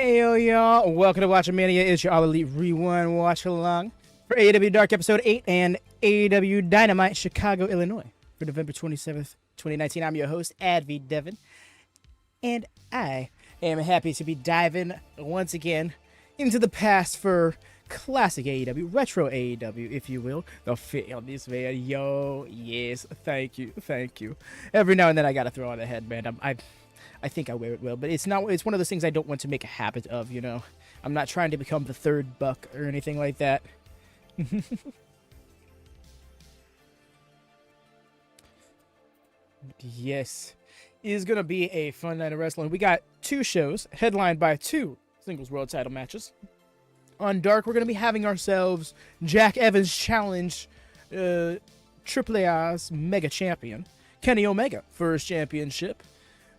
Hey y'all, welcome to WatchaMania. It's your All Elite Wrewind Watchalong for AEW Dark Episode 8 and AEW Dynamite, Chicago, Illinois for November 27th, 2019. I'm your host, Advi Devin, and I am happy to be diving once again into the past for classic AEW, retro AEW, if you will. The fit on this man, yo, yes, thank you. Every now and then I gotta throw on a headband. I think I wear it well, but it's not. It's one of those things I don't want to make a habit of, you know. I'm not trying to become the third Buck or anything like that. Yes, it is gonna be a fun night of wrestling. We got two shows headlined by two singles world title matches. On Dark, we're gonna be having ourselves Jack Evans challenge Triple A's Mega Champion Kenny Omega for his championship.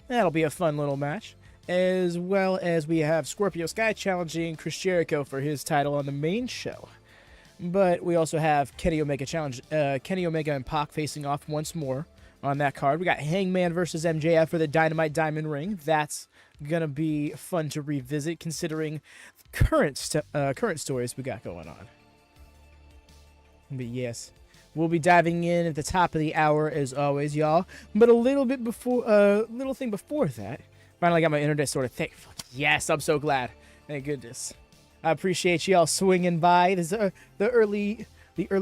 That'll be a fun little match. As well as we have Scorpio Sky challenging Chris Jericho for his title on the main show. But we also have Kenny Omega and Pac facing off once more on that card. We got Hangman versus MJF for the Dynamite Diamond Ring. That's gonna be fun to revisit considering current stories we got going on. But yes, we'll be diving in at the top of the hour as always, y'all. But a little thing before that. Finally got my internet sort of thing. Yes, I'm so glad. Thank goodness. I appreciate y'all swinging by. This the early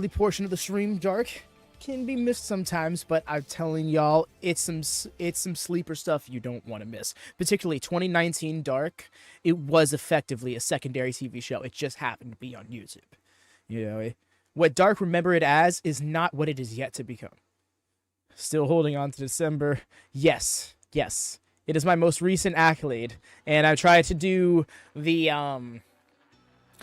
portion of the stream. Dark can be missed sometimes, but I'm telling y'all, it's some sleeper stuff you don't want to miss. Particularly 2019 Dark. It was effectively a secondary TV show. It just happened to be on YouTube. You know, what Dark remember it as is not what it is yet to become. Still holding on to December. Yes. It is my most recent accolade. And I tried to do the,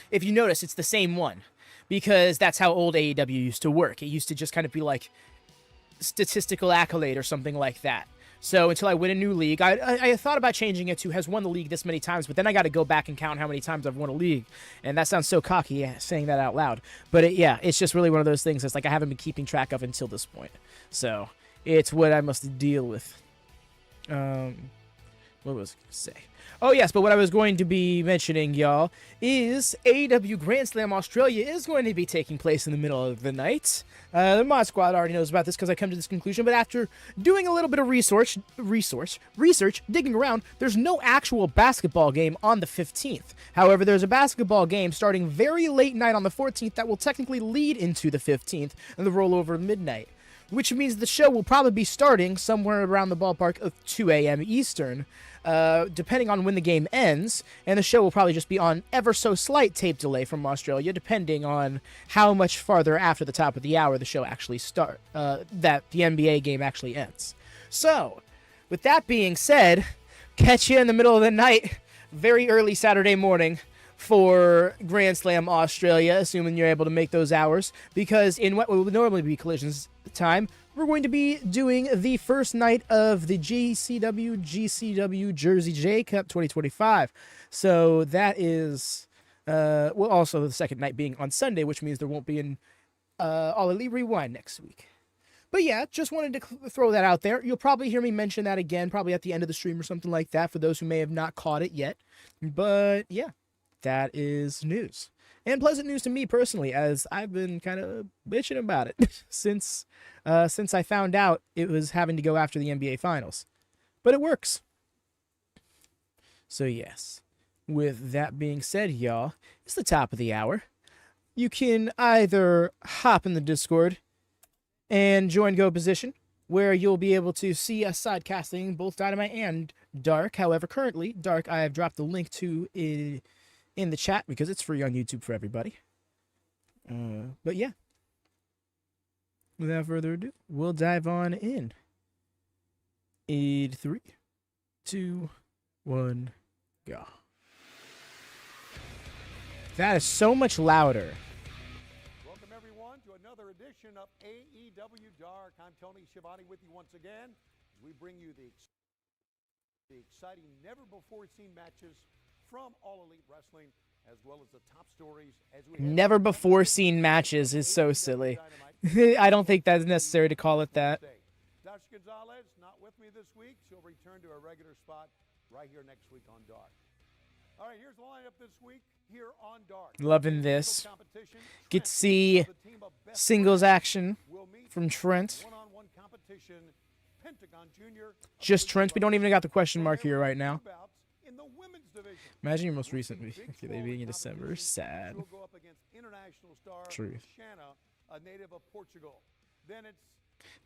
if you notice, it's the same one. Because that's how old AEW used to work. It used to just kind of be like statistical accolade or something like that. So until I win a new league, I thought about changing it to has won the league this many times, but then I got to go back and count how many times I've won a league. And that sounds so cocky saying that out loud. But it's just really one of those things that's like I haven't been keeping track of until this point. So it's what I must deal with. What was I going to say? Oh, yes, but what I was going to be mentioning, y'all, is AEW Grand Slam Australia is going to be taking place in the middle of the night. The Mod Squad already knows about this because I come to this conclusion, but after doing a little bit of research, digging around, there's no actual basketball game on the 15th. However, there's a basketball game starting very late night on the 14th that will technically lead into the 15th and the rollover midnight, which means the show will probably be starting somewhere around the ballpark of 2 a.m. Eastern, depending on when the game ends, and the show will probably just be on ever so slight tape delay from Australia, depending on how much farther after the top of the hour the show actually that the NBA game actually ends. So, with that being said, catch you in the middle of the night, very early Saturday morning, for Grand Slam Australia, assuming you're able to make those hours, because in what would normally be collisions time, we're going to be doing the first night of the GCW Jersey J Cup 2025. So that is, also the second night being on Sunday, which means there won't be an All Elite Rewind next week. But yeah, just wanted to throw that out there. You'll probably hear me mention that again, probably at the end of the stream or something like that, for those who may have not caught it yet. But yeah, that is news. And pleasant news to me personally, as I've been kind of bitching about it since I found out it was having to go after the NBA Finals. But it works. So yes, with that being said, y'all, it's the top of the hour. You can either hop in the Discord and join Go Position, where you'll be able to see us sidecasting both Dynamite and Dark. However, currently, Dark, I have dropped the link to in the chat because it's free on YouTube for everybody. But yeah, without further ado, we'll dive on in. 3, 2, 1, go. That is so much louder. Welcome everyone to another edition of AEW Dark. I'm Tony Schiavone with you once again. We bring you the exciting, never-before-seen matches from All Elite Wrestling, as well as the top stories. Never before seen matches is so silly. I don't think that's necessary to call it that. Josh Gonzalez not with me this week. She'll return to her regular spot right here next week on Dark. All right, here's the lineup this week here on Dark. Loving this. Get to see singles action from Trent. One-on-one competition. Pentagon Jr. Just Trent. We don't even got the question mark here right now. In the women's division. Imagine your most recent they being in December. Sad. Will go up against international star Truth. Shanna, a native of Portugal. Then it's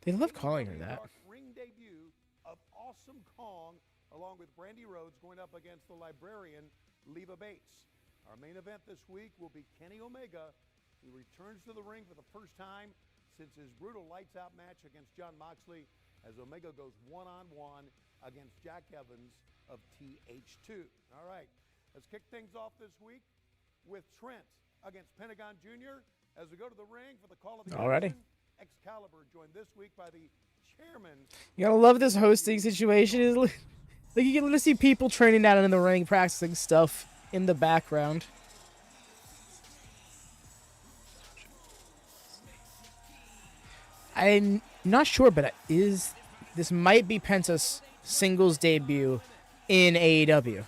They love calling her that. ring debut of Awesome Kong, along with Brandy Rhodes going up against the librarian Leva Bates. Our main event this week will be Kenny Omega. He returns to the ring for the first time since his brutal lights-out match against Jon Moxley, as Omega goes one-on-one against Jack Evans of TH2. All right, let's kick things off this week with Trent against Pentagon Jr. as we go to the ring for the call of the Alrighty. action. Excalibur joined this week by the chairman. You gotta love this hosting situation. Like you can literally see people training down in the ring, practicing stuff in the background. I'm not sure, but this might be Penta's singles debut in AEW.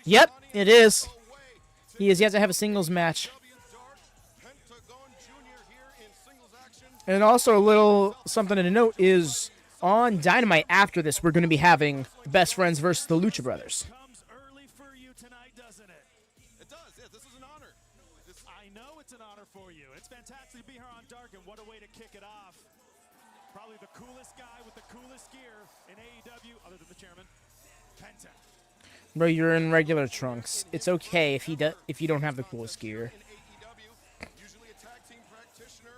Yep, it is. He is yet to have a singles match. And also a little something to note is on Dynamite after this, we're going to be having Best Friends versus the Lucha Brothers. I know it's an honor for you. It's fantastic to be here on Dark, and what a way to kick it off. Probably the coolest guy with the coolest gear in AEW, other than the chairman, Penta. Bro, you're in regular trunks. It's okay if you don't have the coolest gear. Usually a tag team practitioner.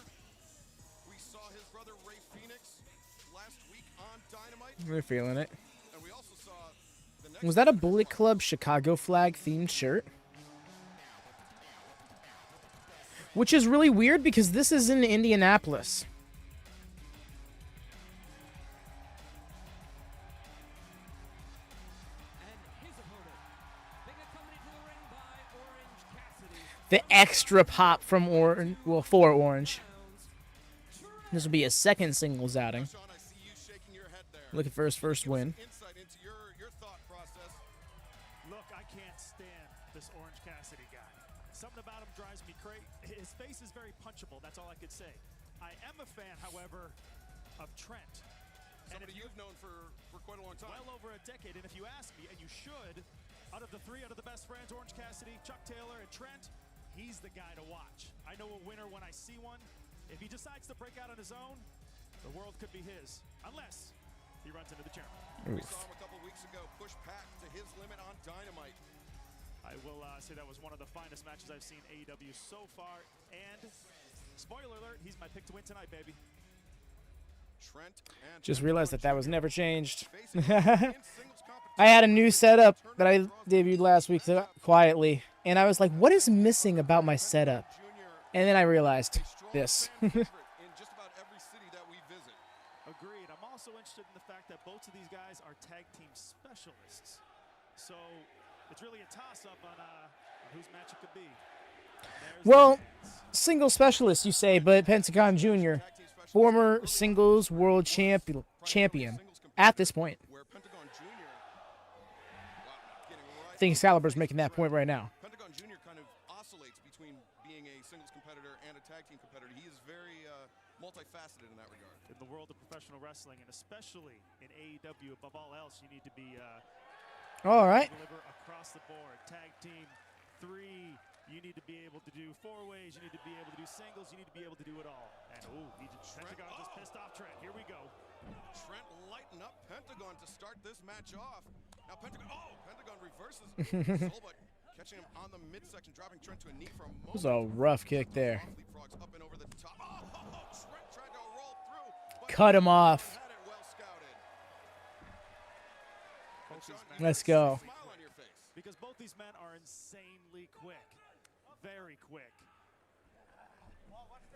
We saw his brother Ray Phoenix last week on Dynamite. We're feeling it. And we also saw the next Was that a Bullet Club Chicago flag themed shirt? Which is really weird because this is in Indianapolis. The extra pop from Orange, well, for Orange. This will be a second singles outing. Sean, I see you shaking your head there. Looking for his first win. Insight into your thought process. Look, I can't stand this Orange Cassidy guy. Something about him drives me crazy. His face is very punchable, that's all I could say. I am a fan, however, of Trent. Somebody you've known for quite a long time. Well over a decade, and if you ask me, and you should, out of the best friends, Orange Cassidy, Chuck Taylor, and Trent, he's the guy to watch. I know a winner when I see one. If he decides to break out on his own, the world could be his, unless he runs into the chairman. We saw him a couple weeks ago push Pac to his limit on Dynamite. I will say that was one of the finest matches I've seen AEW so far, and spoiler alert, he's my pick to win tonight, baby. Trent and Just realized that was never changed. facing in singles competition. I had a new setup that I debuted last week quietly, and I was like, what is missing about my setup? And then I realized this. In just about every city that we visit. Agreed. I'm also interested in the fact that both of these guys are tag team specialists. So it's really a toss-up on whose match it could be. Well, single specialist, you say, but Pentagon Jr., former singles world champion at this point. Where Pentagon Jr. Getting right. I think Excalibur's making that point right now. Pentagon Jr. kind of oscillates between being a singles competitor and a tag team competitor. He is very multifaceted in that regard. In the world of professional wrestling, and especially in AEW, above all else, you need to be All right. deliver across the board. Tag team 3, you need to be able to do 4-ways, you need to be able to do singles, you need to be able to do it all. And Pentagon just pissed off Trent. Here we go. Trent lighting up Pentagon to start this match off. Now Pentagon reverses. Solbut catching him on the midsection, dropping Trent to a knee for a moment. It was a rough kick there. Leapfrogs up and over the top. Trent tried to roll through. But Cut him off. had it well scouted. Let's go. Smile on your face. Because both these men are insanely quick. Very quick.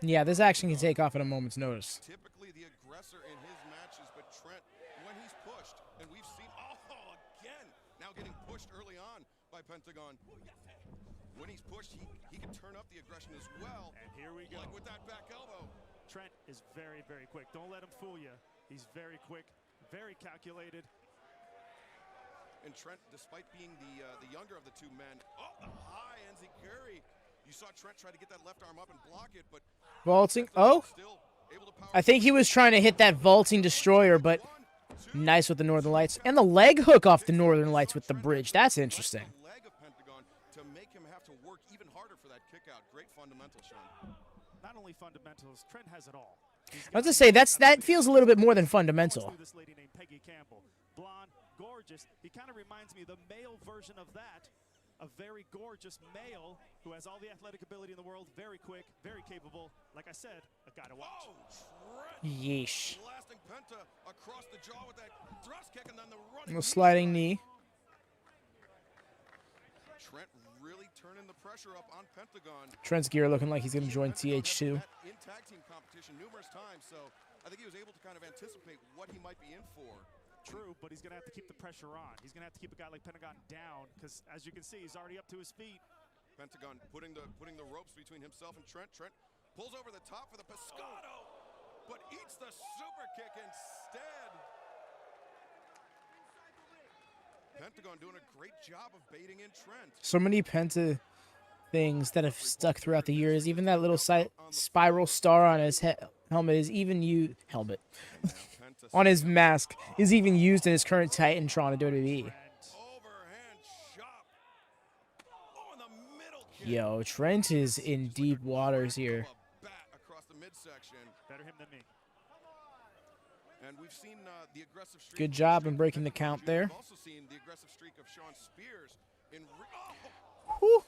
Yeah, this action can take off at a moment's notice. Typically the aggressor in his matches, but Trent, when he's pushed, and we've seen, again, now getting pushed early on by Pentagon. When he's pushed, he can turn up the aggression as well. And here we go. Like with that back elbow. Trent is very, very quick. Don't let him fool you. He's very quick, very calculated. And Trent, despite being the younger of the two men, the high enziguri. You saw Trent try to get that left arm up and block it, but Vaulting. Oh, still able to power. I think he was trying to hit that vaulting destroyer, but nice with the Northern Lights. And the leg hook off the Northern Lights with the bridge. That's interesting. The leg of Pentagon to make him have to work even harder for that kick out. Great fundamental, Sean. Not only fundamentals, Trent has it all. I was to say that feels a little bit more than fundamental. This lady named Peggy Campbell, blonde, gorgeous. He kind of reminds me of the male version of that. A very gorgeous male who has all the athletic ability in the world, very quick, very capable. Like I said, a guy to watch. Yeesh. Blasting Penta across the jaw with that thrust kick and then the running No sliding knee. Trent really turning the pressure up on Pentagon. Trent's gear looking like he's going to join TH2. In tag team competition numerous times, so I think he was able to kind of anticipate what he might be in for. True, but he's going to have to keep the pressure on. He's going to have to keep a guy like Pentagon down because, as you can see, he's already up to his feet. Pentagon putting the ropes between himself and Trent. Trent pulls over the top for the pescado, but eats the super kick instead. Pentagon doing a great job of baiting in Trent. So many Penta things that have stuck throughout the years. Even that little spiral star on his helmet is even on his mask is even used in his current Titantron of WWE. Overhand chop. Oh, in the middle kick. Yo, Trent is in deep waters here. Bat across the midsection. Better him than me. And we've seen the aggressive streak. Good job in breaking the count there. We've also seen the aggressive streak of Sean Spears in Whew.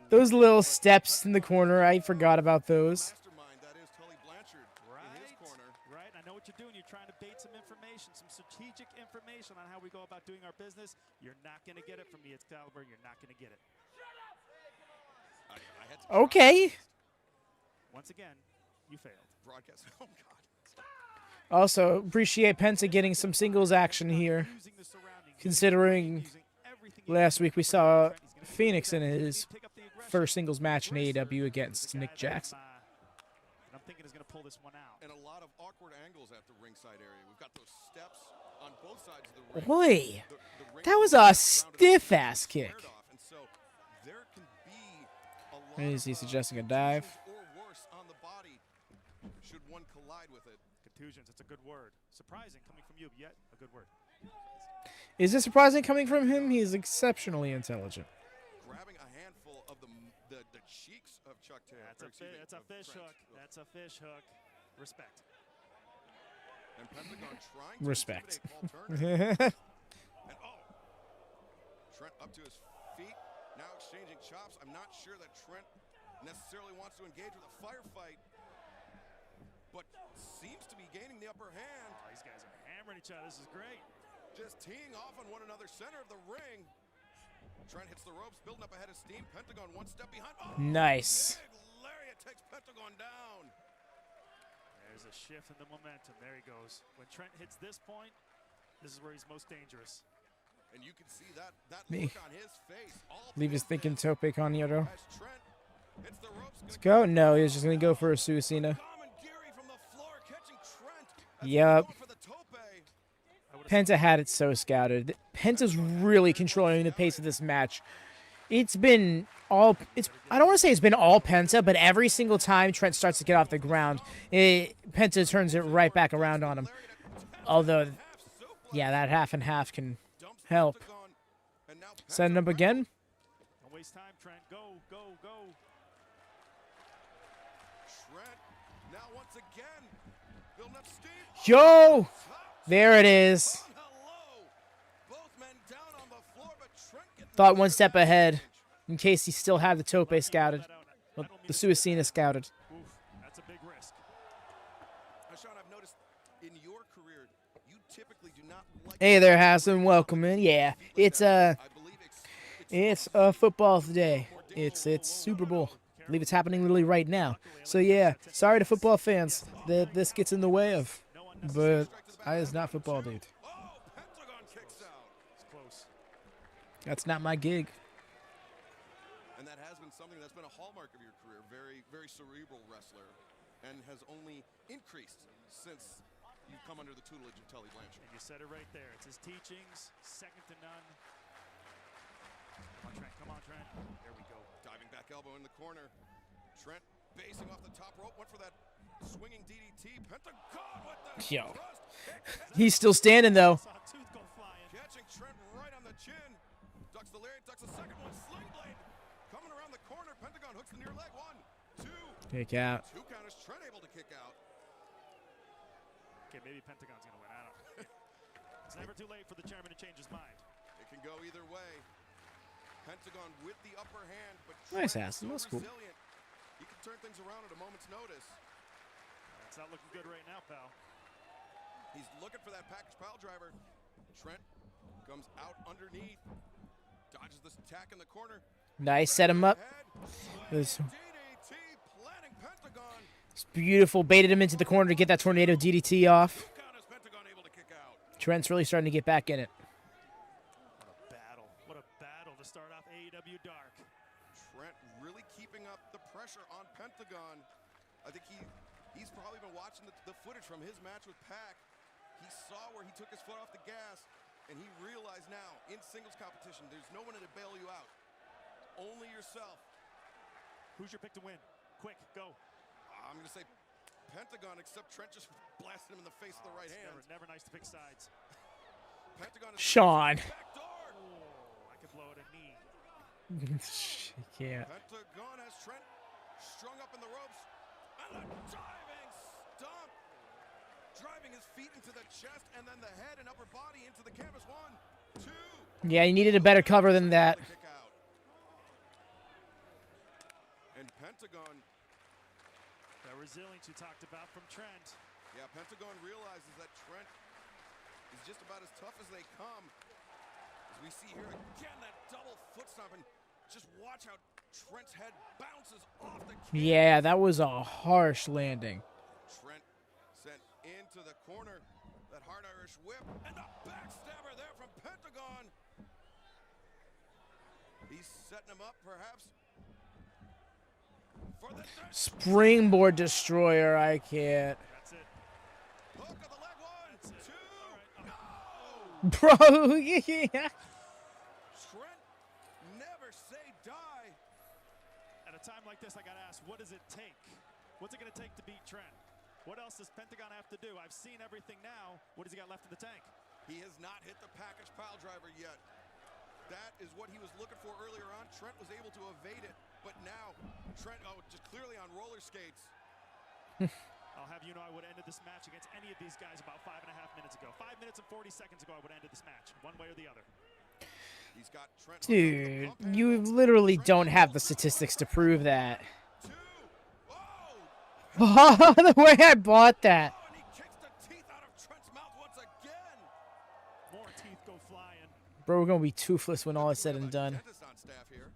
Those little steps in the corner, I forgot about those. mastermind that is Tully Blanchard in his corner. Right, I know what you're doing. You're trying to bait some information, some strategic information on how we go about doing our business. You're not going to get it from me, Excalibur. You're not going to get it. I had to Okay. Once again, you failed. broadcast. Oh God. Also, appreciate Penta getting some singles action here, Using the surroundings, considering using everything he last has. week we saw Trent, he's gonna Phoenix in pick his up the aggression. first singles match in Kris, AEW against the guy Nick that Jackson. I'm thinking is going to pull this one out. And a lot of awkward angles at the ringside area. We've got those steps on both sides of the ring. Boy, The ring that was is a grounded stiff-ass squared kick. off, and so there can be a lot Is he of, suggesting a dive? contusions or worse on the body should one collide with it. Contusions, it's a good word. Surprising coming from you, yet a good word. Is it surprising coming from him? He is exceptionally intelligent. Grabbing a handful of the cheeks of Chuck Taylor. That's a fish hook. That's a fish hook. Respect. And Pentagon trying to Respect. intimidate Paul Turner. And Trent up to his feet, now exchanging chops. I'm not sure that Trent necessarily wants to engage with a firefight, but seems to be gaining the upper hand. Oh, these guys are hammering each other. This is great. Just teeing off on one another, center of the ring. Trent hits the ropes, building up ahead of steam. Pentagon one step behind. Oh, Nice. big lariat takes Pentagon down. There's a shift in the momentum. There he goes. When Trent hits this point, this is where he's most dangerous. And you can see that Me. look on his face. All Leave his three thinking fans Tope Conero. as Trent hits the ropes. Let's go. No, he was just going to go for a Suicina. Commentary from the floor, catching Trent as Yep. he's going for the tope. Penta had it so scouted. Penta's really controlling the pace of this match. I don't want to say it's been all Penta, but every single time Trent starts to get off the ground, Penta turns it right back around on him. Although, yeah, that half and half can help. Set him up again. Don't waste time, Trent. Go, go, go. Trent now once again building up steam. Yo! There it is. Hello. Both men down on the floor, but Trent getting Thought one step ahead in case he still had the Tope scouted. Well, the Suicina scouted. Oof, that's a big risk. Sean, I've noticed in your career, you typically do not like Hey there, Hassan. Welcome in. Yeah, it's I believe it's a football day. It's Super Bowl. I believe it's happening literally right now. So yeah, sorry to football fans that this gets in the way of, but I is not football, dude. Oh, Pentagon kicks out. It's close. That's not my gig. And that has been something that's been a hallmark of your career. Very, very cerebral wrestler. And has only increased since you've come under the tutelage of Tully Blanchard. And you said it right there. It's his teachings, second to none. Come on, Trent. Come on, Trent. There we go. Diving back elbow in the corner. Trent basing off the top rope. Went for that swinging DDT. Pentagon with the Yo. thrust. He's still standing, though. Saw a tooth go flying. Catching Trent right on the chin. Ducks the lariat, ducks the second one. Sling blade. Coming around the corner. Pentagon hooks the near leg. 1, 2. Kick out. 2 counters. Trent able to kick out. Okay, maybe Pentagon's going to win. I don't know. It's never too late for the chairman to change his mind. It can go either way. Pentagon with the upper hand, but Nice Trent ass. so That's cool. resilient. He can turn things around at a moment's notice. It's not looking good right now, pal. He's looking for that package pile driver. Trent comes out underneath. Dodges this attack in the corner. Nice. Set him up. This- DDT planting Pentagon. It's beautiful. Baited him into the corner to get that tornado DDT off. 2 counters. Pentagon able to kick out. Trent's really starting to get back in it. What a battle. What a battle to start off AEW Dark. Trent really keeping up the pressure on Pentagon. I think he's probably been watching the footage from his match with Pac. He saw where he took his foot off the gas, and he realized now, in singles competition, there's no one to bail you out. Only yourself. Who's your pick to win? Quick, go. I'm going to say Pentagon, except Trent just blasted him in the face with the right hand. Never nice to pick sides. Pentagon is Sean. back door. Oh, I could blow it a knee. Yeah. Pentagon has Trent strung up in the ropes. And a diving stomp. Driving his feet into the chest and then the head and upper body into the canvas. 1, 2. Yeah, he needed a better cover than that. Kick out. And Pentagon, The resilience you talked about from Trent. yeah, Pentagon realizes that Trent is just about as tough as they come. As we see here again, that double foot stomp, and just watch how Trent's head bounces off the canvas. Yeah, that was a harsh landing. Trent sent into the corner. That hard Irish whip and a backstabber there from Pentagon. He's setting him up, perhaps. For the Springboard destroyer. I can't. That's it. hook of the leg. 1, 2. Bro, yeah. Trent, never say die. At a time like this, I got to ask, what does it take? What's it going to take to beat Trent? What else does Pentagon have to do? I've seen everything now. What has he got left in the tank? He has not hit the package pile driver yet. That is what he was looking for earlier on. Trent was able to evade it, but now Trent, just clearly on roller skates. I'll have you know I would have ended this match against any of these guys about 5.5 minutes ago. 5 minutes and 40 seconds ago, I would have ended this match, one way or the other. He's got Trent. Dude, you literally don't have the statistics to prove that. 2. Oh, The way I bought that. and he kicks the teeth out of Trent's mouth once again. More teeth go flying. Bro, we're going to be toothless when all is said and done. Dentist on staff here.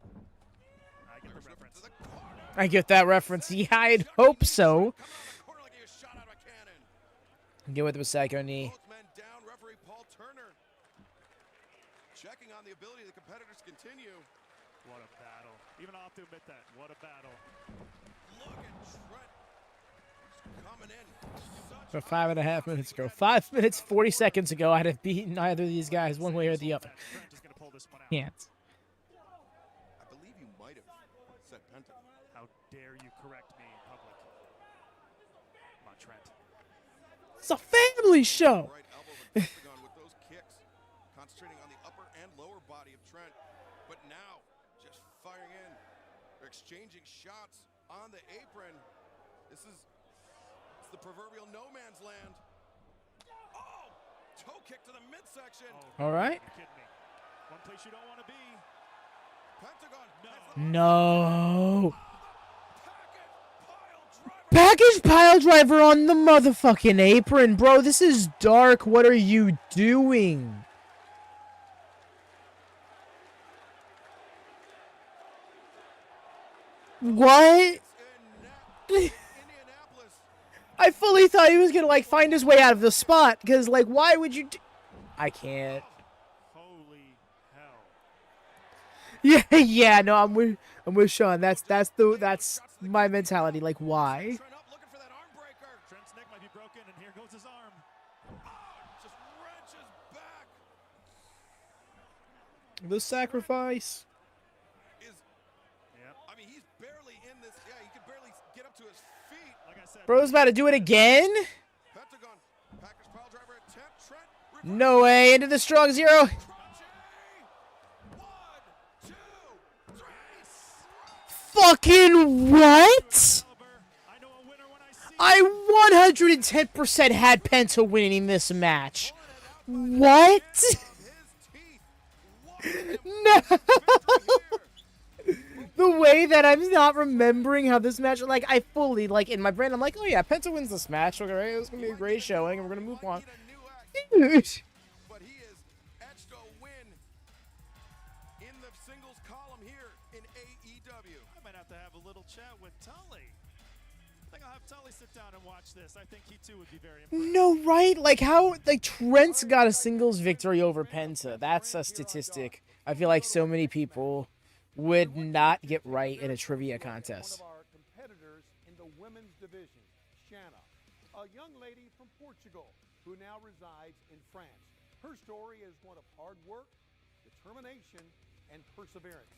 I get the reference. To the corner. I get that reference. Yeah, I'd hope so. Coming out of the corner like he was shot out of a cannon. Get with the Psycho knee. Both men down. Referee Paul Turner checking on the ability of the competitors to continue. What a battle. Even I'll have to admit that. What a battle. Look at Trent coming in. For 5.5 minutes ago. 5 minutes, 40 seconds ago, I'd have beaten either of these guys one way or the other. Trent is going to pull this one out. Can't. I believe you might have said Pentagon. How dare you correct me in public? Come on, Trent. It's a family show. Right elbow of Pentagon with those kicks, concentrating on the upper and lower body of Trent. But now, just firing in. They're exchanging shots on the apron. It's the proverbial no man's land. Oh! Toe kick to the midsection. Oh, All right. you're kidding me. One place you don't want to be. Pentagon. No. Package Package pile driver. pile driver on the motherfucking apron, bro. This is dark. What are you doing? What? Indianapolis. I fully thought he was gonna like find his way out of the spot, because like, why would you? I can't. Holy hell. Yeah, yeah, no, I'm with Sean. That's my mentality. Like, why? Trent up, looking for that arm breaker. Trent's neck might be broken, and here goes his arm. Just wrenches back. The sacrifice. I mean, he's barely in this. Yeah, he can barely get up to his feet. Like I said, Bro's about to do it again. Pentagon, Packers pile driver attempt. Trent. No way. Into the strong zero. Crunchy. 1, 2, 3. Fucking what? I know a winner when I see I 110% had Penta winning this match. What? His teeth. No. The way that I'm not remembering how this match, like, I fully, like, in my brain, I'm like, oh yeah, Penta wins this match. Okay, right? It's gonna be a great showing, and we're gonna move on. Dude. But he is etched a win in the singles column here in AEW. I might have to have a little chat with Tully. I think I'll have Tully sit down and watch this. I think he too would be very impressed. No, right? Like, how, like, Trent's got a singles victory over Penta. That's a statistic I feel like so many people would not get right in a trivia contest. One of our competitors in the women's division, Shanna, a young lady from Portugal who now resides in France. Her story is one of hard work, determination, and perseverance.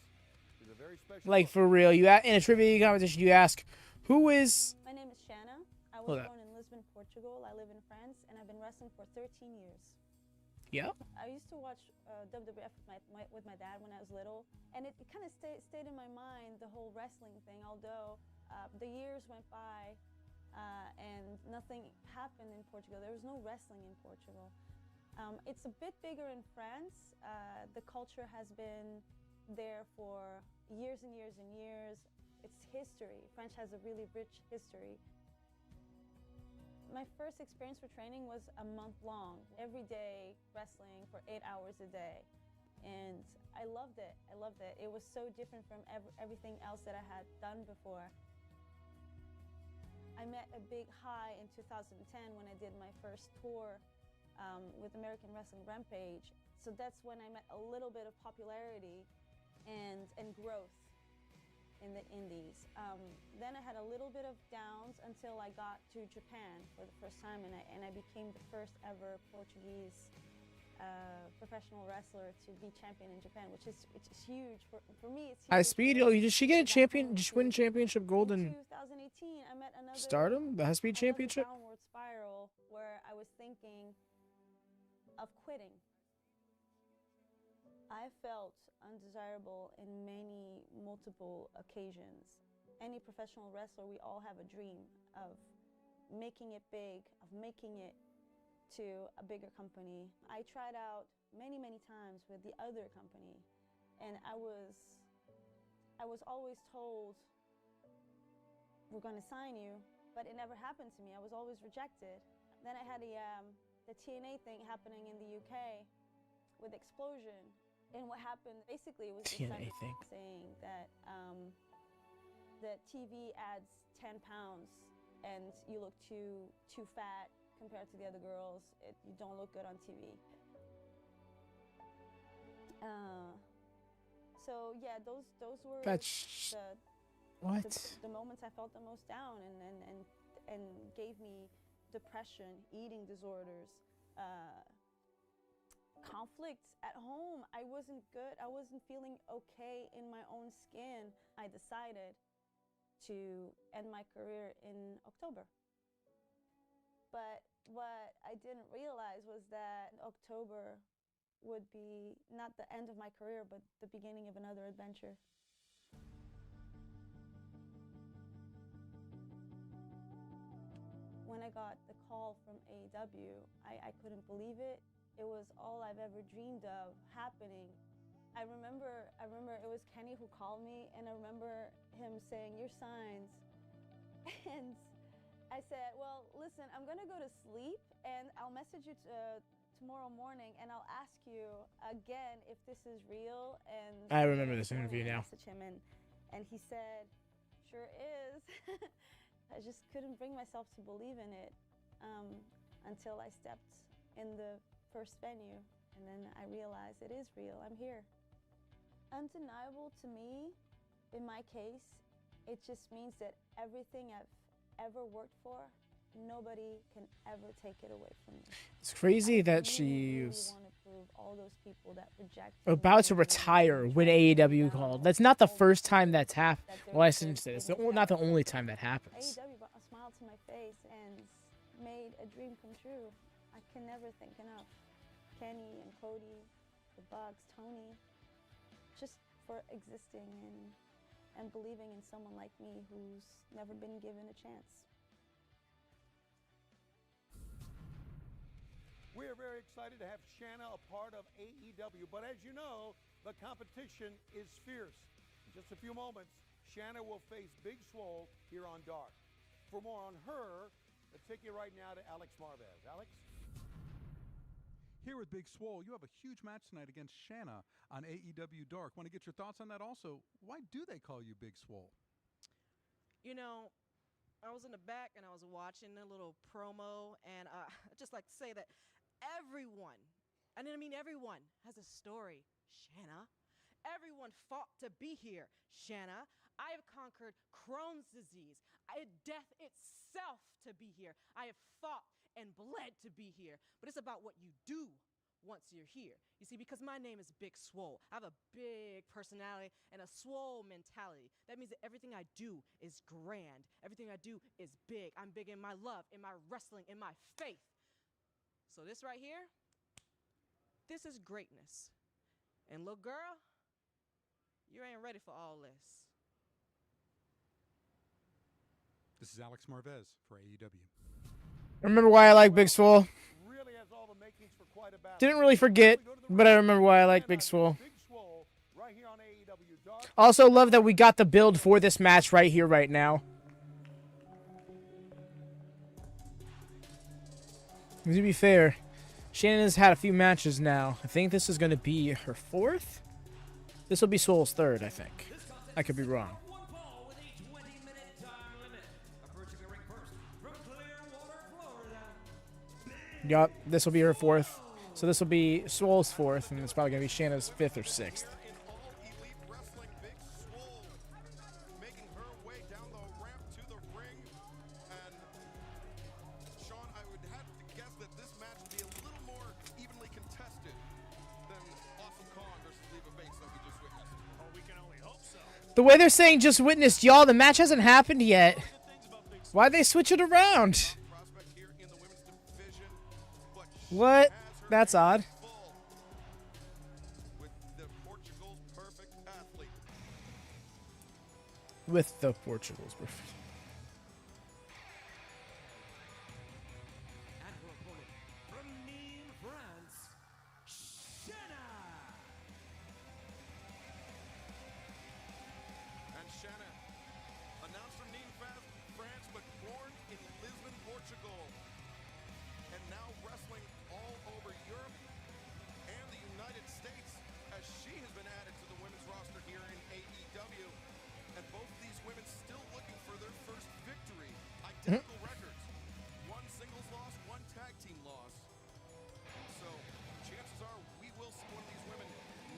She's a very special. Like, for real, in a trivia competition, you ask, who is... My name is Shanna. I was Hold on. born in Lisbon, Portugal. I live in France, and I've been wrestling for 13 years. Yeah? I used to watch WWF with my dad when I was little, and it kind of stayed in my mind, the whole wrestling thing, although the years went by and nothing happened in Portugal. There was no wrestling in Portugal. It's a bit bigger in France. The culture has been there for years and years and years. It's history. French has a really rich history. My first experience for training was a month long, every day wrestling for 8 hours a day. And I loved it. I loved it. It was so different from everything else that I had done before. I met a big high in 2010 when I did my first tour with American Wrestling Rampage. So that's when I met a little bit of popularity and growth in the indies. Then I had a little bit of downs until I got to Japan for the first time, and I became the first ever Portuguese professional wrestler to be champion in Japan, which is huge for me. It's huge. High speed, did she get a champion? Did she win championship gold in 2018, I met another Stardom, the high speed championship? downward spiral where I was thinking of quitting. I felt undesirable in multiple occasions. Any professional wrestler, we all have a dream of making it big, of making it to a bigger company. I tried out many times with the other company, and I was always told, we're going to sign you, but it never happened to me. I was always rejected. Then I had the TNA thing happening in the UK with Explosion. And what happened, basically, it was TNA thing. saying that that TV adds 10 pounds and you look too fat compared to the other girls. You don't look good on TV. So yeah, those were That's... the, What? the moments I felt the most down and gave me depression, eating disorders, conflicts at home. I wasn't good. I wasn't feeling okay in my own skin. I decided to end my career in October. But what I didn't realize was that October would be not the end of my career, but the beginning of another adventure. When I got the call from AEW, I couldn't believe it. It was all I've ever dreamed of happening. I remember it was Kenny who called me, and I remember him saying, "You're signed." And I said, "Well, listen, I'm gonna go to sleep, and I'll message you tomorrow morning, and I'll ask you again if this is real." And I remember this interview now. I messaged him, and he said, "Sure is." I just couldn't bring myself to believe in it until I stepped in the first venue, and then I realized it is real. I'm here. Undeniable to me, in my case, it just means that everything I've ever worked for, nobody can ever take it away from me. It's crazy I that really she's want to prove all those people that reject about to retire when AEW called. That's not the first time that's happened. Well, I shouldn't say this. Not the only time that happens. AEW brought a smile to my face and made a dream come true. I can never thank enough. Kenny and Cody, the Bucks, Tony, just for existing and believing in someone like me who's never been given a chance. We are very excited to have Shanna a part of AEW, but as you know, the competition is fierce. In just a few moments, Shanna will face Big Swole here on Dark. For more on her, let's take you right now to Alex Marvez. Alex? Here with Big Swole, you have a huge match tonight against Shanna on AEW Dark. Want to get your thoughts on that also? Why do they call you Big Swole? You know, I was in the back and I was watching a little promo, and I'd just like to say that everyone, and I mean everyone, has a story. Shanna. Everyone fought to be here. Shanna. I have conquered Crohn's disease. I had death itself to be here. I have fought and bled to be here. But it's about what you do once you're here. You see, because my name is Big Swole. I have a big personality and a swole mentality. That means that everything I do is grand. Everything I do is big. I'm big in my love, in my wrestling, in my faith. So this right here, this is greatness. And little girl, you ain't ready for all this. This is Alex Marvez for AEW. Remember why I like Big Swole? Really has all the makings for quite a battle. Didn't really forget, but I remember why I like Big Swole. Big Swole right here on AEW Dark. Also love that we got the build for this match right here, right now. To be fair, Shannon's had a few matches now. I think this is going to be her fourth? This will be Swole's third, I think. I could be wrong. Yup, this will be her fourth. So this will be Swole's fourth, and it's probably going to be Shanna's fifth or sixth. In All Elite Wrestling, Big Swole making her way down the ramp to the ring. And Sean, I would have to guess that this match would be a little more evenly contested than Awesome Kong versus Leva Bates that we just witnessed. Oh, we can only hope so. The way they're saying just witnessed, y'all, the match hasn't happened yet. Why'd they switch it around? Prospect here in the women's division, but What? has her That's odd. full with the Portugal's perfect athlete. With the Portugals. Perfect. And her opponent from Nîmes, France, Shanna. And Shanna, announced from Nîmes, France, but born in Lisbon, Portugal, and now wrestling all over Europe and the United States, as she has been added to the women's roster here in AEW. And both these women still looking for their first victory. Identical records. One singles loss, one tag team loss. So chances are we will see one of these women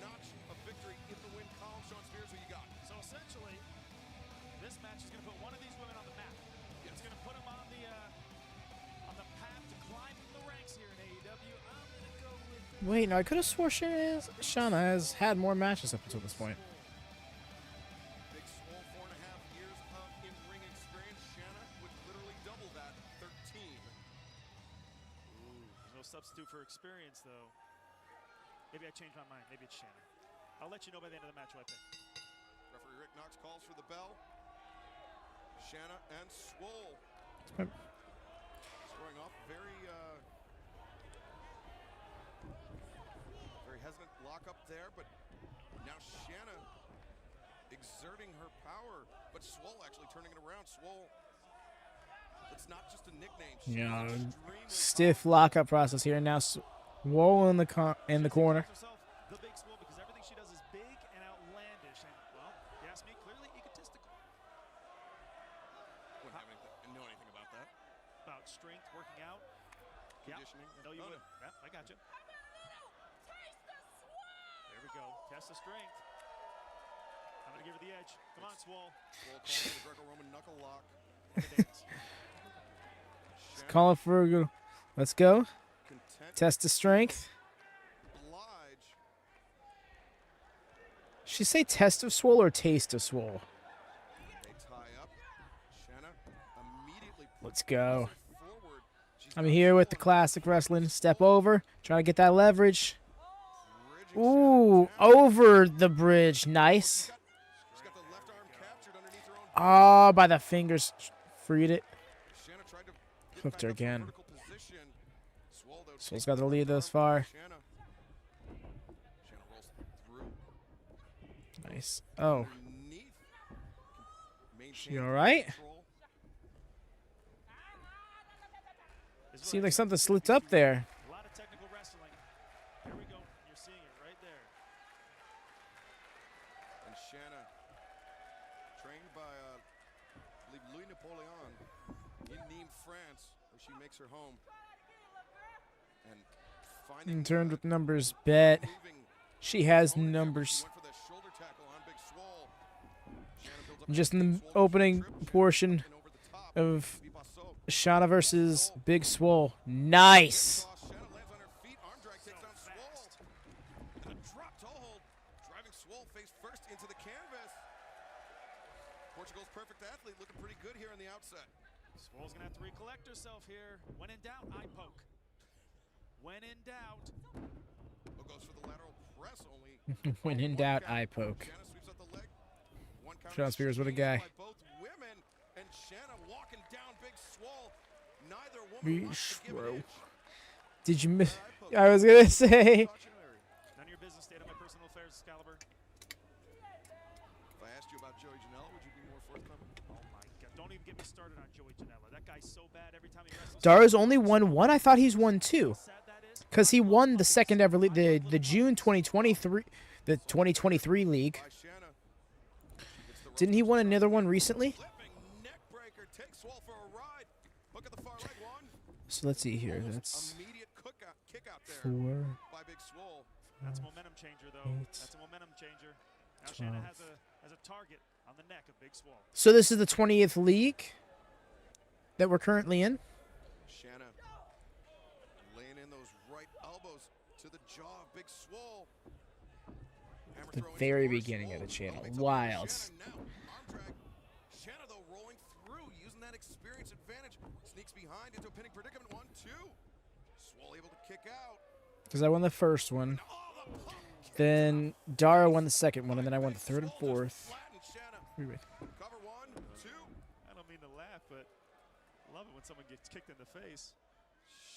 notch a victory in the win column. Sean Spears, who you got? So essentially, this match is going to put one of these women on the map. It's going to put them on the path to climbing the ranks here in AEW. I'm going to go with Wait, no, I could have swore Shanna has had more matches up until this point. Big Swole, 4.5 years of in-ring experience. Shanna would literally double that, 13. There's no substitute for experience, though. Maybe I changed my mind. Maybe it's Shanna. I'll let you know by the end of the match who I pick. Referee Rick Knox calls for the bell. Shanna and Swole scoring off very hesitant lock up there, but now Shanna exerting her power, but Swole actually turning it around. Swole, it's not just a nickname. She is Yeah, extremely stiff powerful. lockup process here. Now Swole in the corner. She calls herself the Big Swole because everything she does is big and outlandish, and well, you ask me, clearly egotistical. Wouldn't have know anything about that. About strength, working out. Yeah, Conditioning. no, you Oh, would. Yeah, I got you. There we go. Test the strength. Trying to give her the edge. Come on, Swole. Swole calling the Greco-Roman knuckle lock. Let's call it for a go. Let's go. Content. Test the strength. Oblige. She say test of swole or taste of swole? They tie up. Shanna immediately Let's go. forward. She's I'm got here with the Swole classic wrestling. Step over. Trying to get that leverage. bridging Ooh, Shanna. over the bridge. Nice. She's got the left arm captured underneath her own. Oh, by the fingers. Freed it. Shanna tried to get Hooked back her up to a again. vertical position. Swole, though, Swole's takes got the lead left thus arm far. from Shanna. Shanna rolls through. Nice. Oh, Underneath. she Maintains all right? control. This is Seems what I like something said. slipped up there. A lot of technical wrestling. Here we go. You're seeing it right there. And Shanna, trained by, I believe, Louis Napoleon in Nîmes, France, where she makes her home. And finding In terms the with numbers, bet moving she has opponent there, numbers. she went for that shoulder tackle on Big Swole. Shanna builds up Just in against the Big Swole, opening trip, portion and over the top. of Bibasso. Shanna versus Big Swole. Nice. Cross, Shanna lands on her feet. Arm drag takes down Swole. And a drop toe hold, driving Swole face first into the canvas. Portugal's perfect athlete, looking pretty good here on the outset. Swole's gonna have to recollect herself here. When in doubt, eye poke. When in doubt, Oh, goes for the lateral press only. When in One doubt, count. eye poke. Shanna sweeps out the leg. One count Sean Spears, what a exchanged guy. by both women, and Shanna walking down Big Swole. Neither woman Big wants to give an Swole. inch. Did you miss? Eye poke. I was gonna say. Cautionary. none of your business. State of my personal affairs, Excalibur. If I asked you about Joey Janela, would you be more forthcoming? Oh my God! Don't even get me started on Joey Janela. That guy's so bad every time he wrestles. Dara's only won one. I thought he's won two. How sad that is. Because he won the second ever the June 2023 the 2023 league. By Shanna. She gets the Didn't he rope win to another start. one recently? Flipping neck breaker takes Swole for a ride. Hook at the far leg one. So let's see here. Almost That's immediate kick out there 4. by Big Swole. That's a momentum changer, though. Eight, That's a momentum changer. Now Shanna 12. has a target on the neck of Big Swole. So this is the 20th league that we're currently in. Shanna laying in those right elbows to the jaw of Big Swole. Hammer The throw into very more beginning of the Swole. channel. Makes up for Wild. Shanna now. Arm drag. Shanna, though, rolling through, using that experience advantage. Sneaks behind into a pinning predicament. 1, 2. Swole able to kick out. Because I won the first one. Oh, the pump kick. Then Dara won the second one, and then I won the Big third and Swole just fourth. flattened Shanna. Wait. Cover 1, 2. I don't mean to laugh, but I love it when someone gets kicked in the face.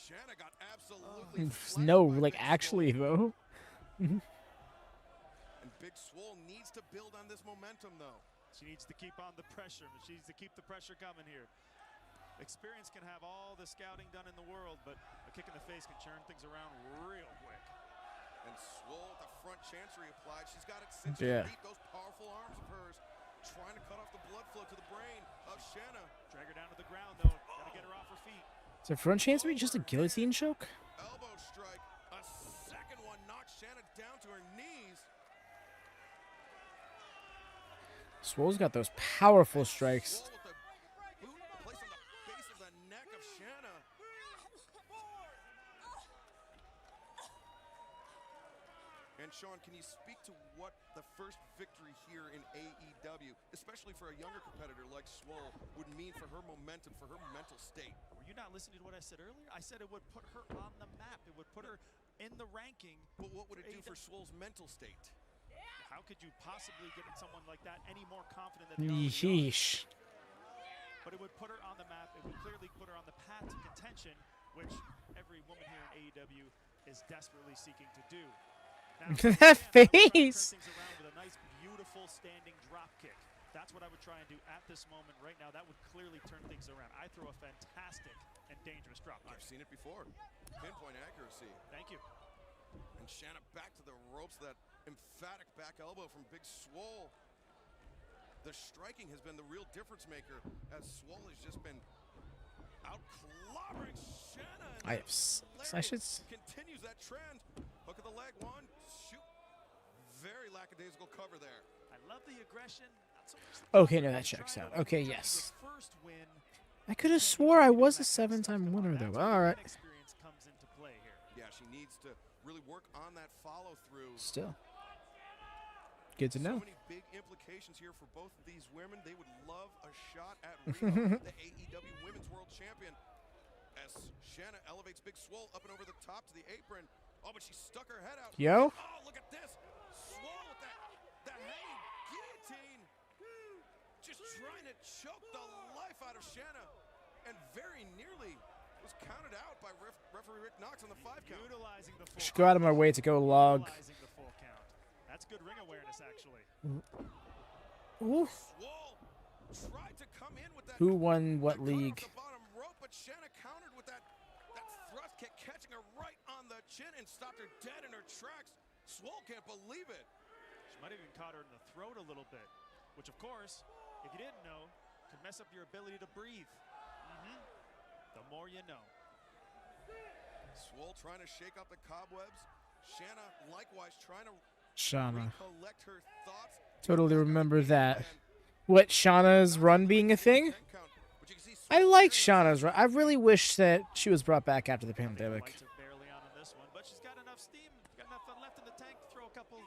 Shanna got absolutely No, flattened by like Big actually Swole. though. And Big Swole needs to build on this momentum, though. She needs to keep on the pressure. She needs to keep the pressure coming here. Experience can have all the scouting done in the world, but a kick in the face can turn things around real quick. And Swole, the front chancery applied. She's got it cinched Yeah. to beat those powerful arms of hers, trying to cut off the blood flow to the brain of Shanna. Drag her down to the ground, though. Gotta get her off her feet. Is there front chance to be just a guillotine choke? Elbow strike. A second one knocks Shanna down to her knees. Swole's got those powerful strikes. Swole with the boot placed on the base of the neck of Shanna. And Sean, can you speak to what the first victory here in AEW, especially for a younger competitor like Swole, would mean for her momentum, for her mental state? Were you not listening to what I said earlier? I said it would put her on the map. It would put her in the ranking. But what would it do for Swole's mental state? How could you possibly get someone like that any more confident than they already are? Yeesh. But it would put her on the map. It would clearly put her on the path to contention, which every woman here in AEW is desperately seeking to do. Now, That Shanna, I would try to face. Turn things around with a nice, beautiful standing drop kick. That's what I would try and do at this moment right now. That would clearly turn things around. I throw a fantastic and dangerous drop kick. I've seen it before. Pinpoint accuracy. Thank you. And Shanna back to the ropes, that emphatic back elbow from Big Swole. The striking has been the real difference maker, as Swole has just been out clobbering Shanna. And I should. continues that trend. Hook of the leg, 1, shoot. Very lackadaisical cover there. I love the aggression. Not so much the Okay, no, that try checks to out. win Okay, the yes. first win. I could have swore I was a 7-time winner, though. That's where All the right. win experience comes into play here. Yeah, she needs to really work on that follow through. Still. Good to So know. many big implications here for both of these women. They would love a shot at Rio, the AEW Women's World Champion. As Shanna elevates Big Swole up and over the top to the apron. Oh, but she stuck her head out. Yo. Oh, look at this. Swole with that hanging guillotine. Just trying to choke the life out of Shanna. And very nearly was counted out by referee Rick Knox on the 5 count. Utilizing the full Should go out of my way to go log. Utilizing the full count. That's good ring awareness, actually. Ooh. Swole tried to come in with that. Who won what that cutter off league? the bottom rope, but Shanna countered with that thrust kick, catching her right on the chin and stopped her dead in her tracks. Swole can't believe it. She might have even caught her in the throat a little bit, which, of course, if you didn't know, could mess up your ability to breathe. The more you know. Swole trying to shake out the cobwebs. Shanna likewise trying to Shanna. recollect her thoughts. Totally remember that. What, Shauna's run being a thing? I like Shauna's run. I really wish that she was brought back after the pandemic. Lights are barely on this one, but she's got enough steam, got enough left in the tank to throw a couple.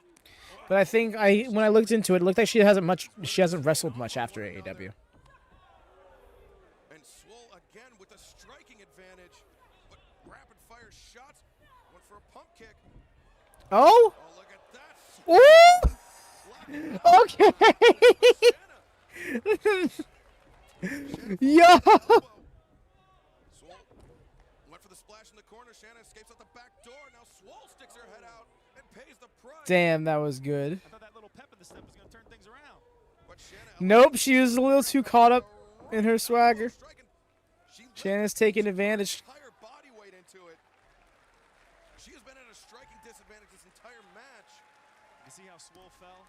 But I think when I looked into it, it looked like she hasn't wrestled much after AEW. And Swole again with a striking advantage, but rapid fire shots. Went for a pump kick. Oh? Oh, look at that. Ooh! Okay. Yo. Swole went for the splash in the corner. Shanna escapes out the back door. Now Swole sticks her head out and pays the price. Damn, that was good. I thought that little pep in the step was going to turn things around. But Shanna Nope, she was a little too caught up in her swagger. striking. She Shanna's taking advantage. entire body weight into it. She has been at a striking disadvantage this entire match. You see how Swole fell?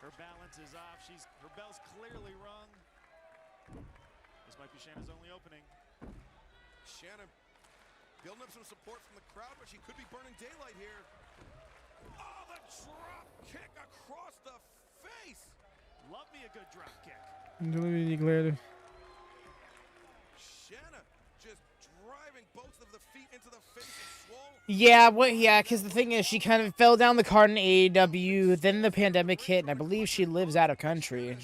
Her balance is off. Her bell's clearly rung. This might be Shanna's only opening. Shanna building up some support from the crowd, but she could be burning daylight here. Oh, the drop kick across the face. Love me a good drop kick. Shanna just driving both of the feet into the face of Swole. Yeah, because the thing is, she kind of fell down the card in AEW, then the pandemic hit, and I believe she lives out of country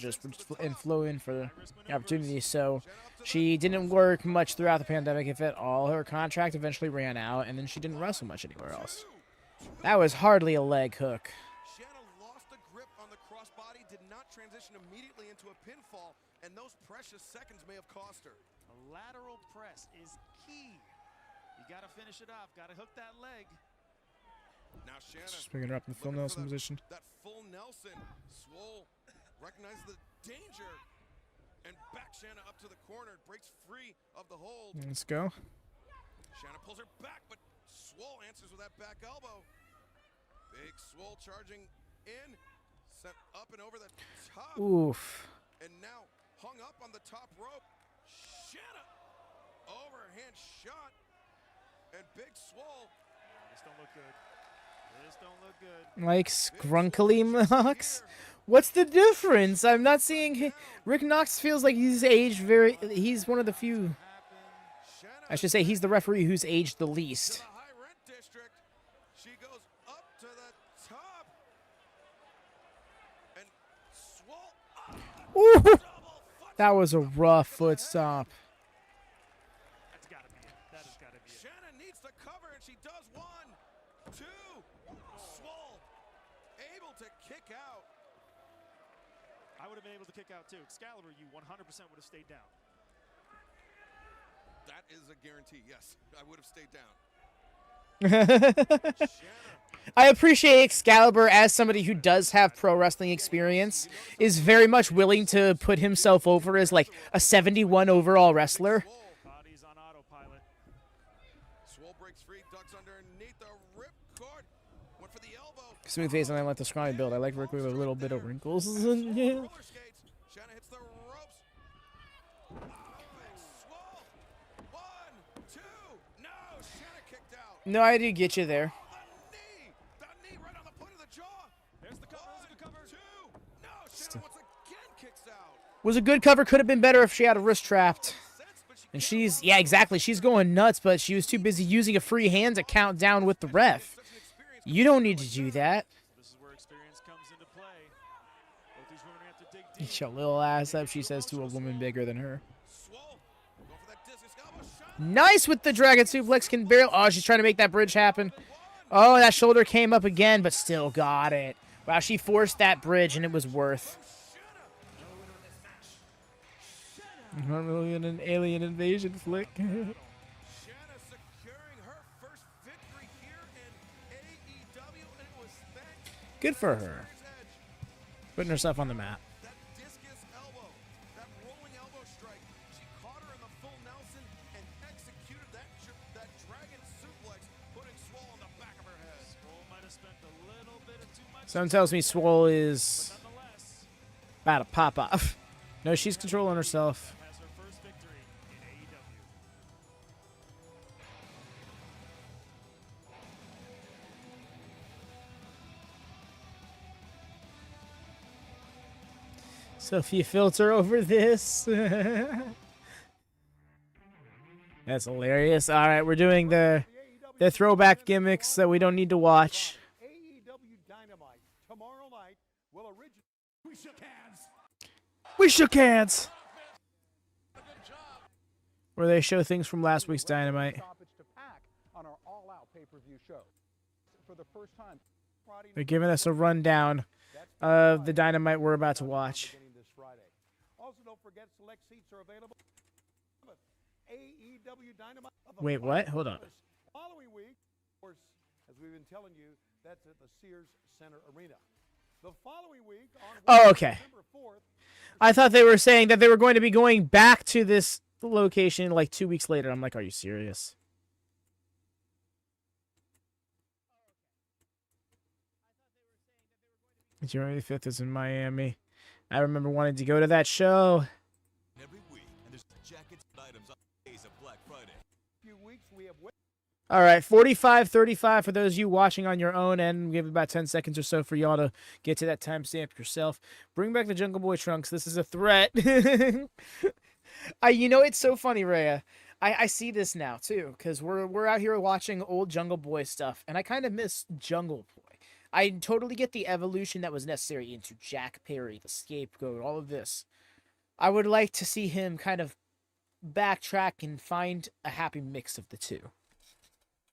and flew in for the opportunity, so she didn't work much throughout the pandemic, if at all. Her contract eventually ran out, and then she didn't wrestle much anywhere else. That was hardly a leg hook. Shanna lost the grip on the crossbody, did not transition immediately into a pinfall, and those precious seconds may have cost her. A lateral press is key. You got to finish it off. Got to hook that leg. Now Shanna Just picking her up in the full looking for Nelson position. That full Nelson. Swole recognizes the danger and backs Shanna up to the corner. Breaks free of the hold. Let's go. Shanna pulls her back, but Swole answers with that back elbow. Big Swole charging in, sent up and over the top. Oof. And now hung up on the top rope. Shanna overhand shot. And Big Swole. This don't look good. This don't look good. Like Scrunkly Knox? What's the difference? I'm not seeing... Rick Knox feels like he's aged very... He's one of the few... I should say he's the referee who's aged the least. To the high rent district. She goes up to the top. And Swole. Ooh, that was a rough foot stomp. That's got to be it. That has got to be it. Shanna needs to cover, and she does. 1, 2. Swole able to kick out. I would have been able to kick out too. Excalibur, you 100% would have stayed down. That is a guarantee. Yes, I would have stayed down. I appreciate Excalibur as somebody who does have pro wrestling experience, is very much willing to put himself over as like a 71 overall wrestler. Body's on autopilot. Swole breaks free, ducks underneath the ripcord. Went for the elbow. Smooth face, and I like the scrawny build. I like Rick with a little bit of wrinkles. Yeah. Roller skates. Shanna hits the ropes. Oh, Big Swole. 1, 2. No, Shanna kicked out. No, I did get you there. The knee right on the point of the jaw. There's the cover. There's a good cover. 2. Was a good cover. Could have been better if she had a wrist trapped. And she's, yeah, exactly. She's going nuts, but she was too busy using a free hand to count down with the ref. You don't need to do that. This is where experience comes into play. Both these women have to dig deep. Get your little ass up, she says to a woman bigger than her. Nice with the dragon suplex. Can barely. Oh, she's trying to make that bridge happen. Oh, that shoulder came up again, but still got it. Wow, she forced that bridge, and it was worth. Not really an alien invasion flick. Shanna securing her first victory here in AEW, and it was thanks Good for her. Putting herself on the map. that discus elbow, that rolling elbow strike. She caught her in the full Nelson and executed that dragon suplex, putting Swole on the back of her head. Swole might have spent a little bit of too much. Someone tells me Swole is Nonetheless, about to pop off. No, she's controlling herself. has her first victory in AEW. Sophia filter over this. That's hilarious. All right, we're doing the throwback gimmicks that we don't need to watch. AEW Dynamite tomorrow night will originate. We shook hands. We shook hands. Where they show things from last week's Dynamite. Stoppage to Pac on our all-out pay-per-view show. For the first time, They're giving us a rundown of the Dynamite we're about to watch. Beginning this Friday. Also, don't forget select seats are available. AEW Dynamite. Wait, what? Hold on. Following week, of course, as we've been telling you, that's at the Sears Center Arena. The following week on Oh, okay. December 4th, I thought they were saying that they were going to be going back to this location like 2 weeks later. I'm like, are you serious? January 5th is in Miami. I remember wanting to go to that show. Every week, and there's jackets and items on days of Black Friday. few weeks we have All right, 45-35 for those of you watching on your own end. Give about 10 seconds or so for y'all to get to that timestamp yourself. Bring back the Jungle Boy trunks. This is a threat. You know, it's so funny, Rhea. I see this now, too, because we're out here watching old Jungle Boy stuff, and I kind of miss Jungle Boy. I totally get the evolution that was necessary into Jack Perry, the scapegoat, all of this. I would like to see him kind of backtrack and find a happy mix of the two.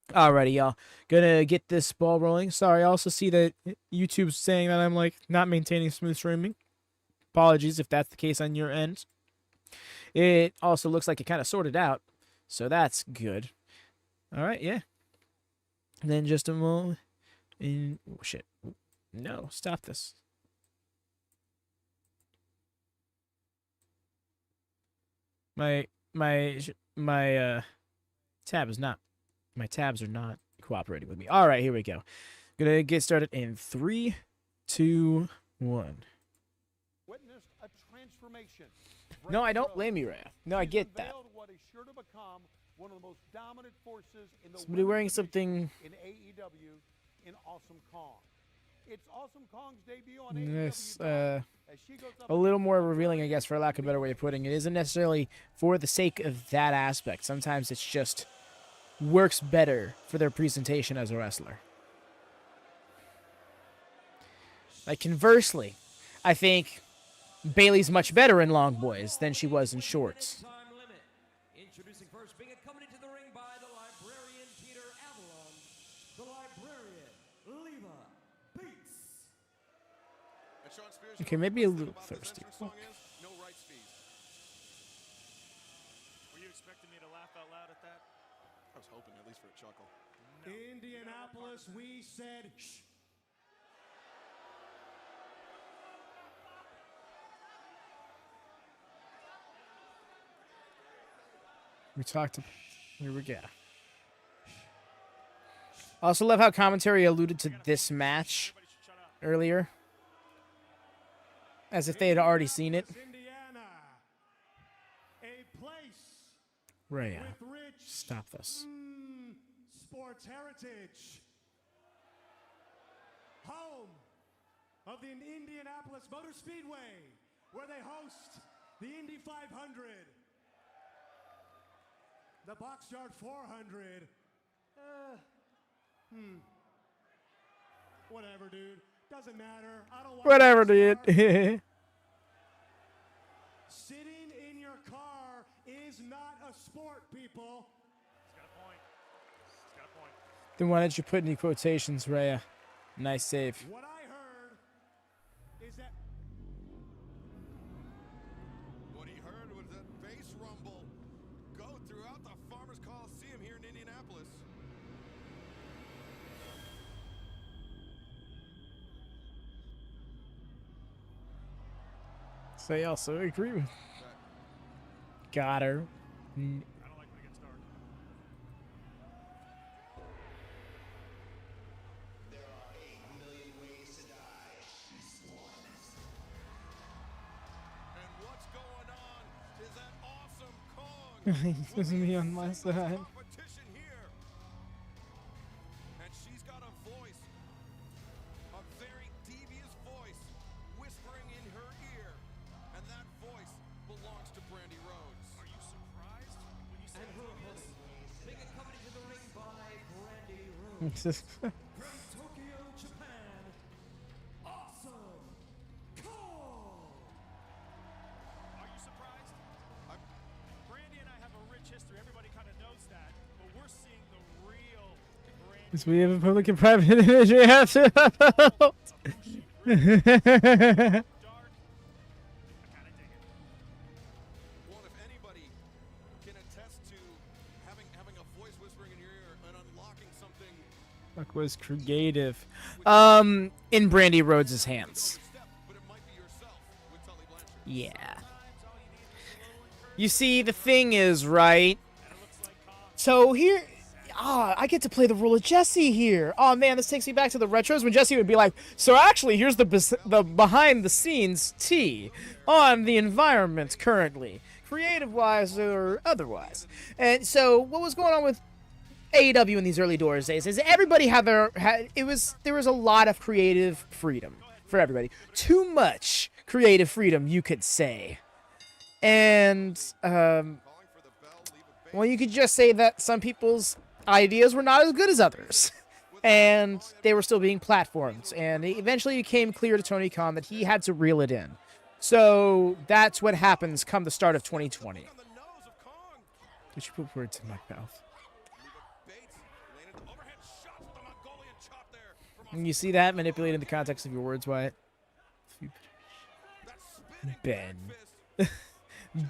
Alrighty, y'all. Gonna get this ball rolling. Sorry, I also see that YouTube's saying that I'm, like, not maintaining smooth streaming. Apologies if that's the case on your end. It also looks like it kind of sorted out, so that's good. Alright, yeah. And then just a moment. And, oh, shit. No, stop this. My tabs are not cooperating with me. All right, here we go. Gonna get started in 3, 2, 1. witnessed a transformation. No, I don't blame you, Rhea. No, I get that. Unveiled what is sure to become one of the most dominant forces in the Somebody wearing women's something. division in AEW in Awesome Kong. It's Awesome Kong's debut on This, AEW as she goes up a little more revealing, I guess, for lack of a better way of putting it. It isn't necessarily for the sake of that aspect. Sometimes it's just works better for their presentation as a wrestler. Like, conversely, I think Bayley's much better in long boys than she was in shorts. Time limit. Introducing first, being accompanied to the ring by the librarian Peter Avalon, the librarian Leva Beats. And Sean Spears, Okay, maybe a little about this thirsty. entrance song is no rights fees. Were you expecting me to laugh out loud at that? I was hoping at least for a chuckle. Indianapolis, we said shh. We talked. Here we go. I also love how commentary alluded to this match earlier, as if they had already seen it. Indiana, a place Rhea, with rich stop this. sports heritage. Home of the Indianapolis Motor Speedway, where they host the Indy 500, the Box Yard 400. Whatever, dude. Doesn't matter. I don't want Whatever, dude. Sitting in your car is not a sport, people. He's got a point. He's got a point. Then why didn't you put any quotations, Rhea? Nice save. What I heard is that What he heard was that bass rumble go throughout the Farmers Coliseum here in Indianapolis. So I also agree with. Got her. I don't like when it gets dark. And what's going on is that awesome Kong. He's supposed to be on my side. Competition here. And she's got a voice, a very devious voice, whispering in her ear. And that voice belongs to Brandy Rhodes. Are you surprised when you say And her devious? host, being accompanied to the ring by Brandy Rhodes. From Tokyo, Japan, Awesome Kong. Are you surprised? Brandy and I have a rich history. Everybody kind of knows that. But we're seeing the real Brandy. Because we have a public and private image we have to uphold. Dark. I kind of dig it. Well, if anybody can attest to having a voice whispering in your ear and unlocking something, Fuck was creative. In Brandy Rhodes' hands. step, but it might be yourself with Tully Blanchard. Yeah. You see, the thing is, right? So here, I get to play the role of Jesse here. Oh man, this takes me back to the retros when Jesse would be like, so actually, here's the behind the scenes tea on the environment currently, creative wise or otherwise. And so what was going on with AEW in these early doors days is everybody there was a lot of creative freedom for everybody. Too much creative freedom, you could say. And well, you could just say that some people's ideas were not as good as others, and they were still being platformed. And eventually, it became clear to Tony Khan that he had to reel it in. So that's what happens come the start of 2020. On the nose of Kong. Did you put words in my mouth? Bates landed the overhead shot with the Mongolian chop there. And you see that manipulating the context of your words, Wyatt? That spinning Ben. fist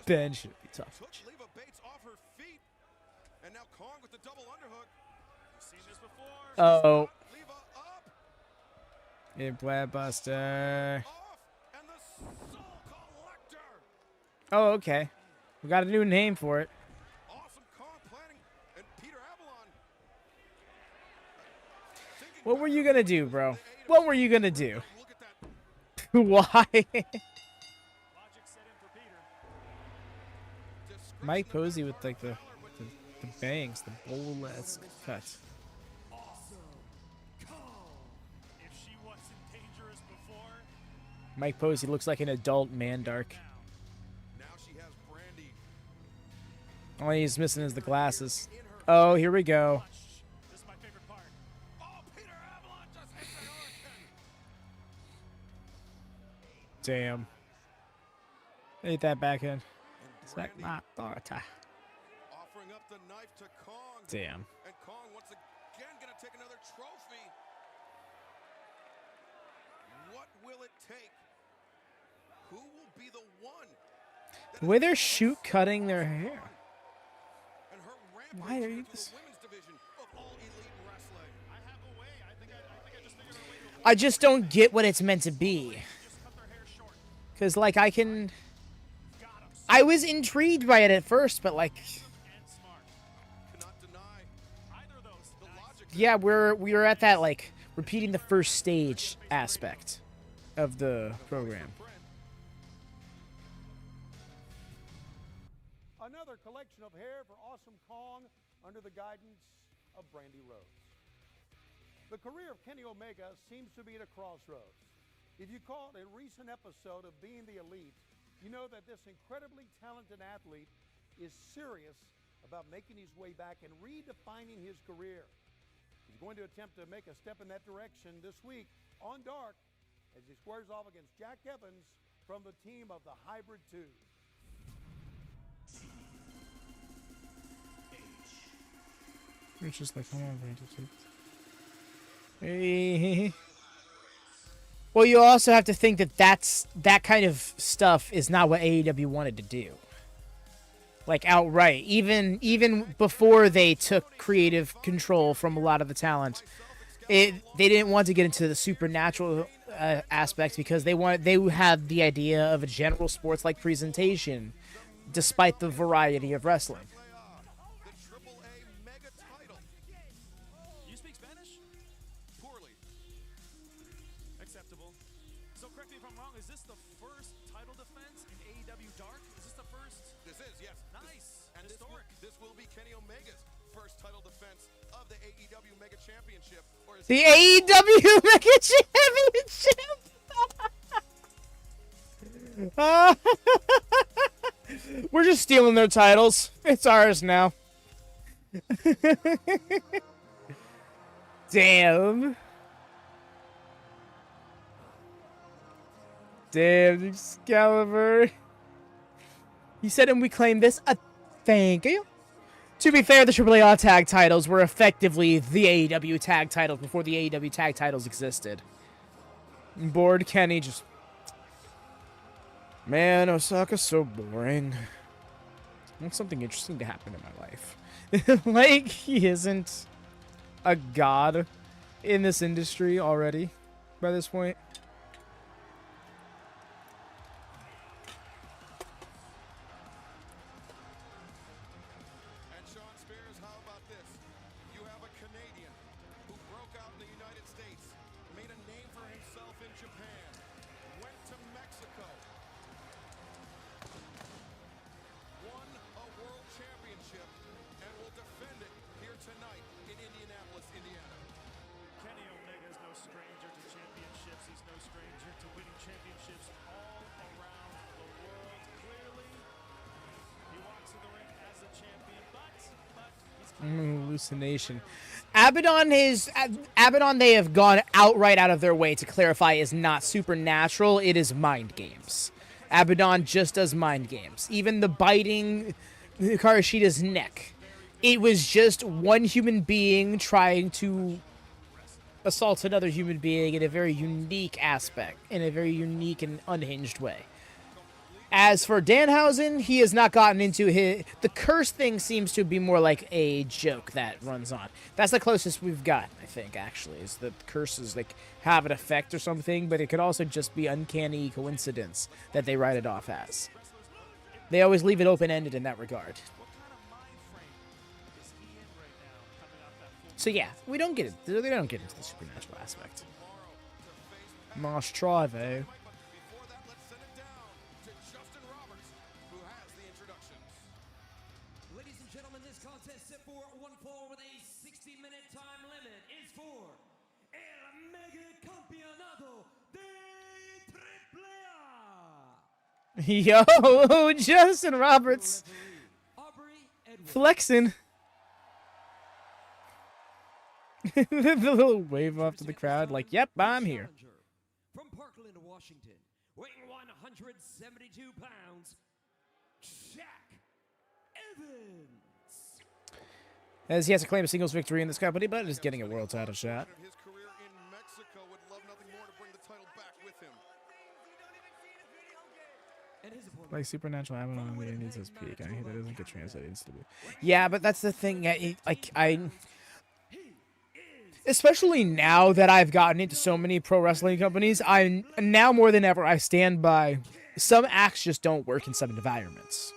Ben shouldn't be talking. took Leva Bates off her feet. And now Kong with the double underhook. You've seen this before. Oh, Leva up, implant buster. off, and the Soul Collector. Oh, okay. We got a new name for it. Awesome Kong planning, and Peter Avalon. thinking What were you better gonna do, than bro? the AEW. What were you gonna do? Look at that. Why? Logic set in for Peter. Disgrace Mike in the Posey back with part like of the Valor, but the bangs, the bowl-esque cut. Awesome Kong. If she wasn't dangerous before, Mike Posey looks like an adult man dark. now she has Brandy All he's missing is the glasses. in her. Oh, here we go. watch. This is my favorite part. Oh, Peter Avalon just hit the hurricane. Damn. Ain't that back end. And It's like Brandy my daughter. offering up the knife to Kong. Damn. And Kong once again gonna take another trophy. What will it take? Who will be the one? The way they're shoot cutting their hair. And her Why are you rampage this- into the women's division of All Elite Wrestling. I have a way. I think I just figured a way to avoid I just don't get what it's meant to be. just cut their hair short. Cause like Got him. I was intrigued by it at first, but like, And smart. Cannot deny Either of those. the logic. yeah, we were at that like repeating the first stage aspect of the program. Another collection of hair for Awesome Kong under the guidance of Brandy Rhodes. The career of Kenny Omega seems to be at a crossroads. If you caught a recent episode of Being the Elite, you know that this incredibly talented athlete is serious about making his way back and redefining his career. He's going to attempt to make a step in that direction this week on Dark as he squares off against Jack Evans from the team of the Hybrid 2. It's just like, come on, Hey. Well, you also have to think that that kind of stuff is not what AEW wanted to do. Like outright, even before they took creative control from a lot of the talent, they didn't want to get into the supernatural aspects because they had the idea of a general sports-like presentation, despite the variety of wrestling. You speak Spanish? Poorly. Acceptable. So correct me if I'm wrong, is this the first title defense in AEW Dark? Is this the first? This is, yes. Nice. And historic. This will be Kenny Omega's first title defense of the AEW Mega Championship. Or The AEW Mega Championship! We're just stealing their titles. It's ours now. Damn. Damn, Excalibur. He said, and we claim this. Thank you. To be fair, the AAA tag titles were effectively the AEW tag titles before the AEW tag titles existed. Bored Kenny just... Man, Osaka's so boring. I want something interesting to happen in my life. Like, he isn't a god in this industry already by this point. And Sean Spears, how about this? You have a Canadian who broke out in the United States, made a name for himself in Japan, went to Mexico, won a world championship, and will defend it here tonight in Indianapolis, Indiana. Kenny Omega is no stranger to championships. He's no stranger to winning championships all around the world. Clearly, he walks in the ring as a champion, but he's Hallucination. Abaddon, they have gone outright out of their way to clarify, is not supernatural. It is mind games. Abaddon just does mind games. Even the biting Hikaru Shida's neck. It was just one human being trying to assault another human being in a very unique aspect, in a very unique and unhinged way. As for Danhausen, he has not gotten into the curse thing. Seems to be more like a joke that runs on. That's the closest we've got, I think, actually, is that curses like have an effect or something, but it could also just be uncanny coincidence that they write it off as. They always leave it open-ended in that regard. So yeah, we don't get it. They don't get into the supernatural aspect. Must try though. Before that, let's send it down to Justin Roberts, who has the introductions. Ladies and gentlemen, this contest set for one fall with a 60-minute time limit is for El Mega Campeonato de AAA. Yo, Justin Roberts flexing. The little wave off to the crowd, like, yep, I'm here. From Parkland, Washington, weighing 172 pounds, Jack Evans. As he has to claim a singles victory in this company, but is getting a world title shot. His career in Mexico would love nothing more to bring the title back with him. Like Supernatural Abaddon really needs his peak. I hear that doesn't get translated instantly. Yeah, but that's the thing. Especially now that I've gotten into so many pro wrestling companies, I now more than ever I stand by some acts just don't work in some environments.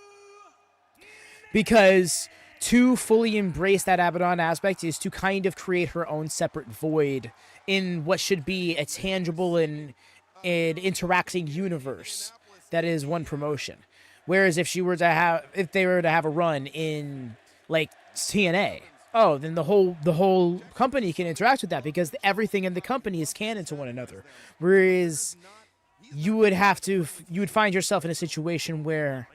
Because to fully embrace that Abaddon aspect is to kind of create her own separate void in what should be a tangible and interacting universe that is one promotion. Whereas if they were to have a run in like TNA, oh, then the whole company can interact with that because everything in the company is canon to one another. Whereas you would find yourself in a situation where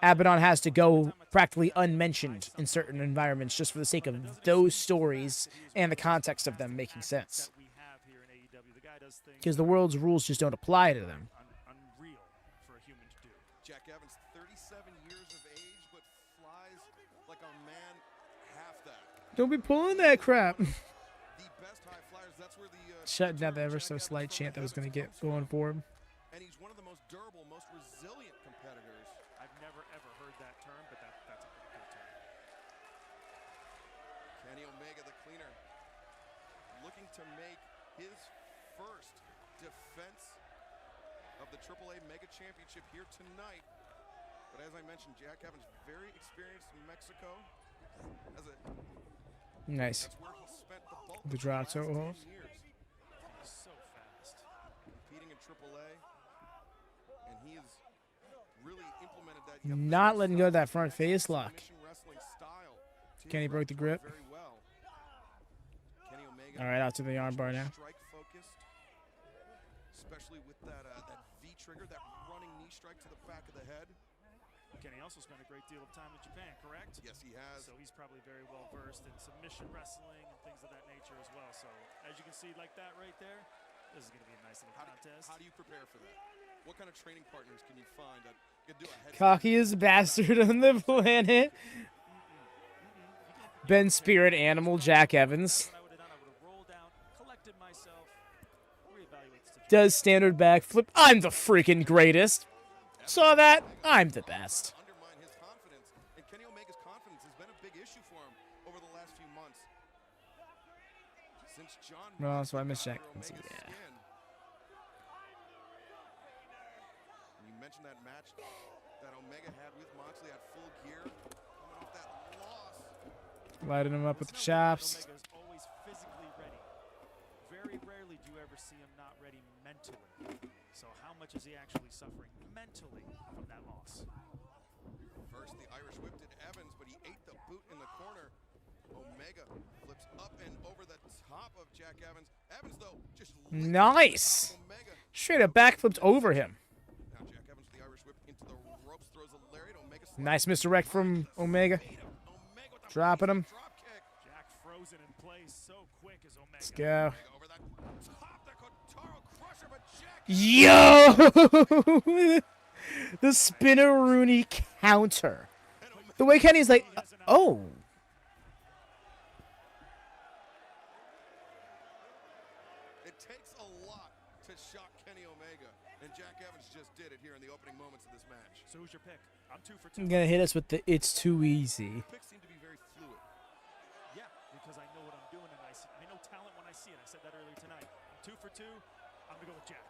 Abaddon has to go practically unmentioned in certain environments just for the sake of those stories and the context of them making sense. Because the world's rules just don't apply to them. Unreal for a human to do. Jack Evans, 37 years of age, but flies like a man half that. Don't be pulling that crap. The best high flyers, that's where the Shutting down the ever so slight chant that was going to get going for him. and he's one of the most durable, most resilient competitors. I've never ever heard that term, but that's a pretty good term. Kenny Omega, the cleaner, looking to make his first defense of the AAA Mega Championship here tonight. But as I mentioned, Jack Evans, very experienced in Mexico. Nice. That's where he spent the bulk The of drop last toe 10 hold. years. He's so fast. Competing in AAA, and he has really implemented that. Not letting go of that front face lock. Submission wrestling style to Kenny his broke the grip. very well. Kenny Omega, All right, out to the armbar now. strike focused, especially with that V trigger, that running knee strike to the back of the head. Kenny also spent a great deal of time in Japan, correct? Yes, he has. So he's probably very well versed in submission wrestling and things of that nature as well. So as you can see, like that right there, this is going to be a nice little contest. How do you prepare for that? What kind of training partners can you find that can do a head? Cockiest bastard on the planet. Ben Spirit Animal Jack Evans. What I would have done, I would have rolled down, collected myself, reevaluate the situation. Does standard backflip. I'm the freaking greatest. Saw that? I'm the best. Undermine his confidence, and Kenny Omega's confidence has been a big issue for him over the last few months. Since John Well, so I missed Moxley Jack. got under Omega's Yeah. skin. And you mentioned that match that Omega had with Moxley at Full Gear, coming off that loss. Lighting him up with the Let's not forget chops. Omega's always physically ready. Very rarely do you ever see him not ready mentally. So how much is he actually suffering mentally from that loss? First, the Irish whip did Evans, but he ate the boot in the corner. Omega flips up and over the top of Jack Evans. Evans, though, just Nice. Omega. Straight up backflipped over him. Now Jack Evans with the Irish whip into the ropes, throws a lariat. Omega Nice misdirect from Omega. Omega with the Dropping him. drop kick. Jack frozen in place so quick as Omega. Let's go. Omega over that top, the Kotaro crusher, but Jack Yo! The Spinneroonie counter. The way Kenny's like, oh. It takes a lot to shock Kenny Omega, and Jack Evans just did it here in the opening moments of this match. So who's your pick? I'm 2 for 2. You're gonna hit us with the it's too easy. Picks seem to be very fluid. Yeah, because I know what I'm doing and I know talent when I see it. I said that earlier tonight. I'm 2 for 2. I'm gonna go with Jack.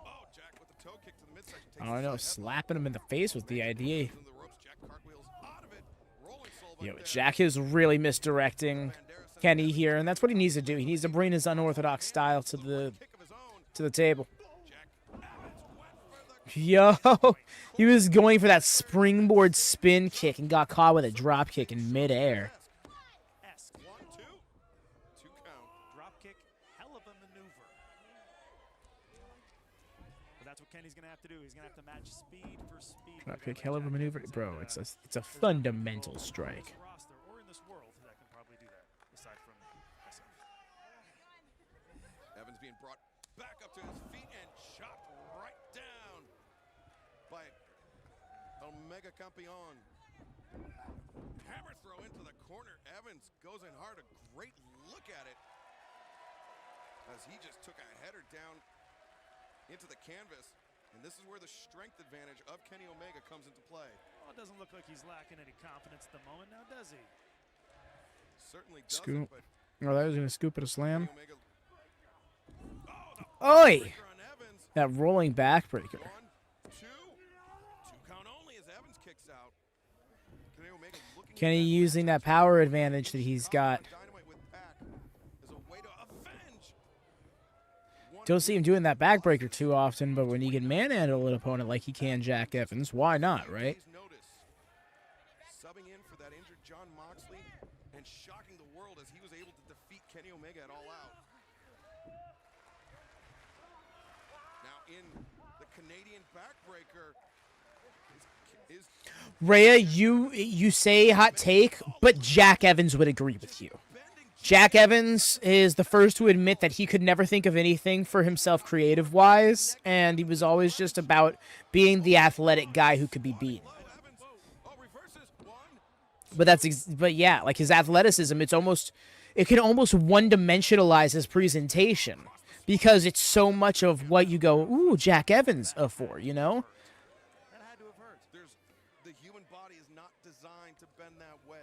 Oh, Jack with the toe kick to the midsection. Takes I don't the know, side slapping him in the face was the idea. headlock. Into the ropes, Jack cartwheels out of it. Rolling soul Yo, right there. Jack is really misdirecting Kenny here, and that's what he needs to do. He needs to bring his unorthodox style to Kick of his own. the table. Jack Evans went for the Yo, he was going for that springboard spin kick and got caught with a drop kick in midair. Esque. 1, 2. 2 count. Drop kick, hell of a maneuver. But that's what Kenny's gonna have to do. He's gonna have to match speed for speed. Drop with a guy kick, like hell of a Jack maneuver, Evans. bro. And, It's a there's not many fundamental people strike. on this roster or in this world that can probably do that, aside from myself. Evans being brought back up to his feet and chopped right down by Omega Campeon. Hammer throw into the corner. Evans goes in hard. A great look at it as he just took a header down into the canvas. And this is where the strength advantage of Kenny Omega comes into play. Well, it doesn't look like he's lacking any confidence at the moment now, does he? Certainly doesn't, Scoop. but Oh, that was gonna scoop it a slam. Kenny Omega. Oh, Oi! breaker on Evans. That rolling backbreaker. 1, 2. 2 count only as Evans kicks out. Kenny Omega looking Kenny at that using that power advantage that he's got. Dynamite with Pac as a way to avenge. Don't see him doing that backbreaker too often, but when you can manhandle an opponent like he can Jack Evans, why not, right? Days' notice. Subbing in for that injured John Moxley and shocking the world as he was able to defeat Kenny Omega at All Out. backbreaker is Rhea, you say hot take, but Jack Evans would agree with you. Jack Evans is the first to admit that he could never think of anything for himself creative-wise, and he was always just about being the athletic guy who could be beaten. But yeah, like his athleticism, it can almost one-dimensionalize his presentation because it's so much of what you go, ooh, Jack Evans for, you know? that had to have hurt. The human body is not designed to bend that way.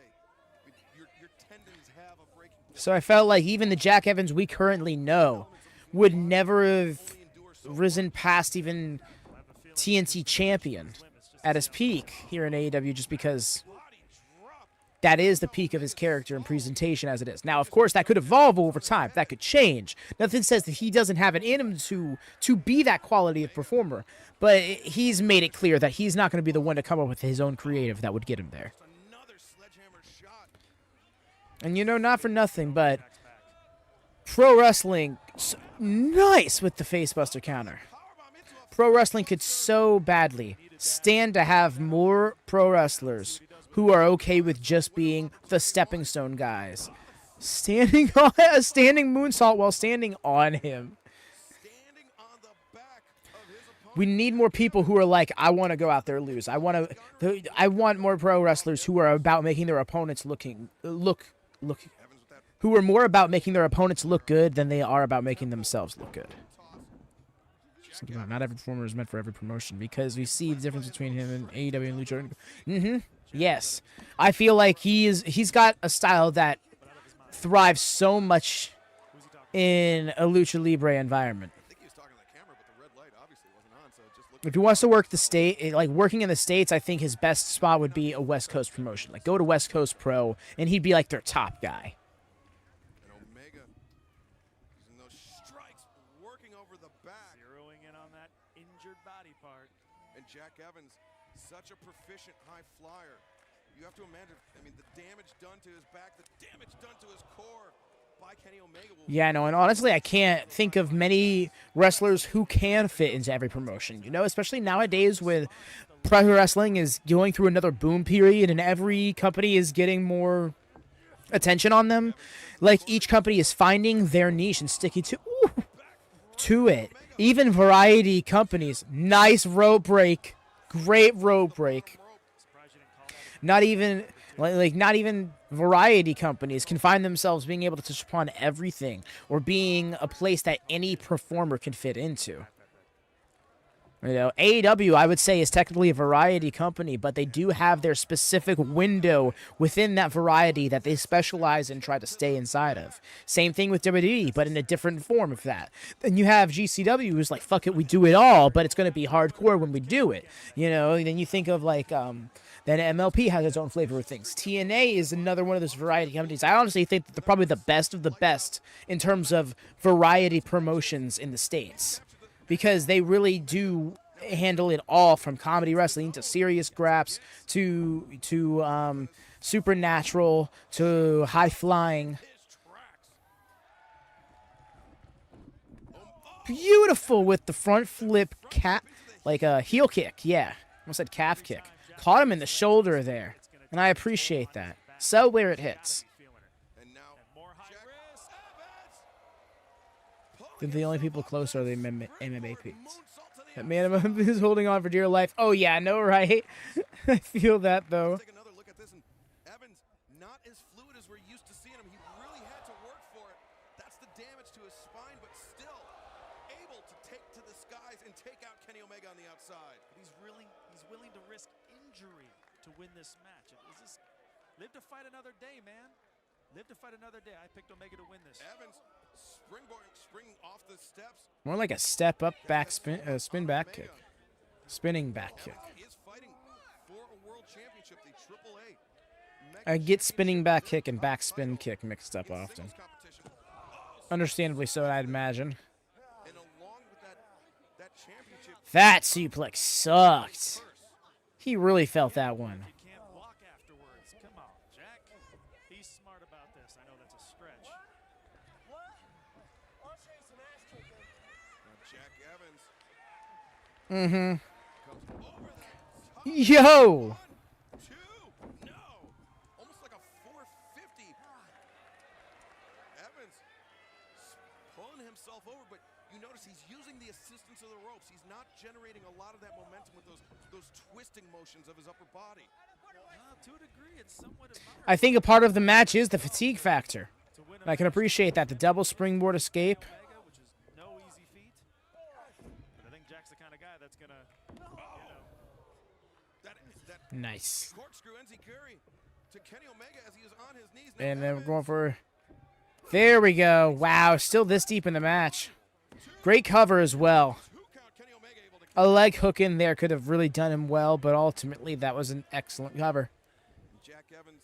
Your tendons have a breaking point. So I felt like even the Jack Evans we currently know would never have risen past even TNT champion at his peak here in AEW just because that is the peak of his character and presentation as it is. Now, of course, that could evolve over time. That could change. Nothing says that he doesn't have it in him to be that quality of performer. But he's made it clear that he's not going to be the one to come up with his own creative that would get him there. Another sledgehammer shot. And you know, not for nothing, but pro wrestling, nice with the facebuster counter. Pro wrestling could so badly stand to have more pro wrestlers who are okay with just being the stepping stone guys. Standing on a standing moonsault while standing on him. Standing on the back of his opponent. We need more people who are like, I want to go out there and lose. I want more pro wrestlers who are about making their opponents look who are more about making their opponents look good than they are about making themselves look good. Not every performer is meant for every promotion because we see the difference between him and AEW and Lucha. Yes. I feel like he's got a style that thrives so much in a Lucha Libre environment. I think he was talking to the camera, but the red light obviously wasn't on, so it just looked If he wants to work the state, like working in the States, I think his best spot would be a West Coast promotion. Like go to West Coast Pro, and he'd be like their top guy. and Omega using those strikes, working over the back. Zeroing in on that injured body part. And Jack Evans, such a proficient high flyer. You have to imagine, I mean, the damage done to his back, the damage done to his core by Kenny Omega. Yeah, no, and honestly, I can't think of many wrestlers who can fit into every promotion. You know, especially nowadays with pro wrestling is going through another boom period and every company is getting more attention on them. Like, each company is finding their niche and sticking to it. Even variety companies. Nice rope break. Great rope break. Not even variety companies can find themselves being able to touch upon everything or being a place that any performer can fit into. You know, AEW, I would say, is technically a variety company, but they do have their specific window within that variety that they specialize in and try to stay inside of. Same thing with WWE, but in a different form of that. Then you have GCW, who's like, fuck it, we do it all, but it's going to be hardcore when we do it. You know, and then you think of like, then MLP has its own flavor of things. TNA is another one of those variety companies. I honestly think that they're probably the best of the best in terms of variety promotions in the States. Because they really do handle it all, from comedy wrestling to serious graps to supernatural to high flying. Beautiful with the front flip like a heel kick. Yeah, almost said calf kick. Caught him in the shoulder there, and I appreciate that. So where it hits. And now, Then the only people close are the MMA peeps. That man is holding on for dear life. Oh yeah, I know, right? I feel that though. take another look at this, and Evans, not as fluid as we're used to seeing him. He really had to work for it. That's the damage to his spine, but still able to take to the skies and take out Kenny Omega on the outside. He's willing to risk injury to win this match. Live to fight another day, man. Live to fight another day. I picked Omega to win this. Evans springing off the steps. More like a step up back spin back kick. Spinning back kick. He is fighting for a world championship, the AAA. I get spinning back kick and back spin kick mixed up often. Understandably so, I'd imagine. And along with that championship, That suplex sucked. He really felt that one. You can't walk afterwards. Come on, Jack. He's smart about this. I know that's a stretch. Jack Evans. Yo! 1, 2, no! Almost like a 450. Evans pulling himself over, but you notice he's using the assistance of the ropes. He's not generating a lot of that momentum with those twisting motions of his upper body. To a degree, it's somewhat admirable. I think a part of the match is the fatigue factor. I can appreciate that. The double springboard escape. Omega, which is no easy feat. But I think Jack's the kind of guy that's gonna, That Nice. corkscrew enziguri to Kenny Omega as he is on his knees. Now And then we're Evans, going for... There we go. Wow, still this deep in the match. Great cover as well. 2 count, Kenny Omega able to A leg hook in there could have really done him well, but ultimately that was an excellent cover. Jack Evans,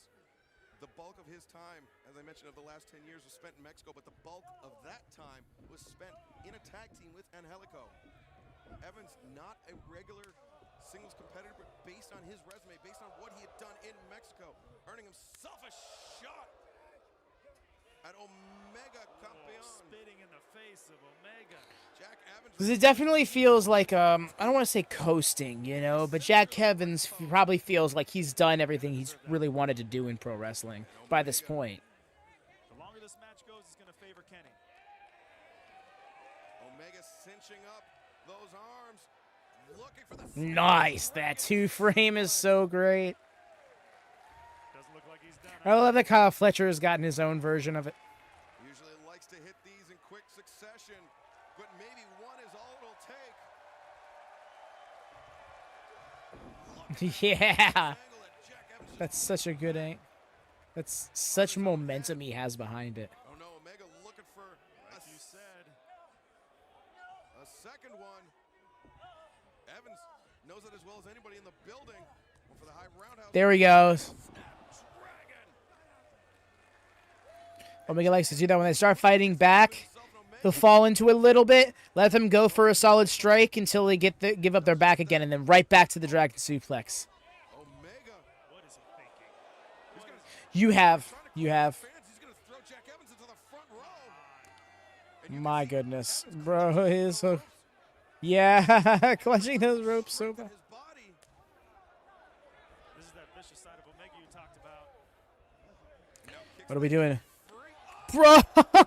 the bulk of his time, as I mentioned, of the last 10 years was spent in Mexico, but the bulk of that time was spent in a tag team with Angelico. Evans, not a regular singles competitor, but based on his resume, based on what he had done in Mexico, earning himself a shot at Omega Campeon. spitting in the face of Omega. Jack Evans. Because it definitely feels like, I don't want to say coasting, you know, but Jack Evans probably feels like he's done everything he's really wanted to do in pro wrestling by this point. The longer this match goes, it's going to favor Kenny. Omega cinching up those arms, looking for the Nice. That 2-frame is so great. Doesn't look like he's done. I love that Kyle Fletcher has gotten his own version of it. Usually likes to hit these in quick succession, but maybe one is all it'll take. Yeah. Angle that Jack Evans just- That's such a good angle. That's such momentum he has behind it. Oh no, Omega looking for Like you said, a second one. Evans knows it as well as anybody in the building. Went for the high roundhouse. There he goes. Snapdragon. Omega likes to do that when they start fighting back. He'll fall into it a little bit, let them go for a solid strike until they give up their back again, and then right back to the dragon suplex. Omega. what is he thinking? You have. Fans, he's gonna throw Jack Evans into the front row. My goodness. Bro is so... Yeah, clutching those ropes so bad. His body. This is that vicious side of Omega you talked about. What are we doing? Free. Bro! Running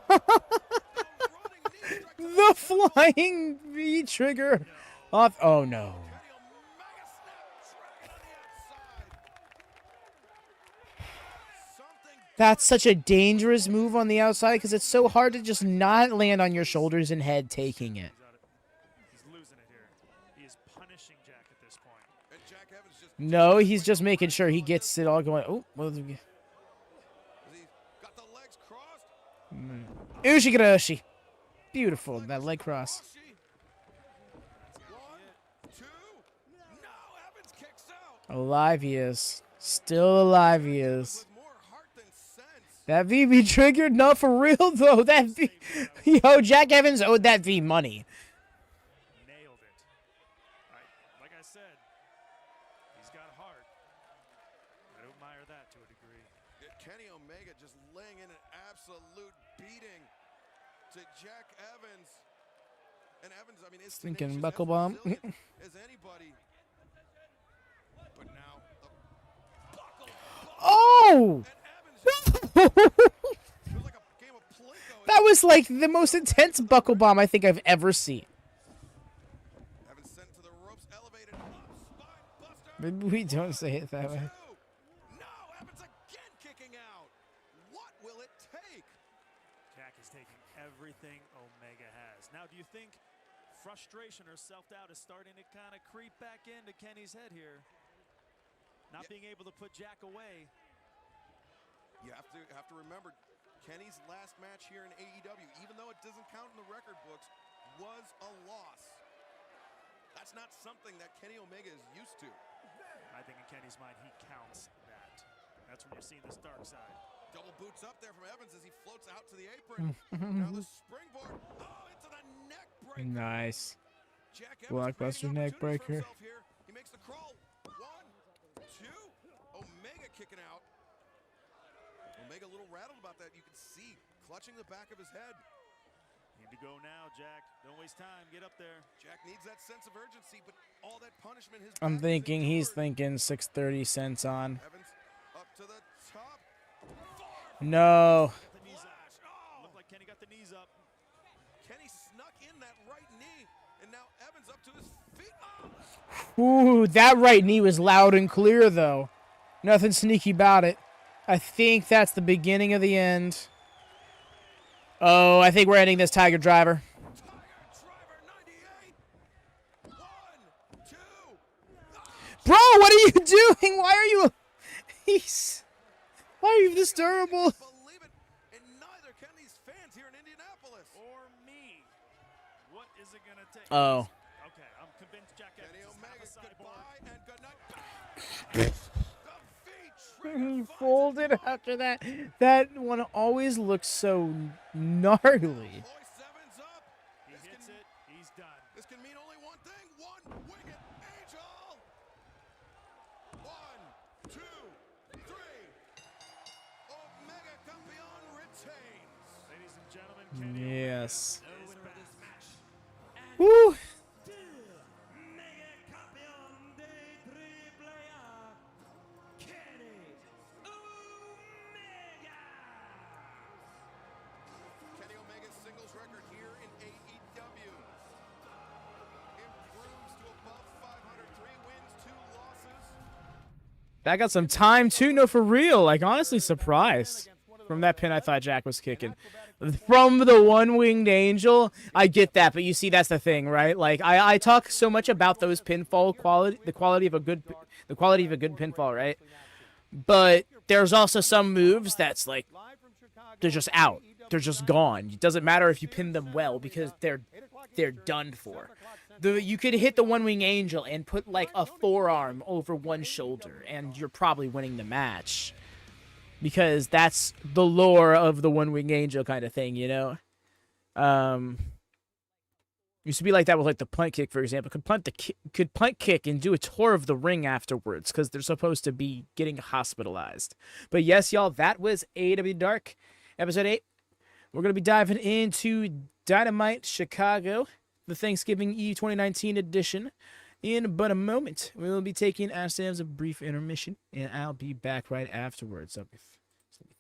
knee strike to The flying V trigger off. Oh no. Kenny Omega Snapdragon on the outside. Something That's such a dangerous move on the outside because it's so hard to just not land on your shoulders and head taking it. He's losing it here. He is punishing Jack at this point. and Jack Evans just No, he's just making sure he gets it all going. Oh, well, as he got the legs crossed. Ushigarashi. Beautiful, that leg cross. Oshi. 1, 2. No, Evans kicks out. Alive he is. Still alive he is. With more heart than sense. That V be triggered? Not for real, though. That V... Yo, Jack Evans owed that V money. Nailed it. Like I said, he's got heart. I admire that to a degree. Kenny Omega just laying in an absolute beating to Jack Evans. And Evans, I mean, is Thinking tenacious, buckle as bomb. resilient as anybody. But now the buckle bomb. Oh! And Evans just, it was like a game of Plinko. That was like the most intense buckle bomb I think I've ever seen. Evans sent to the ropes, elevated up, spine buster. Maybe we don't say it that way. No, Evans again kicking out. What will it take? Jack is taking everything Omega has. Now, do you think frustration or self-doubt is starting to kind of creep back into Kenny's head here? Not being able to put Jack away. You have to remember, Kenny's last match here in AEW, even though it doesn't count in the record books, was a loss. That's not something that Kenny Omega is used to. I think in Kenny's mind, he counts that. That's when you're seeing this dark side. Double boots up there from Evans as he floats out to the apron. Now the springboard. Oh, into the neck breaker. Nice. Jack Evans Blockbuster creating neck opportunities for breaker. himself here. He makes the crawl. 1, 2. Omega kicking out. Omega a little rattled about that. You can see clutching the back of his head. He Good to go now, Jack. Don't waste time. Get up there. Jack needs that sense of urgency, but all that punishment his I'm back has thinking he's endured. thinking 630 cents on. Evans up to the top. No. Got the knees up. Looked like Kenny got the knees up. Kenny snuck in that right knee, and now Evans up to his feet. Oh! Ooh, that right knee was loud and clear, though. Nothing sneaky about it. I think that's the beginning of the end. Oh, I think we're ending this Tiger Driver. Tiger Driver 98. 1, 2. Bro, what are you doing? Why are you... Why are you this durable? Believe it, and neither can these fans here in Indianapolis. Or me. What is it going to take? Oh. Okay, I'm convinced Jack Kenny Evans is half a Omega's cyborg. goodbye and good night. He folded after that. That one always looks so gnarly. Hoists Evans up. He hits it. He's done. This can mean only one thing. One winged angel. 1, 2, 3. Omega Campeon retains. Ladies and gentlemen, Kenny Yes. Omega is back. Woo. Mega Campeón de AAA, Kenny Omega. Kenny Omega's singles record here in AEW improves to above 500. 3 wins, 2 losses. That got some time, too. No, for real. Like, honestly surprised. From that pin, I thought Jack was kicking. From the one-winged angel, I get that, but you see, that's the thing, right? Like, I talk so much about those pinfall quality, the quality of a good pinfall, right? But there's also some moves that's like, they're just out, they're just gone. It doesn't matter if you pin them well because they're done for. You could hit the one-winged angel and put like a forearm over one shoulder, and you're probably winning the match. Because that's the lore of the one-winged angel kind of thing, you know? Used to be like that with like the punt kick, for example. Could punt kick and do a tour of the ring afterwards because they're supposed to be getting hospitalized. But yes, y'all, that was AEW Dark, episode 8. We're going to be diving into Dynamite Chicago, the Thanksgiving Eve 2019 edition. In but a moment, we will be taking ourselves a brief intermission, and I'll be back right afterwards. So let me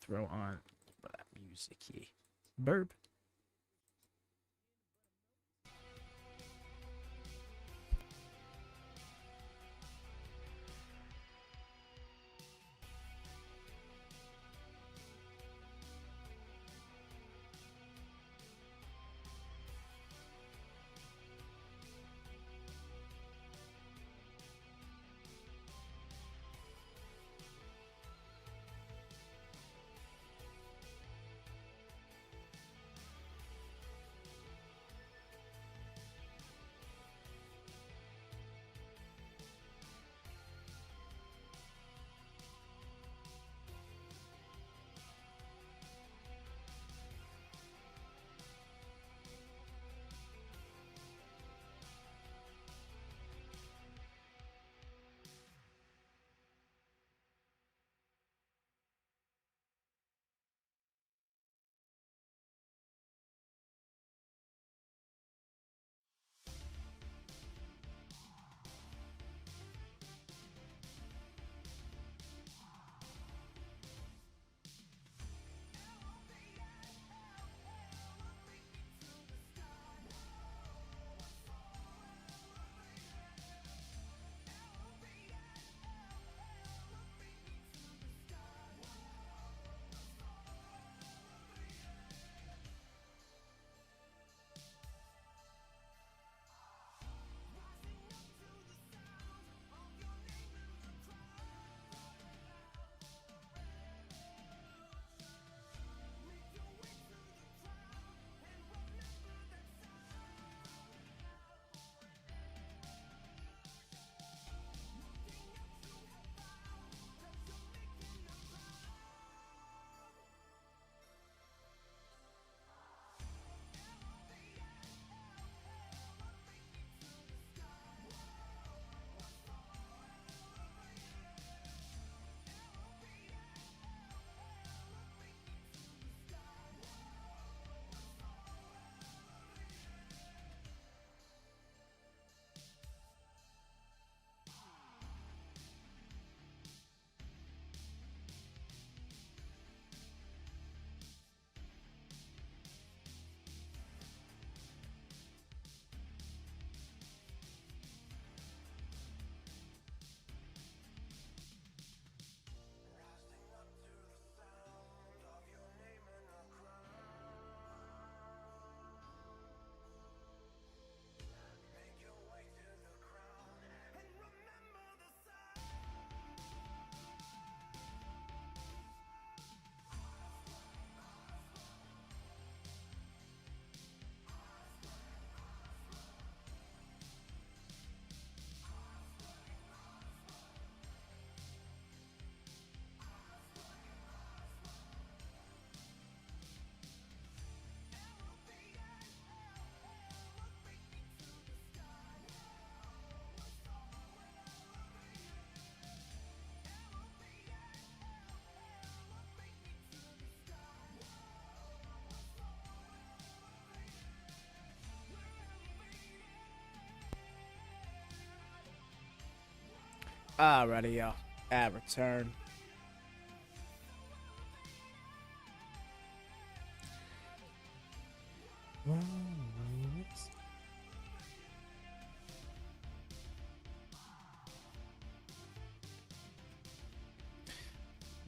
throw on that music here. Burp. Alrighty, y'all. At return.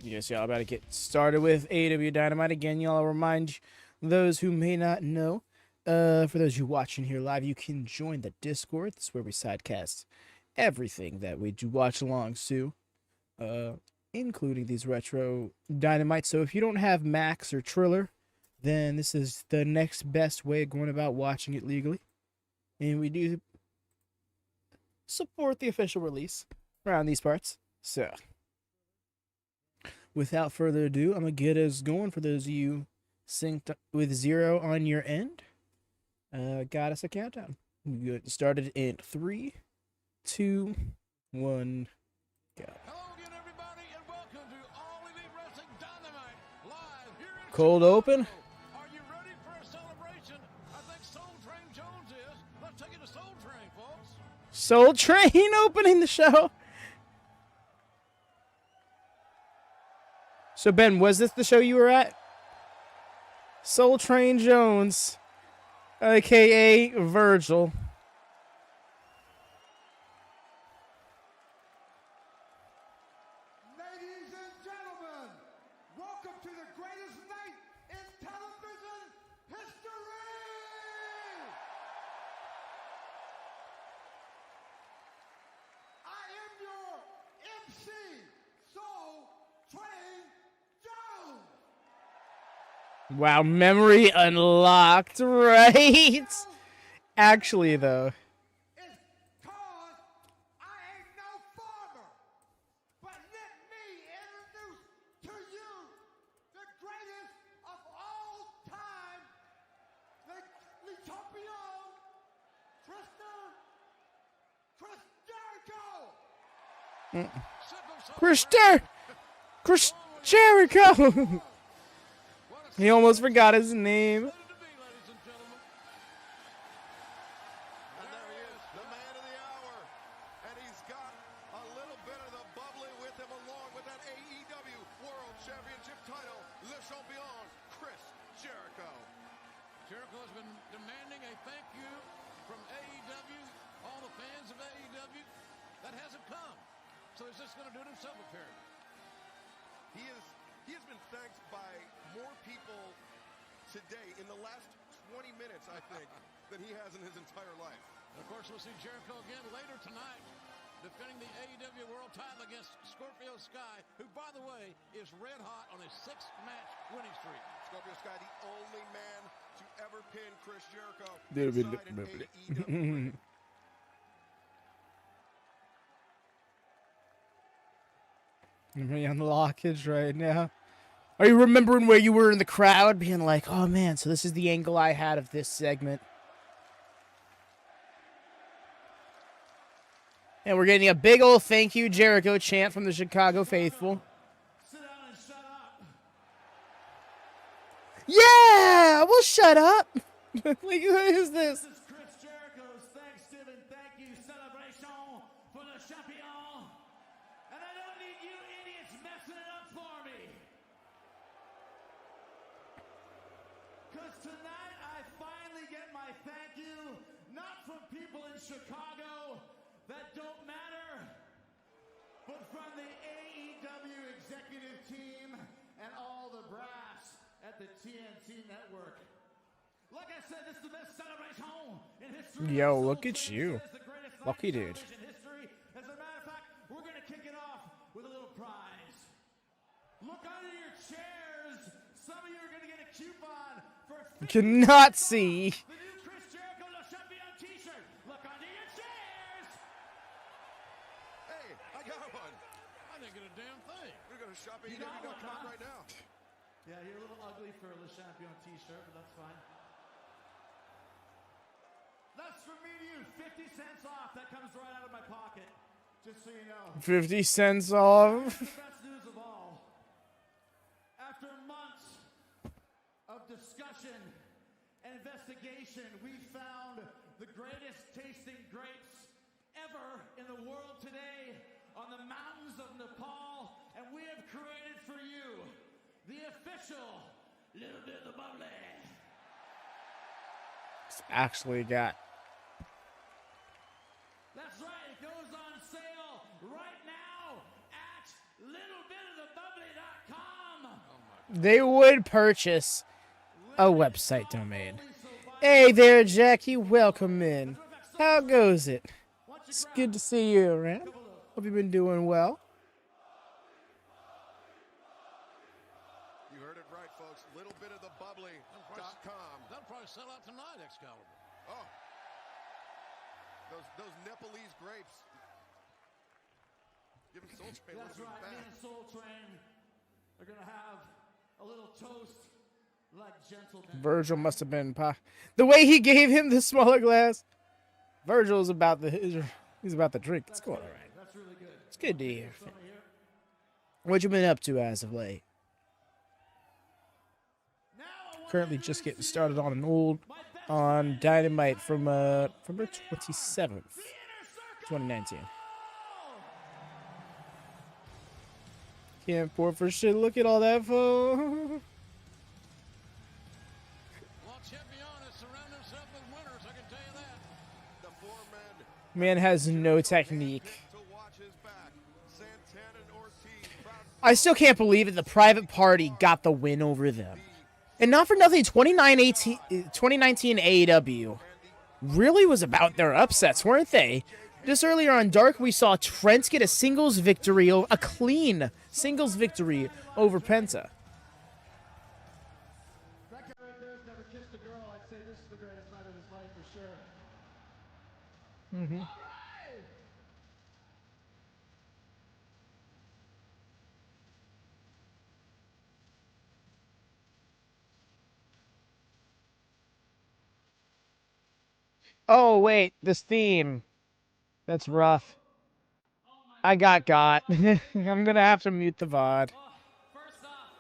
Yes, y'all about to get started with AEW Dynamite. Again, y'all, I'll remind those who may not know, for those you watching here live, you can join the Discord. That's where we sidecast everything that we do watch alongs to, including these retro Dynamites. So if you don't have Max or Triller, then this is the next best way of going about watching it legally. And we do support the official release around these parts. So without further ado, I'm going to get us going for those of you synced with 0 on your end. Got us a countdown. We get started in 3, 2, 1, go. Hello again, everybody, and welcome to All Elite Wrestling Dynamite, live here in Cold Chicago. open. Are you ready for a celebration? I think Soul Train Jones is. Let's take it to Soul Train, folks. Soul Train opening the show. So, Ben, was this the show you were at? Soul Train Jones, a.k.a. Virgil. Ladies and gentlemen, welcome to the greatest night in television history! I am your MC, Soul Train Jones! Wow, memory unlocked, right? Actually, though. It's cause I ain't no farmer. But let me introduce to you the greatest of all time, the champion, Chris Jericho. Chris Jericho. He almost forgot his name. Ladies and gentlemen. And there he is, the man of the hour. And he's got a little bit of the bubbly with him, along with that AEW World Championship title, Le Champion, Chris Jericho. Jericho has been demanding a thank you from AEW, all the fans of AEW. That hasn't come. So he's just going to do it himself, apparently. He has been thanked by more people today in the last 20 minutes, I think, than he has in his entire life. Of course, we'll see Jericho again later tonight, defending the AEW World title against Scorpio Sky, who, by the way, is red hot on a 6-match winning streak. Scorpio Sky, the only man to ever pin Chris Jericho Dude, inside an AEW ring. You're on the lockage right now. Are you remembering where you were in the crowd, being like, "Oh man, so this is the angle I had of this segment." And we're getting a big old thank you Jericho chant from the Chicago faithful. Sit down and shut up. Yeah, we'll shut up. Like, what is this? This is Chris Jericho's Thanksgiving thank you celebration for the champion. And I don't need you idiots messing it up for me. Because tonight I finally get my thank you, not from people in Chicago that don't matter, but from the AEW executive team and all the brass at the TNT network. Like I said, this is the best celebration in history. Yo, look at you. It's the greatest night Lucky in dude. television history. As a matter of fact, we're going to kick it off with a little prize. Look under your chairs. Some of you are going to get a coupon for Cannot see. the new Chris Jericho Le Champion t-shirt. Look under your chairs. Hey, I got one. I didn't get a damn thing. We're going to shop You got one, AEW.com huh? right now. Yeah, you're a little ugly for a Le Champion t-shirt, but that's fine. That's from me to you. 50 cents off. That comes right out of my pocket. Just so you know. 50 cents off. The best news of all. After months of discussion and investigation, we found the greatest tasting grapes ever in the world today on the mountains of Nepal, and we have created for you the official Little Bit of the Bubbly. It's actually got. That's right, it goes on sale right now at littlebitofthebubbly.com. They would purchase a website domain. Hey there, Jackie. Welcome in. How goes it? It's good to see you around. Hope you've been doing well. You heard it right, folks. Littlebitofthebubbly.com. That'll probably sell out tonight, Excalibur. Oh, those Nepalese grapes. Give him Soul Train. That's right, me and Soul Train are going to have a little toast like gentlemen. Virgil must have been the way he gave him the smaller glass. Virgil's about he's about the drink. It's going all right. That's really good. It's good to hear. What you been up to as of late? Currently just getting started on Dynamite from February 27th, 2019. Can't pour for shit. Look at all that phone. Well, Champion has surrounded himself with winners, I can tell you that. The four men Man has no technique. to watch his back. Santana and Ortiz proud I still can't believe it. The Private Party got the win over them. And not for nothing, 2019 AEW really was about their upsets, weren't they? Just earlier on Dark, we saw Trent get a singles victory, a clean singles victory over Penta. That guy right there has never kissed a girl. I'd say this is the greatest night of his life for sure. Mm-hmm. All right. Oh, wait, this theme. That's rough. I got. I'm gonna have to mute the VOD. First off,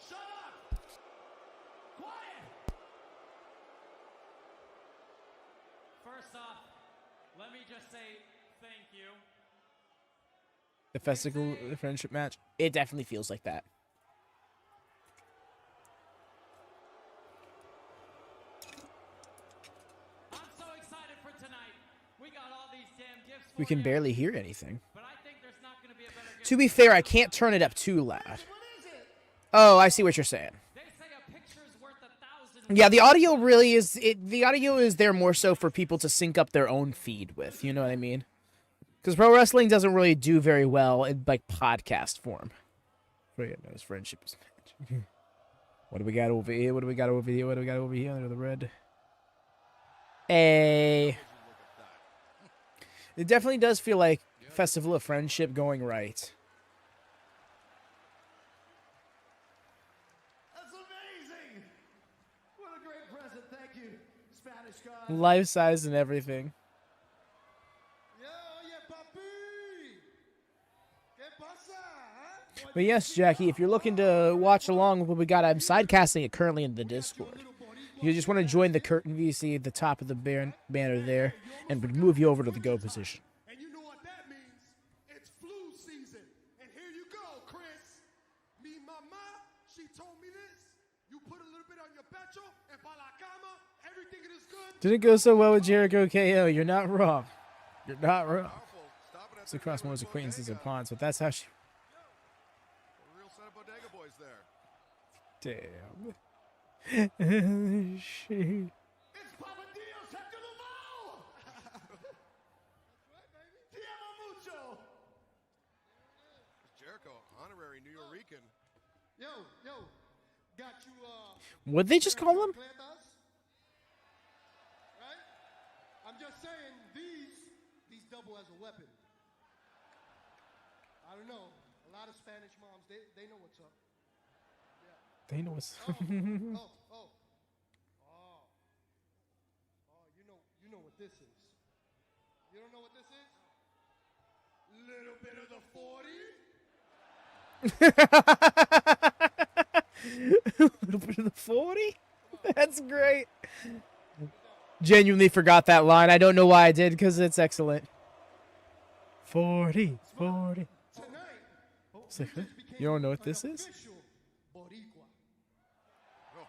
shut up! Quiet! First off, let me just say thank you. The festival, the friendship match. It definitely feels like that. I'm so excited for tonight. We got all these damn gifts for We can you, barely hear anything. but I think there's not going to be a better gift. To be fair, I can't turn it up too loud. What is it? Oh, I see what you're saying. They say a picture's worth 1,000. Yeah, the audio really is. The audio is there more so for people to sync up their own feed with. You know what I mean? Because pro wrestling doesn't really do very well in like podcast form. But yeah, no, his friendship is. What do we got over here? What do we got over here? What do we got over here under the red? Hey. It definitely does feel like Festival of Friendship going right. That's amazing! What a great present. Thank you, Spanish guy. Life size and everything. Yo, yeah, papi! ¿Qué pasa, huh? But yes, Jackie, if you're looking to watch along with what we got, I'm sidecasting it currently in the Discord. You just want to join the curtain VC at the top of the banner there, and would move you over to the go position. And you know what that means? It's flu season. And here you go, Kris. Mi mamá, she told me this. You put a little bit on your pecho, and para la cama, everything is good. Didn't go so well with Jericho KO. You're not wrong. You're not wrong. powerful. Stopping at It's across most acquaintances and pawns, but that's how she. A real set of bodega boys there. Damn. She. It's Papa Dios after the ball. That's right, baby. Te amo mucho. Jericho, honorary New Yorican. Yo, got you, What'd they just call him? Cletas? Right? I'm just saying, these double as a weapon. I don't know. A lot of Spanish moms, they know what's up. They know what's. Oh, you know what this is. You don't know what this is? Little bit of the 40. A little bit of the 40? That's great. Genuinely forgot that line. I don't know why I did, because it's excellent. 40, 40. Tonight, It's like, huh? You don't know what this is? Boricua. Oh.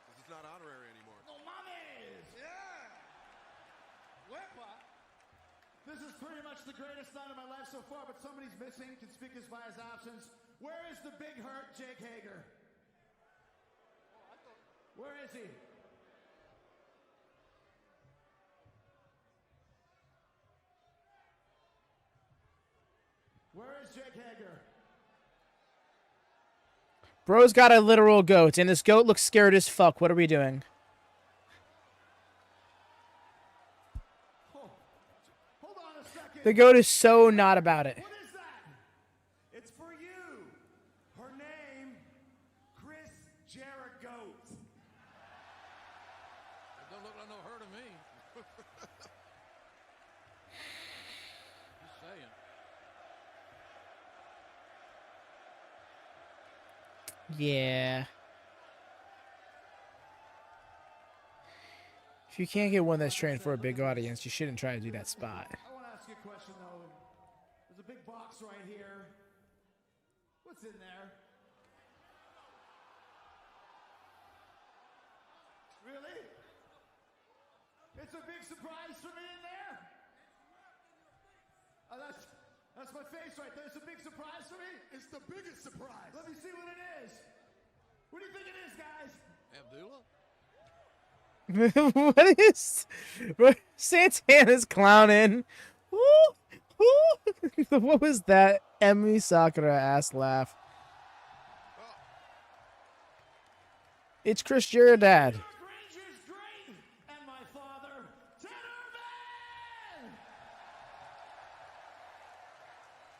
This is not honorary anymore. No mames! Yeah! Wepa! This is pretty much the greatest night of my life so far, but somebody's missing, conspicuous by his absence. Where is the big hurt Jake Hager? Where is he? Where is Jake Hager? Bro's got a literal goat, and this goat looks scared as fuck. What are we doing? Oh, hold on a second. The goat is so not about it. What is that? It's for you. Her name, Kris Jerigoat. It don't look like no hurt to me. Just saying. Yeah. If you can't get one that's trained for a big audience, you shouldn't try to do that spot. I want to ask you a question, though. There's a big box right here. What's in there? Really? It's a big surprise for me in there? Oh, that's my face right there. It's a big surprise for me? It's the biggest surprise. Let me see what it is. What do you think it is, guys? Abdullah? What is... Santana's clowning. Ooh, ooh. What was that Emi Sakura ass laugh? It's Chris Jericho. Granger's great, and my father, Tenor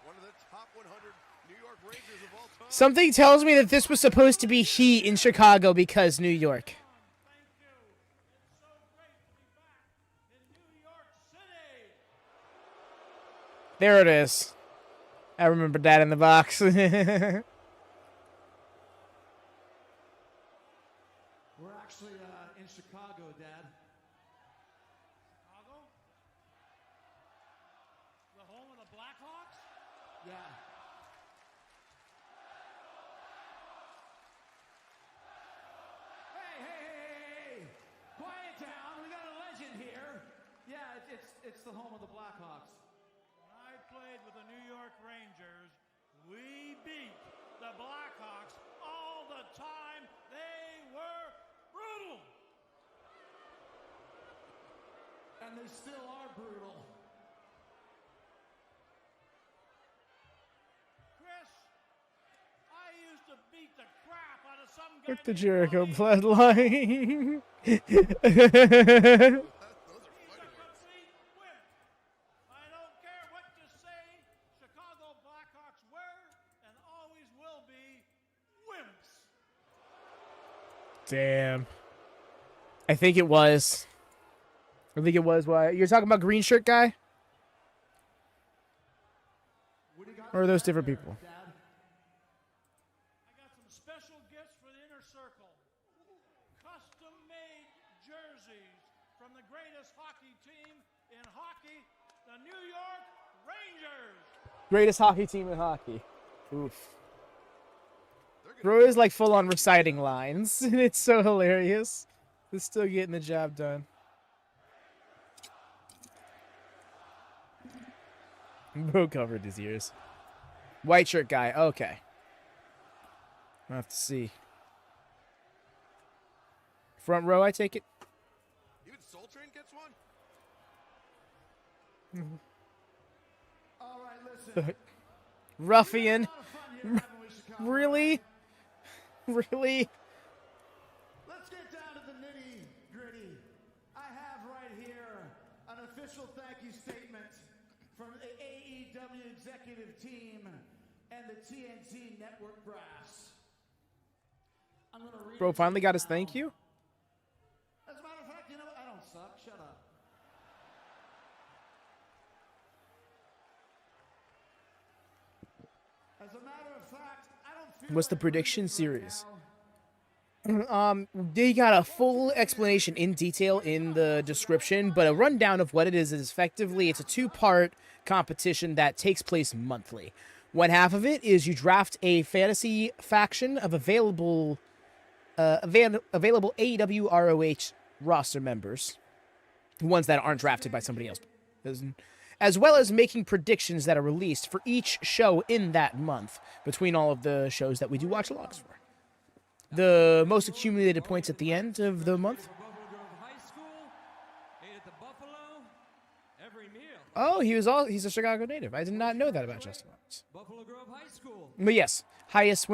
One of the top 100 New York Rangers of all time. Something tells me that this was supposed to be heat in Chicago because New York. Thank you. It's so great to be back in New York City. There it is. I remember that in the box. We're actually in Chicago, Dad. Chicago? The home of the Blackhawks? Yeah. Hey! Quiet down. We got a legend here. Yeah, it's the home of the Blackhawks. When I played with the New York Rangers, we beat the Blackhawks all the time. They were brutal. And they still are brutal. Kris, I used to beat the crap out of some guy. Look the named Jericho Bobby. bloodline. He's a complete wimp. I don't care what you say. Chicago Blackhawks were and always will be wimps. Damn. I think it was. Why? You're talking about green shirt guy? What do you got Or are those different there, people? Dad? I got some special gifts for the inner circle. Custom-made jerseys from the greatest hockey team in hockey, the New York Rangers. Greatest hockey team in hockey. Oof. Bro is like full on reciting lines. It's so hilarious. They're still getting the job done. Bro covered his ears. White shirt guy. Okay. I'll have to see. Front row, I take it. Even Soul Train gets one? All right, listen. Ruffian. A lot of fun here, haven't we, Chicago? Really? Really? Let's get down to the nitty-gritty. I have right here an official thank you statement from the AEW executive team and the TNT Network brass. I'm gonna read Bro it to finally you got his now. thank you? As a matter of fact, you know, I don't suck. Shut up. As a matter of fact, I don't feel What's the like prediction breathing right series? now. They got a full explanation in detail in the description, but a rundown of what it is effectively it's a 2-part competition that takes place monthly. One half of it is you draft a fantasy faction of available AEW ROH roster members, ones that aren't drafted by somebody else, as well as making predictions that are released for each show in that month between all of the shows that we do watch-alongs for. The most accumulated points at the end of the month. Oh, he's a Chicago native. I did not know that about Justin Roberts. But yes, highest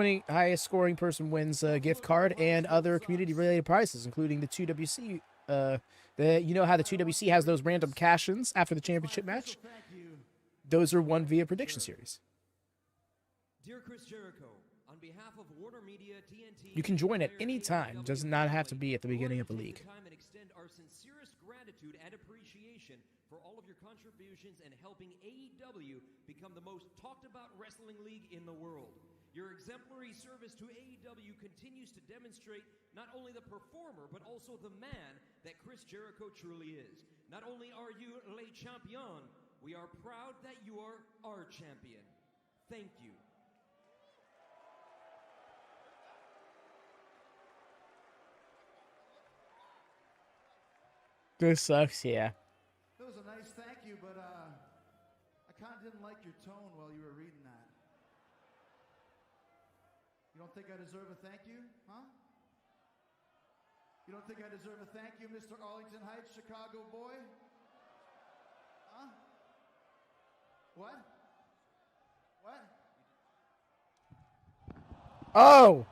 scoring person wins a gift card and other community related prizes, including the 2WC. You know how the 2WC has those random cash-ins after the championship match? Those are won via prediction series. Dear Chris Jericho, on behalf of Warner Media, TNT, you can join at any time. Does not have to be at the beginning of the league. And extend our sincerest gratitude and appreciation for all of your contributions and helping AEW become the most talked about wrestling league in the world. Your exemplary service to AEW continues to demonstrate not only the performer, but also the man that Chris Jericho truly is. Not only are you Le Champion, we are proud that you are our champion. Thank you. This sucks, yeah. That was a nice thank you, but I kind of didn't like your tone while you were reading that. You don't think I deserve a thank you, huh? You don't think I deserve a thank you, Mr. Arlington Heights, Chicago boy? Huh? What? What? Oh!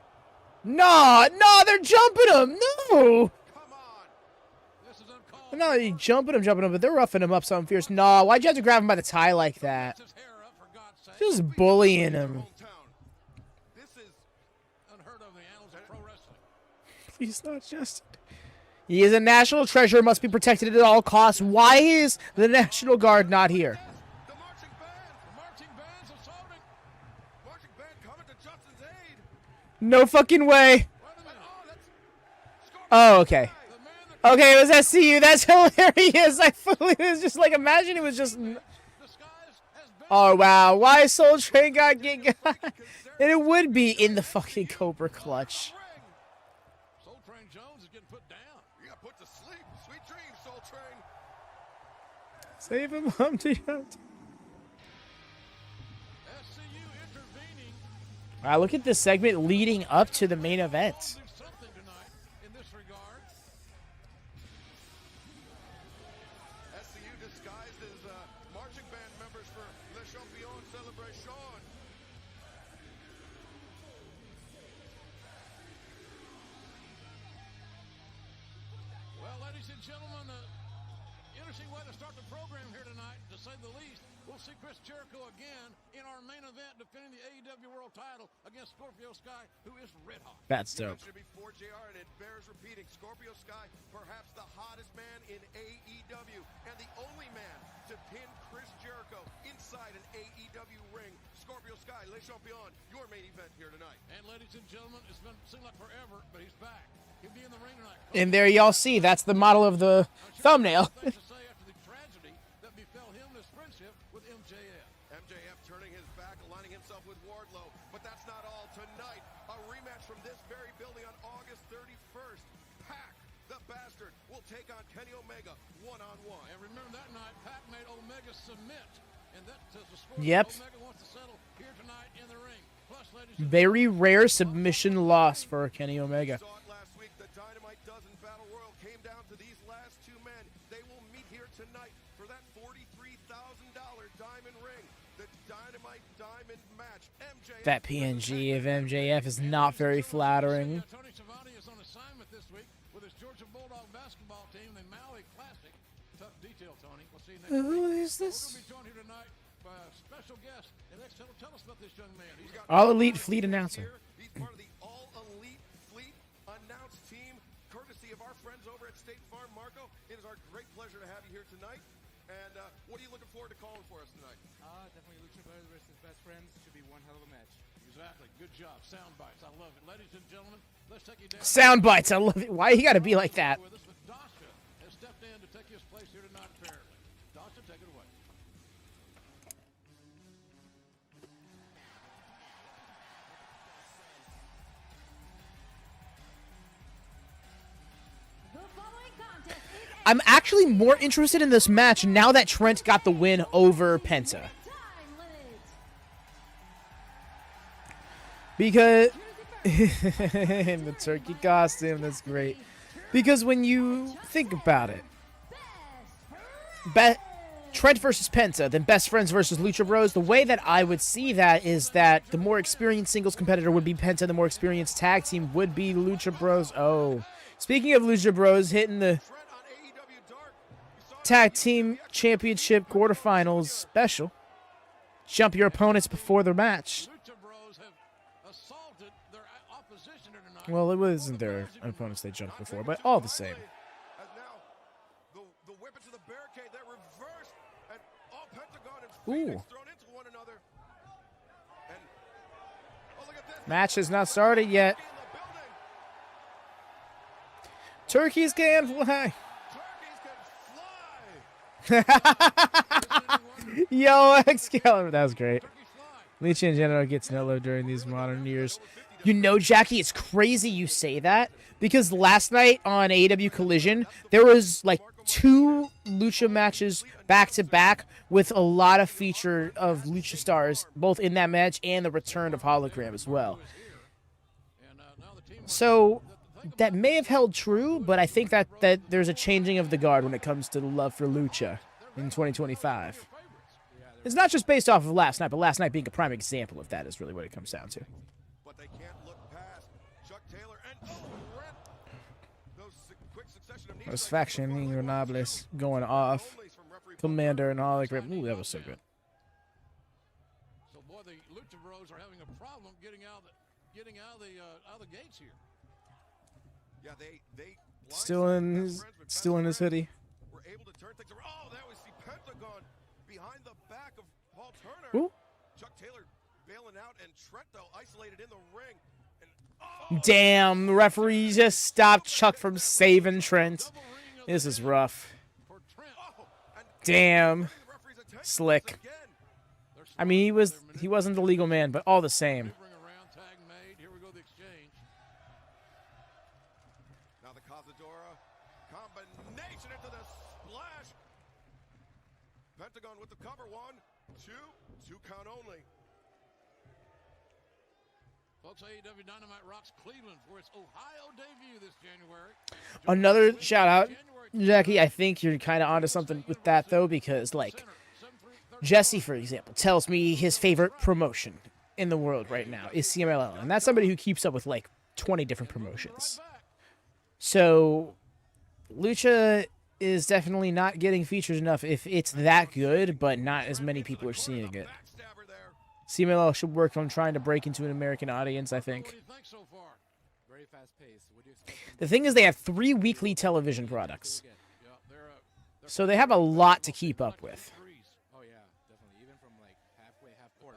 No, they're jumping him! No! No, they're jumping him, but they're roughing him up something fierce. No, why'd you have to grab him by the tie like that? Just bullying him. Please not just. He is a national treasure, must be protected at all costs. Why is the National Guard not here? No fucking way. Oh, okay. Okay, it was SCU. That's hilarious. I fully was just like, imagine it was just. Oh, wow. Why Soul Train got get got? And it would be in the fucking Cobra clutch. Soul Train Jones is getting put down. You got put to sleep. Sweet dreams, Soul Train. Save him, Humpty Dumpty. Wow, look at this segment leading up to the main event. See Chris Jericho again in our main event defending the AEW World Title against Scorpio Sky, who is red hot. That's dope. Before JR, and it bears repeating, Scorpio Sky, perhaps the hottest man in AEW, and the only man to pin Chris Jericho inside an AEW ring. Scorpio Sky, Le Champion, your main event here tonight. And ladies and gentlemen, it's been seemed like forever, but he's back. He'll be in the ring tonight. And there y'all see, that's the model of the thumbnail. MJF turning his back, aligning himself with Wardlow. But that's not all. Tonight, a rematch from this very building on August 31st. Pac, the bastard, will take on Kenny Omega one-on-one. And remember that night, Pac made Omega submit. And that says the score. Yep. Omega wants to settle here tonight in the ring. Plus, very rare submission loss for Kenny Omega. Saw it last week. The Dynamite Dozen Battle Royal came down to these last two men. They will meet here tonight for that $43,000 diamond ring. The Dynamite Diamond match. MJF. That PNG of MJF is not very flattering. Tony Schiavone is on assignment this week with his Georgia Bulldog basketball team, the Maui Classic. Tough detail, Tony. We'll see you next Who week. is this? We're going to be joined here tonight by a special guest. And next, tell us about this young man. All Elite Fleet announcer. He's part of the All Elite Fleet announced team, courtesy of our friends over at State Farm. Marco, it is our great pleasure to have you here tonight. And what are you looking forward to calling for us tonight? Definitely Lucha Brothers versus Best Friends. Should be one hell of a match. Exactly. Good job. Sound bites. I love it. Ladies and gentlemen, let's take you down. Sound bites. I love it. Why you gotta be like that? With us, but Dasha has stepped in to take his place here tonight, apparently. Dasha, take it away. I'm actually more interested in this match now that Trent got the win over Penta. Because in the turkey costume, that's great. Because when you think about it, Trent versus Penta, then Best Friends versus Lucha Bros, the way that I would see that is that the more experienced singles competitor would be Penta, the more experienced tag team would be Lucha Bros. Oh, speaking of Lucha Bros, hitting the Tag Team Championship quarterfinals special. Jump your opponents before the match. Well, it wasn't their opponents they jumped before, but all the same. Ooh. Match has not started yet. Turkeys can fly. Yo, Excalibur, that was great. Lucha in general gets no love during these modern years. You know, Jackie, it's crazy you say that because last night on AEW Collision, there was like 2 Lucha matches back to back with a lot of feature of Lucha stars, both in that match and the return of Hologram as well. So that may have held true, but I think that there's a changing of the guard when it comes to the love for Lucha in 2025. It's not just based off of last night, but last night being a prime example of that is really what it comes down to. But they can't look past Chuck Taylor and those quick succession of This faction, Ingobernables, going off. Commander and Hologram. Ooh, that was so good. So, boy, the Lucha Bros are having a problem getting out of the gates here. Yeah, they still in his hoodie. We're able to turn things around. Oh, there we see Pentagon behind the back of Paul Turner. Ooh. Chuck Taylor bailing out, and Trent though isolated in the ring. And, damn, the referee just stopped Chuck from saving Trent. This is rough. Damn, slick. I mean, he wasn't the legal man, but all the same. Pentagon with the cover. 1, 2 count only. Folks, AEW Dynamite rocks Cleveland for its Ohio debut this January. Another shout out, Jackie. I think you're kind of onto something with that though, because like Jesse, for example, tells me his favorite promotion in the world right now is CMLL, and that's somebody who keeps up with like 20 different promotions. So Lucha is definitely not getting featured enough if it's that good, but not as many people are seeing it. CMLL should work on trying to break into an American audience, I think. The thing is, they have 3 weekly television products. So they have a lot to keep up with. Oh, yeah, definitely. Even from like half court.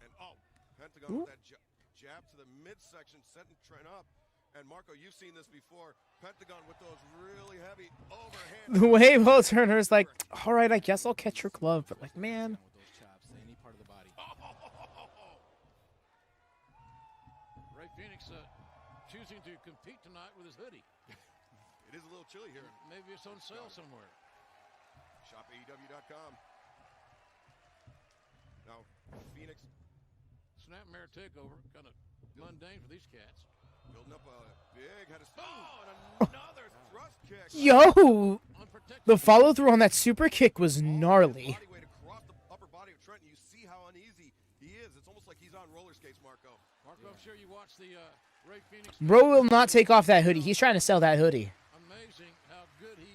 And Pentagon with that jab to the midsection, setting Trent up. And Marco, you've seen this before. Pentagon with those really heavy overhand. The way Will Turner's like, all right, I guess I'll catch your glove, but like, man. Any part of the body. Ray Phoenix choosing to compete tonight with his hoodie. It is a little chilly here. Maybe it's on sale somewhere. ShopAEW.com. Now, Phoenix. Snapmare takeover. Kind of mundane for these cats. Building up a big head of and another thrust kick. Yo! The follow-through on that super kick was gnarly. Across the upper body of Trent, and you see how uneasy he is. It's almost like he's on roller skates, Marco. Marco, I'm sure you watched the Ray Phoenix. Bro will not take off that hoodie. He's trying to sell that hoodie. Amazing how good he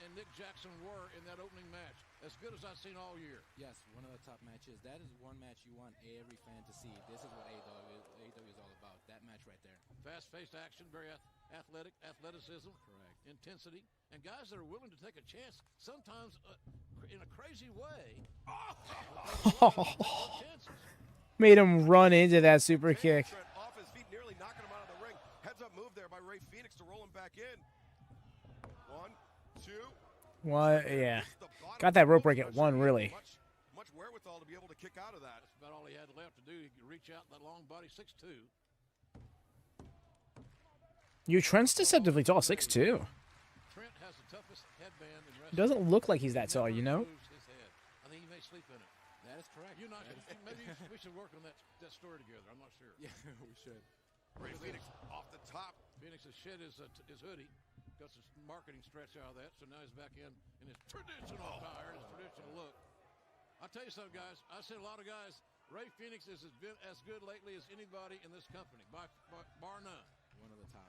and Nick Jackson were in that opening match. As good as I've seen all all year. Yes, one of the top matches. That is one match you want every fan to see. This is what AEW is all about. That match right there. Fast-paced action, very athletic, athleticism, Correct. intensity, and guys that are willing to take a chance, sometimes in a crazy way. Made him run into that super kick. Trent off his feet, nearly knocking him out of the ring. Heads up move there by Ray Phoenix to roll him back in. 1, 2. What? Yeah. Got that rope break at 1, really. Much wherewithal to be able to kick out of that. That's about all he had left to do. He could reach out that long body, 6'2". Trent's deceptively tall, 6'2". Trent has the toughest headband in wrestling. Doesn't look like he's that tall, you know? Moves his head. I think he may sleep in it. That is correct. Maybe we should work on that story together. I'm not sure. Yeah, we should. Ray Phoenix off the top. Phoenix has shed his hoodie, got some marketing stretch out of that, so now he's back in his traditional attire, his traditional look. I'll tell you something, guys. I've seen a lot of guys. Ray Phoenix has been as good lately as anybody in this company, bar none. One of the top.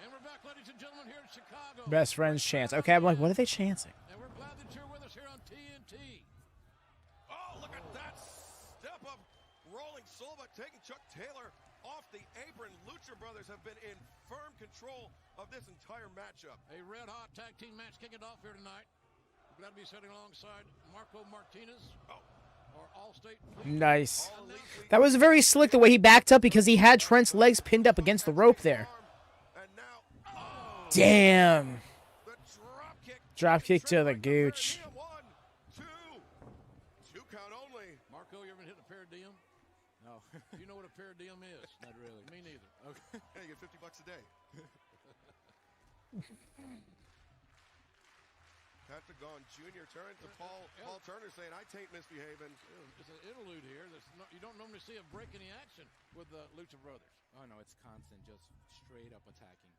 And we're back, ladies and gentlemen, here in Chicago. Best friends chance. Okay, I'm like, what are they chanting? And we're glad that you're with us here on TNT. Oh, look at that step up. Rolling Silva taking Chuck Taylor off the apron. Lucha Brothers have been in firm control of this entire matchup. A red-hot tag team match kicking off here tonight. We're glad to be sitting alongside Marco Martinez. Our All-State. Nice. That was very slick the way he backed up because he had Trent's legs pinned up against the rope there. Damn. Drop kick to the gooch. 1, 2 count only. Marco, you ever hit a paradiem? No. Do you know what a paradiem is? Not really. Me neither. Okay. Hey, you get $50 a day. Pentagon Jr. turns to Paul Turner saying, I tain't misbehaving. It's an interlude here. You don't normally see a break in the action with the Lucha Brothers. Oh, no, it's constant, just straight up attacking.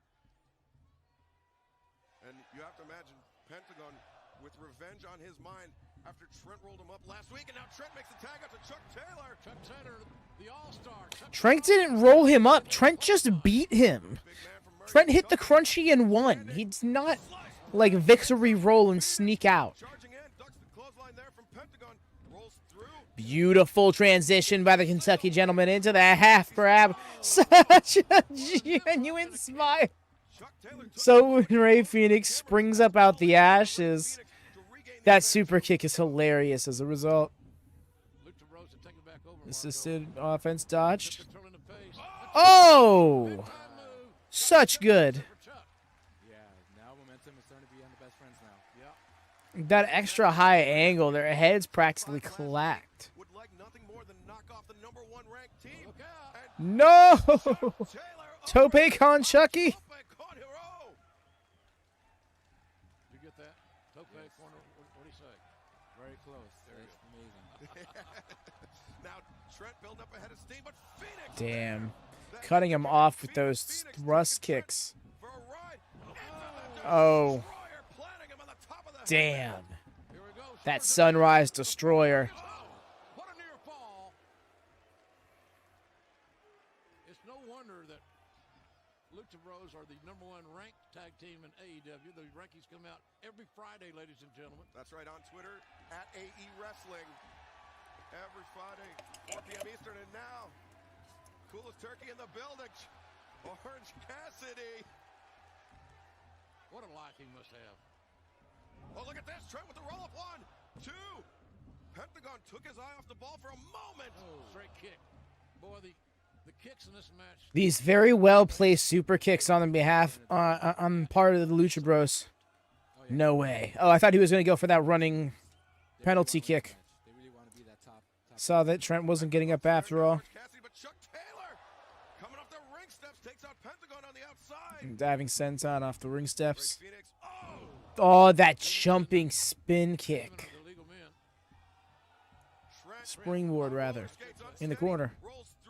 And you have to imagine Pentagon with revenge on his mind after Trent rolled him up last week, and now Trent makes the tag out to Chuck Taylor. Chuck Taylor, the all-star. Trent didn't roll him up. Trent just beat him. Trent hit the crunchy and won. He's not like victory roll and sneak out. Charging in, ducks the clothesline there from Pentagon, rolls through. Beautiful transition by the Kentucky gentleman into the half grab. Such a genuine smile. So when Ray Phoenix springs up out the ashes, that super kick is hilarious as a result. Assisted offense dodged. Oh! Such good. Yeah, now momentum is starting to be on the best friends now. Yeah. That extra high angle, their heads practically clacked. Would like nothing more than knock off the #1 ranked team. No! Tope con Chucky. Very close. That's amazing. Now Trent built up ahead of steam, but Phoenix. Damn. Cutting him off with those thrust kicks. Oh. Damn. That Sunrise Destroyer. What a near fall. It's no wonder that Lucha Bros are the #1 ranked tag team in AEW. The rankings come out every Friday, ladies and gentlemen. That's right, on Twitter, at AE Wrestling. Every Friday, 4 p.m. Eastern, and now, coolest turkey in the building, Orange Cassidy. What a life he must have. Oh, look at this, Trent with the roll-up, 1, 2. Pentagon took his eye off the ball for a moment. Oh, straight kick. Boy, the kicks in this match. These very well placed super kicks on the behalf, on part of the Lucha Bros. No way. Oh, I thought he was going to go for that running penalty kick. They really want to be that top. Saw that Trent wasn't getting up after all. But Chuck Taylor coming off the ring steps takes out Pentagon on the outside. Diving senton off the ring steps. Phoenix. Oh, that jumping spin kick. Springboard, rather. In the corner.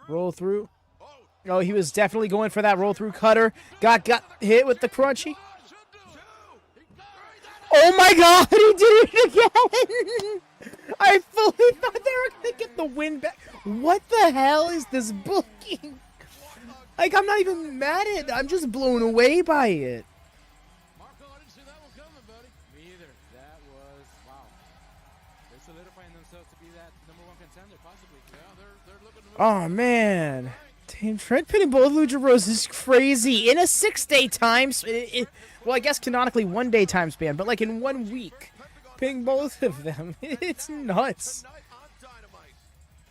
Roll through. Oh, he was definitely going for that roll through cutter. Got hit with the crunchy. Oh my god, he did it again! I fully thought they were going to get the win back. What the hell is this booking? Like, I'm not even mad at it. I'm just blown away by it. Marco, I didn't see that one coming, buddy. Me either. That was, wow. They're solidifying themselves to be that #1 contender, possibly. Yeah, they're looking to move. Oh, man. Damn, Trent pinning both Lucha Bros is crazy. In a 6-day time well, I guess canonically 1-day time span, but like in 1 week. Pinning both of them. It's nuts.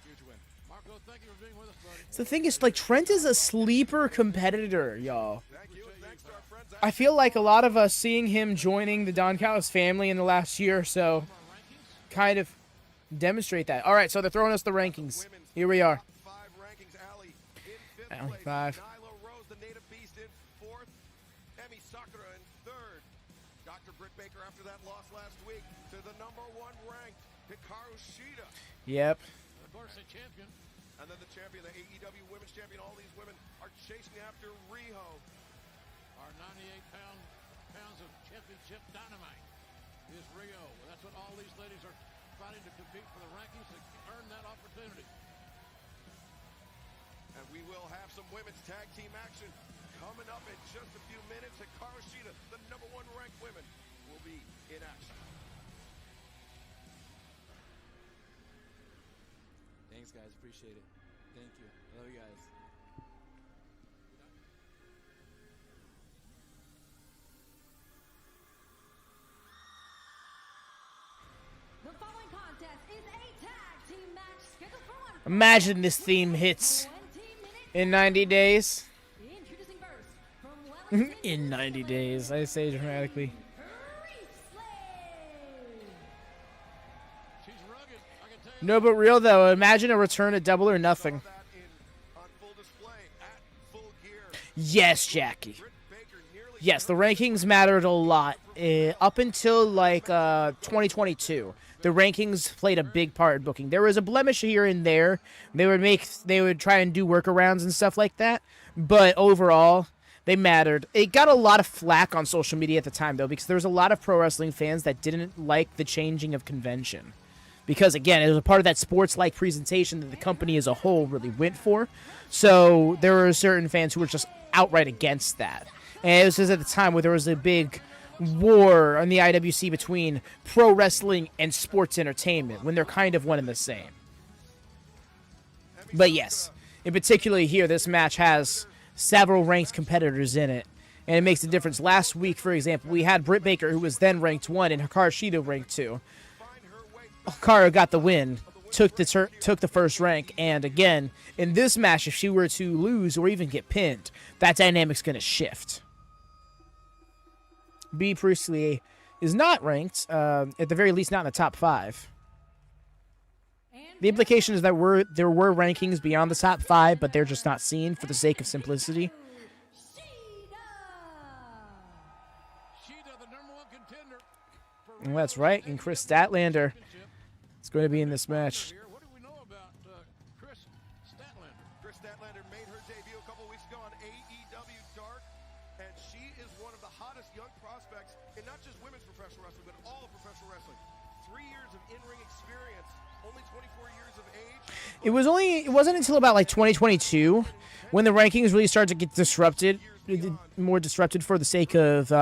Huge win. Marco, thank you for being with us, buddy. So the thing is, like, Trent is a sleeper competitor, y'all. I feel like a lot of us seeing him joining the Don Callis family in the last year or so kind of demonstrate that. All right, so they're throwing us the rankings. Here we are. Alley 5. The native beast in 4th. Sakura in 3rd. Dr. Britt Baker after that loss last week to the #1 ranked Hikaru Shida. Yep. Of course, the champion. And then the champion, the AEW Women's Champion. All these women are chasing after Riho. Our 98 pounds of championship dynamite is Rio. That's what all these ladies are fighting to compete for the rankings to earn that opportunity. And we will have some women's tag team action coming up in just a few minutes. Hikaru Shida, the #1 ranked women, will be in action. Thanks, guys. Appreciate it. Thank you. I love you guys. The following contest is a tag team match scheduled for one. Imagine this theme hits in 90 days. Introducing first from Wellington, In 90 days, I say dramatically. She's rugged, I can tell you. No, but real though, imagine a return at Double or Nothing. That on full display at Full Gear. Yes, Jackie. Britt Baker nearly Yes, the rankings mattered a lot. Up until like 2022, the rankings played a big part in booking. There was a blemish here and there. They would try and do workarounds and stuff like that, but overall, they mattered. It got a lot of flack on social media at the time though, because there was a lot of pro wrestling fans that didn't like the changing of convention. Because again, it was a part of that sports-like presentation that the company as a whole really went for. So there were certain fans who were just outright against that. And it was just at the time where there was a big war on the IWC between pro wrestling and sports entertainment, when they're kind of one and the same. But yes, in particular here, this match has several ranked competitors in it, and it makes a difference. Last week, for example, we had Britt Baker, who was then ranked 1, and Hikaru Shida ranked 2. Hikaru got the win, took the first rank, and again, in this match, if she were to lose or even get pinned, that dynamic's going to shift. B. Priestley is not ranked, at the very least not in the top 5. The implication is that there were rankings beyond the top 5, but they're just not seen for the sake of simplicity. Shida, the #1 contender. Well, that's right, and Kris Statlander is going to be in this match. What do we know about Kris Statlander? Kris Statlander made her debut a couple weeks ago on AEW Dark, and she is one of the hottest young prospects in not just women's professional wrestling, but all of professional wrestling. 3 years of in-ring experience, only 24 years of age. It wasn't until about like 2022 when the rankings really started to get disrupted, more disrupted for the sake of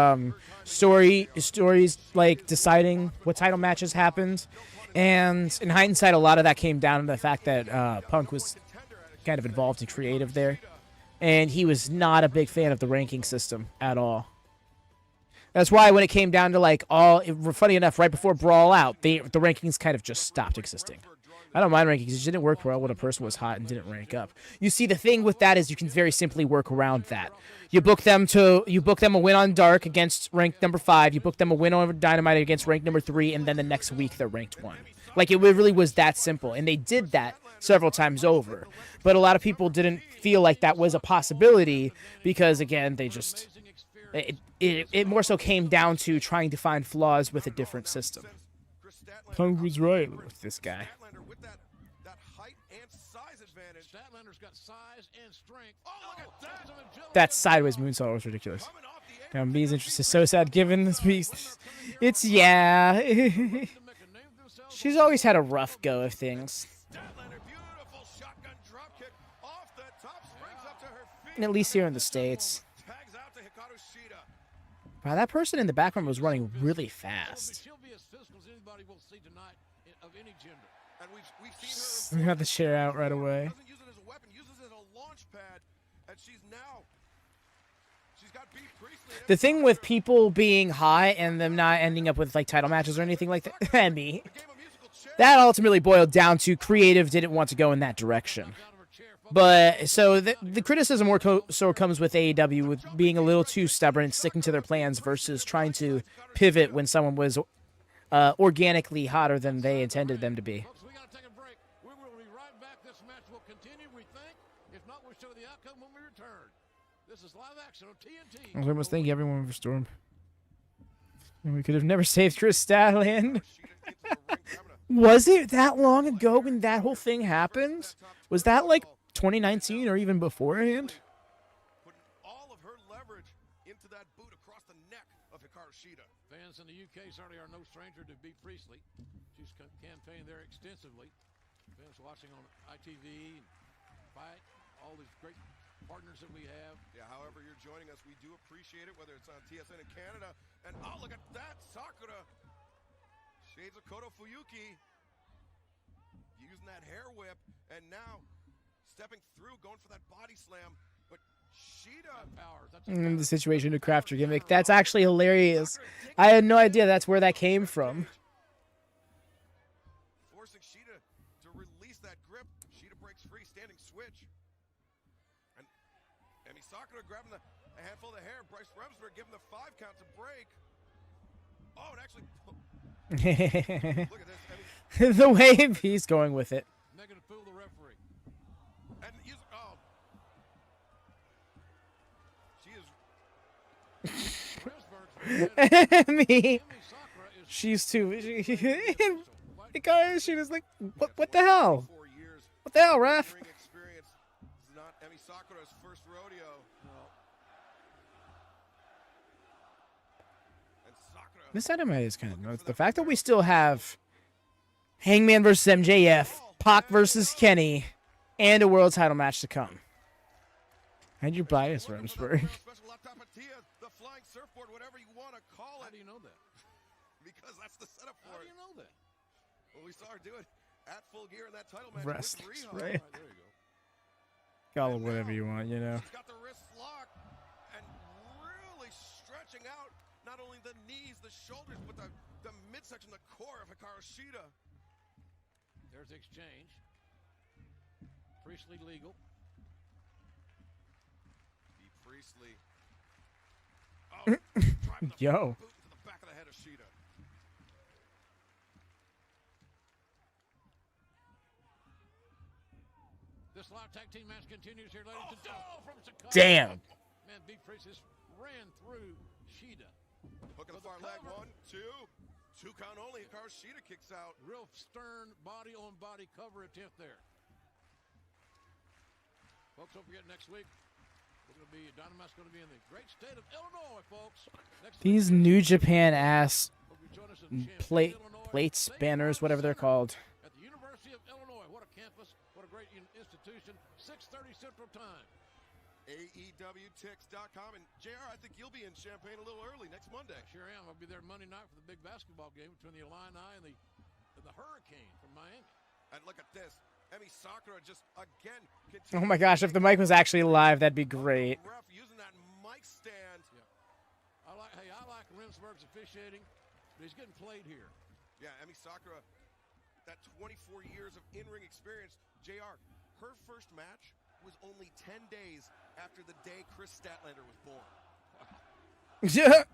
stories like deciding what title matches happened. And in hindsight, a lot of that came down to the fact that Punk was kind of involved in creative there. And he was not a big fan of the ranking system at all. That's why when it came down to like funny enough, right before Brawl Out, the rankings kind of just stopped existing. I don't mind rankings. It just didn't work well when a person was hot and didn't rank up. You see, the thing with that is you can very simply work around that. You book them a win on Dark against ranked number 5. You book them a win on Dynamite against ranked number 3, and then the next week they're ranked 1. Like, it really was that simple, and they did that several times over. But a lot of people didn't feel like that was a possibility because, again, they just it more so came down to trying to find flaws with a different system. Punk was right with this guy. Statlander's got size and strength. Oh, look at that! That sideways moonsault was ridiculous. Now, B's interest is so sad given this beast. It's, yeah. She's always had a rough go of things. Statlander, beautiful shotgun dropkick off the top, springs up to her feet. at least here in the States. Tags out to Hikaru Shida. Wow, that person in the background was running really fast. She'll be as physical as anybody will see tonight of any gender. And we've seen her. We got the chair out right away. Doesn't use it as a weapon, uses it as a launch pad, and she's got beat Priestley. The thing with people being high and them not ending up with like title matches or anything like that, and me, that ultimately boiled down to creative didn't want to go in that direction. But so the criticism more so comes with AEW with being a little too stubborn and sticking to their plans versus trying to pivot when someone was organically hotter than they intended them to be. Folks, we got to take a break. We will be right back. This match will continue, we think. If not, we'll show the outcome when we return. This is live action on TNT. I almost thank everyone for Storm. We could have never saved Kris Statlander. Was it that long ago when that whole thing happened? Was that like 2019 or even beforehand? Putting all of her leverage into that boot across the neck of Hikaru Shida. Fans in the UK certainly are no stranger to beat Priestley. She's campaigned there extensively. Fans watching on ITV, Fight, all these great partners that we have. Yeah, however you're joining us, we do appreciate it, whether it's on TSN in Canada. And oh, look at that, Sakura. Shades of Koto Fuyuki. Using that hair whip, and now stepping through, going for that body slam. But Shida. The situation to craft your gimmick. That's actually hilarious. I had no idea that's where that came from. Forcing Shida to release that grip. Shida breaks free, standing switch. And Sakura grabbing a handful of the hair. Bryce Remsburg giving the 5 count to break. Oh, and actually. Look at this. The way he's going with it. Making a fool of the referee. And she is. Me. She's too. Guys, she was like, what the hell? What the hell, ref? Experience is not Emi Sakura's first rodeo. And Sakura. This Dynamite is kind of nuts. The fact that we still have Hangman versus MJF, Pac versus Kenny, and a world title match to come. And your bias, Remsburg. Special laptop the flying surfboard, whatever you want to call it. How do you know that? Because that's the setup for How do it. you know that? Well, we saw her do it at Full Gear in that title match. Wrestlers, with Riho. right? There you go. Call it whatever you want, you know. She's got the wrists locked and really stretching out not only the knees, the shoulders, but the midsection, the core of Hikaru Shida. There's the exchange. Priestley legal. Priestley. Oh, driving the Yo. boot into the back of the head of Shida. This live tag team match continues here, ladies and gentlemen. From Chicago. Damn. Man, Big Priest just ran through Shida. Hook in the far leg. 1, 2. 2 count only. Hikaru Shida kicks out. Real stern body-on-body cover attempt there. Folks, don't forget next week, Dynamite's going to be in the great state of Illinois, folks. These New Japan ass plates, banners, whatever they're called. At the University of Illinois. What a campus. What a great institution. 6:30 Central Time. AEWTix.com. And JR, I think you'll be in Champaign a little early next Monday. Sure am. I'll be there Monday night for the big basketball game between the Illini and the Hurricane from Miami. And look at this. Emi Sakura just again. Oh my gosh, if the mic was actually live, that'd be great. Ref using that mic stand. Yeah. I like Remsburg's officiating, but he's getting played here. Yeah, Emi Sakura, that 24 years of in-ring experience. JR, her first match was only 10 days after the day Kris Statlander was born. Yeah.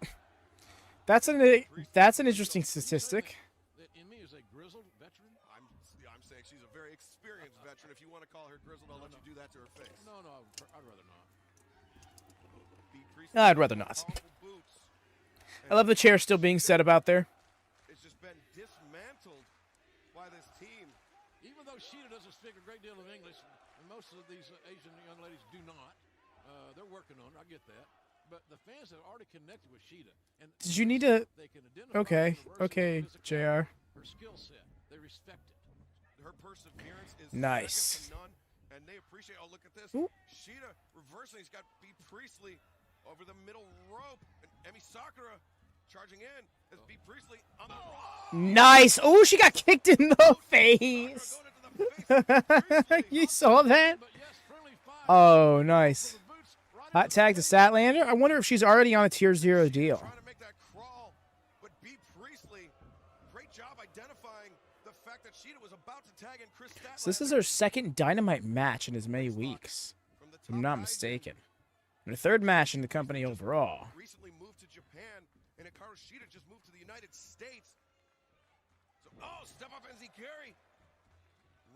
That's an interesting statistic. Emi is a grizzled veteran. I'm saying she's a very experienced veteran. If you want to call her grizzled, I'll let you do that to her face. No, I'd rather not. I'd rather not. I love the chair still being said about there. It's just been dismantled by this team. Even though Shida doesn't speak a great deal of English, and most of these Asian young ladies do not, they're working on it. I get that. But the fans have already connected with Shida. And Did you need to? Okay, JR. Her skill set, they respect it. Her perseverance is Nice. second to none. And they appreciate, oh, look at this. Ooh. Shida reversing. He's got B. Priestley over the middle rope. And Emi Sakura charging in as B. Priestley on the rope. Nice. Oh, she got kicked in the face. You saw that? Oh, nice. Hot tag to Statlander. I wonder if she's already on a tier 0 deal. Trying to make that crawl, but B. Priestley, great job identifying the fact that Shida was about to tag in Kris Statlander. So this is her second Dynamite match in as many weeks, if I'm not mistaken. And her third match in the company overall. Recently moved to Japan, and Hikaru Shida just moved to the United States. So, oh, step up and Hikaru.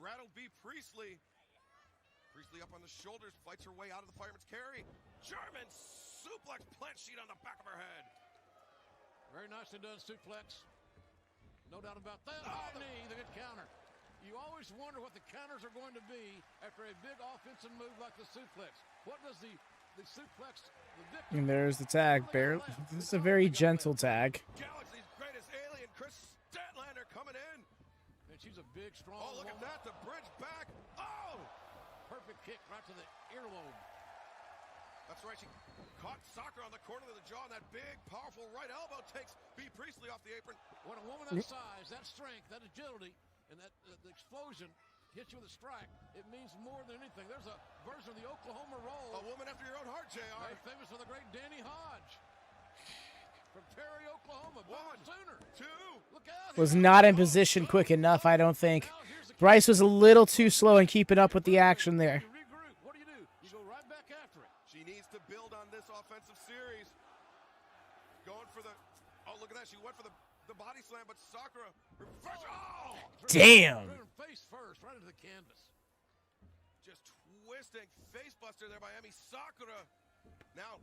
Rattle B. Priestley. Priestley up on the shoulders, fights her way out of the fireman's carry. German suplex plant sheet on the back of her head. Very nicely done suplex. No doubt about that. High knee, the good counter. You always wonder what the counters are going to be after a big offensive move like the suplex. What does the suplex, the victim... And there's the tag, barely. This is a very gentle tag. Galaxy's greatest alien, Kris Statlander coming in. And she's a big, strong Oh, look at woman. that, the bridge back. Oh! Perfect kick right to the earlobe. That's right, she caught Sakura on the corner of the jaw, and that big, powerful right elbow takes B. Priestley off the apron. When a woman that size, that strength, that agility, and that the explosion hits you with a strike, it means more than anything. There's a version of the Oklahoma roll. A woman after your own heart, JR. Very famous for the great Danny Hodge. From Terry, Oklahoma. One, Sooner. Two. Look out. Was not in position quick enough, I don't think. Bryce was a little too slow in keeping up with the action there. You regroup. What do? You go right back after it. She needs to build on this offensive series. Going for the... Oh, look at that. She went for the body slam, but Sakura... Oh! Damn. Face first, right into the canvas. Just twisting face buster there by Emi Sakura. Now,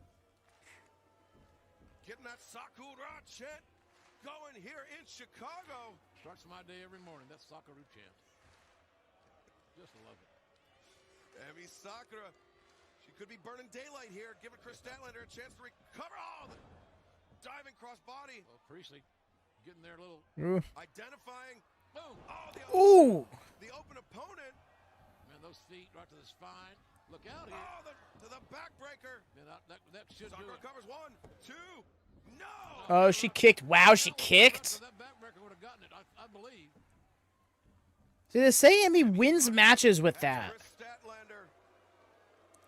getting that Sakura chant going here in Chicago. Starts my day every morning. That's Sakura chant. Just love it. Emi Sakura. She could be burning daylight here, giving Kris Statlander a chance to recover. Oh, the diving crossbody. Oh, Priestley getting there a little. Identifying. Boom. Ooh. The open opponent. Man, those feet right to the spine. Look out here. Oh, the backbreaker. Man, that should Sakura do it. covers 1, 2. No. Oh, she kicked. Wow, she kicked. That backbreaker would have gotten it, I believe. See, they say Emmy wins matches with that. Kris Statlander.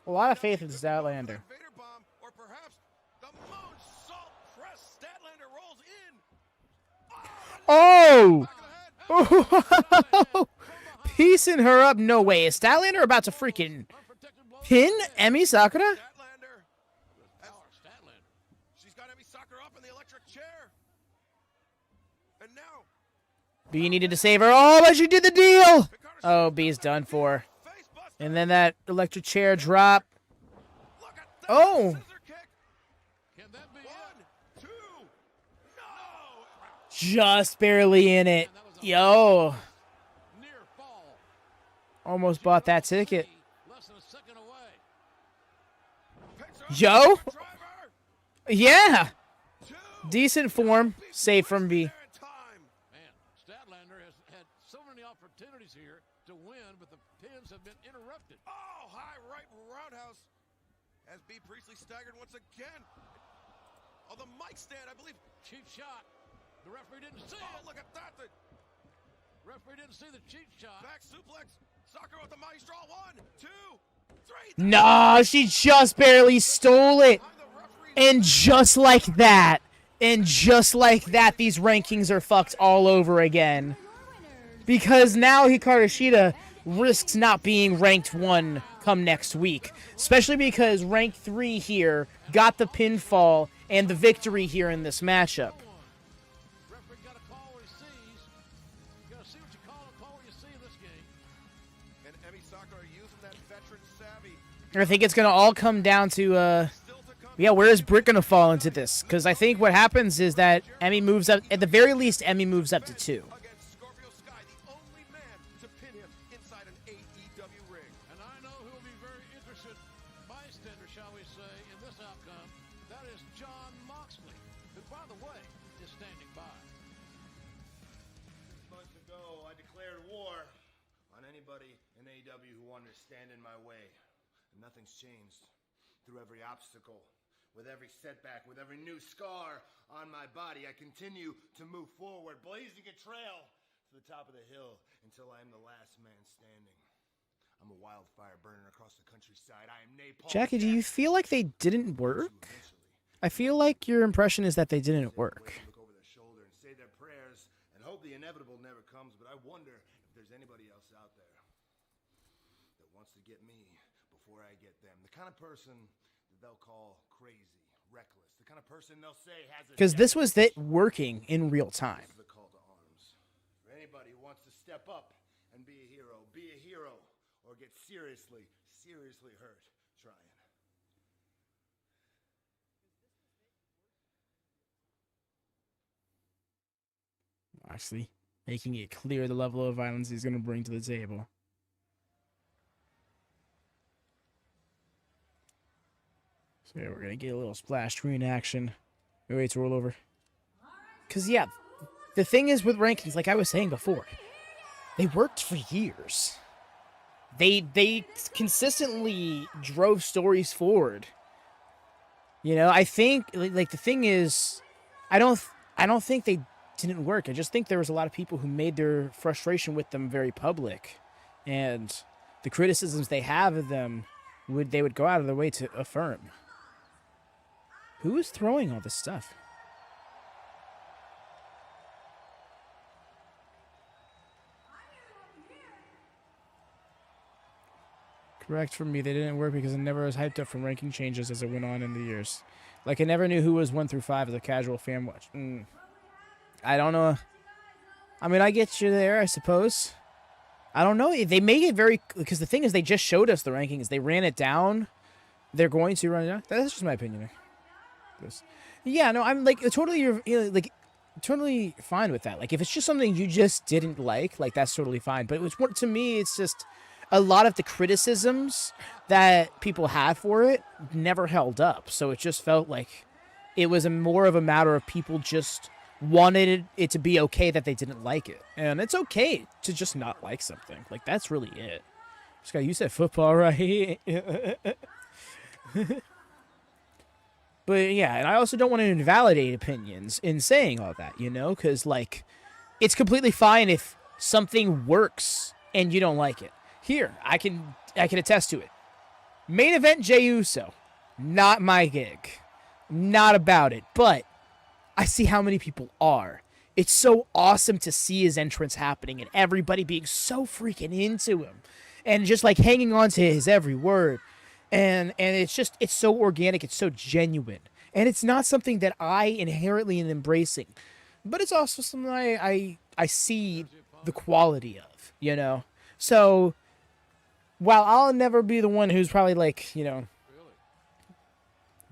A lot of faith in Statlander. Vader bomb, or perhaps the moonsault press. Statlander rolls in. Oh! Piecing her up. No way. Is Statlander about to freaking pin Emi Sakura? Statlander. She's got Emi Sakura up in the electric chair. And now. B needed to save her. Oh, but she did the deal. Oh, B's done for. And then that electric chair drop. Oh. Can that be it? 1, 2. No. Just barely in it. Yo. Near fall. Almost bought that ticket. Less than a second away. Yo. Driver. Yeah. 2. Decent form. Save from B. Man, Statlander has had so many opportunities here to win, but the pins have been interrupted. Oh, high right roundhouse. As B. Priestley staggered once again. Oh, the mic stand, I believe. Cheap shot. The referee didn't see Oh, it. look at that. The Referee didn't see the cheap shot. back suplex. Sakura with the maestro. 1, 2, 3. Nah, she just barely stole it. I'm the referee. And just like that, these rankings are fucked all over again. Because now Hikaru Shida risks not being ranked 1 come next week. Especially because rank 3 here got the pinfall and the victory here in this matchup. Referee got to call what he sees. You got to see what you call and call what you see in this game. And Emi Sakura using that veteran savvy. I think it's going to all come down to, yeah, where is Britt going to fall into this? Because I think what happens is that Emmy moves up, at the very least, Emmy moves up to 2. Against Scorpio Sky, the only man to pin him inside an AEW ring. And I know who will be very interested, bystander, shall we say, in this outcome. That is John Moxley, who, by the way, is standing by. 6 months ago, I declared war on anybody in AEW who want to stand in my way. And nothing's changed. Through every obstacle, with every setback, with every new scar on my body, I continue to move forward, blazing a trail to the top of the hill until I am the last man standing. I'm a wildfire burning across the countryside. I am napalm. Jackie, do you feel like they didn't work? I feel like your impression is that they didn't work. Look over their shoulder and say their prayers and hope the inevitable never comes, but I wonder if there's anybody else out there that wants to get me before I get them. The kind of person that they'll call crazy, reckless. The kind of person they'll say has a... Because this was it working in real time. This is the call to arms. For anybody who wants to step up and be a hero, or get seriously hurt trying. Actually, making it clear the level of violence he's going to bring to the table. So yeah, we're going to get a little splash screen action. Wait to roll over. Because, yeah, the thing is with rankings, like I was saying before, they worked for years. They consistently drove stories forward. You know, I think, like the thing is, I don't think they didn't work. I just think there was a lot of people who made their frustration with them very public. And the criticisms they have of them, they would go out of their way to affirm. Who is throwing all this stuff? Correct for me, they didn't work because it never was hyped up from ranking changes as it went on in the years. Like, I never knew who was 1 through 5 as a casual fan watch. I don't know. I mean, I get you there, I suppose. I don't know. They make it very... Because the thing is, they just showed us the rankings. They ran it down. They're going to run it down. That's just my opinion. Yeah, no, I'm, like, totally fine with that. Like, if it's just something you just didn't like, that's totally fine. But it was, to me, it's just... A lot of the criticisms that people had for it never held up. So it just felt like it was more of a matter of people just wanted it to be okay that they didn't like it. And it's okay to just not like something. Like, that's really it. This guy, you said football, right? But yeah, and I also don't want to invalidate opinions in saying all that, you know? Because, like, it's completely fine if something works and you don't like it. Here, I can attest to it. Main event Jey Uso. Not my gig. Not about it. But I see how many people are. It's so awesome to see his entrance happening and everybody being so freaking into him. And just like hanging on to his every word. And it's so organic. It's so genuine. And it's not something that I inherently am embracing. But it's also something I see the quality of, you know? So... While I'll never be the one who's probably like, you know,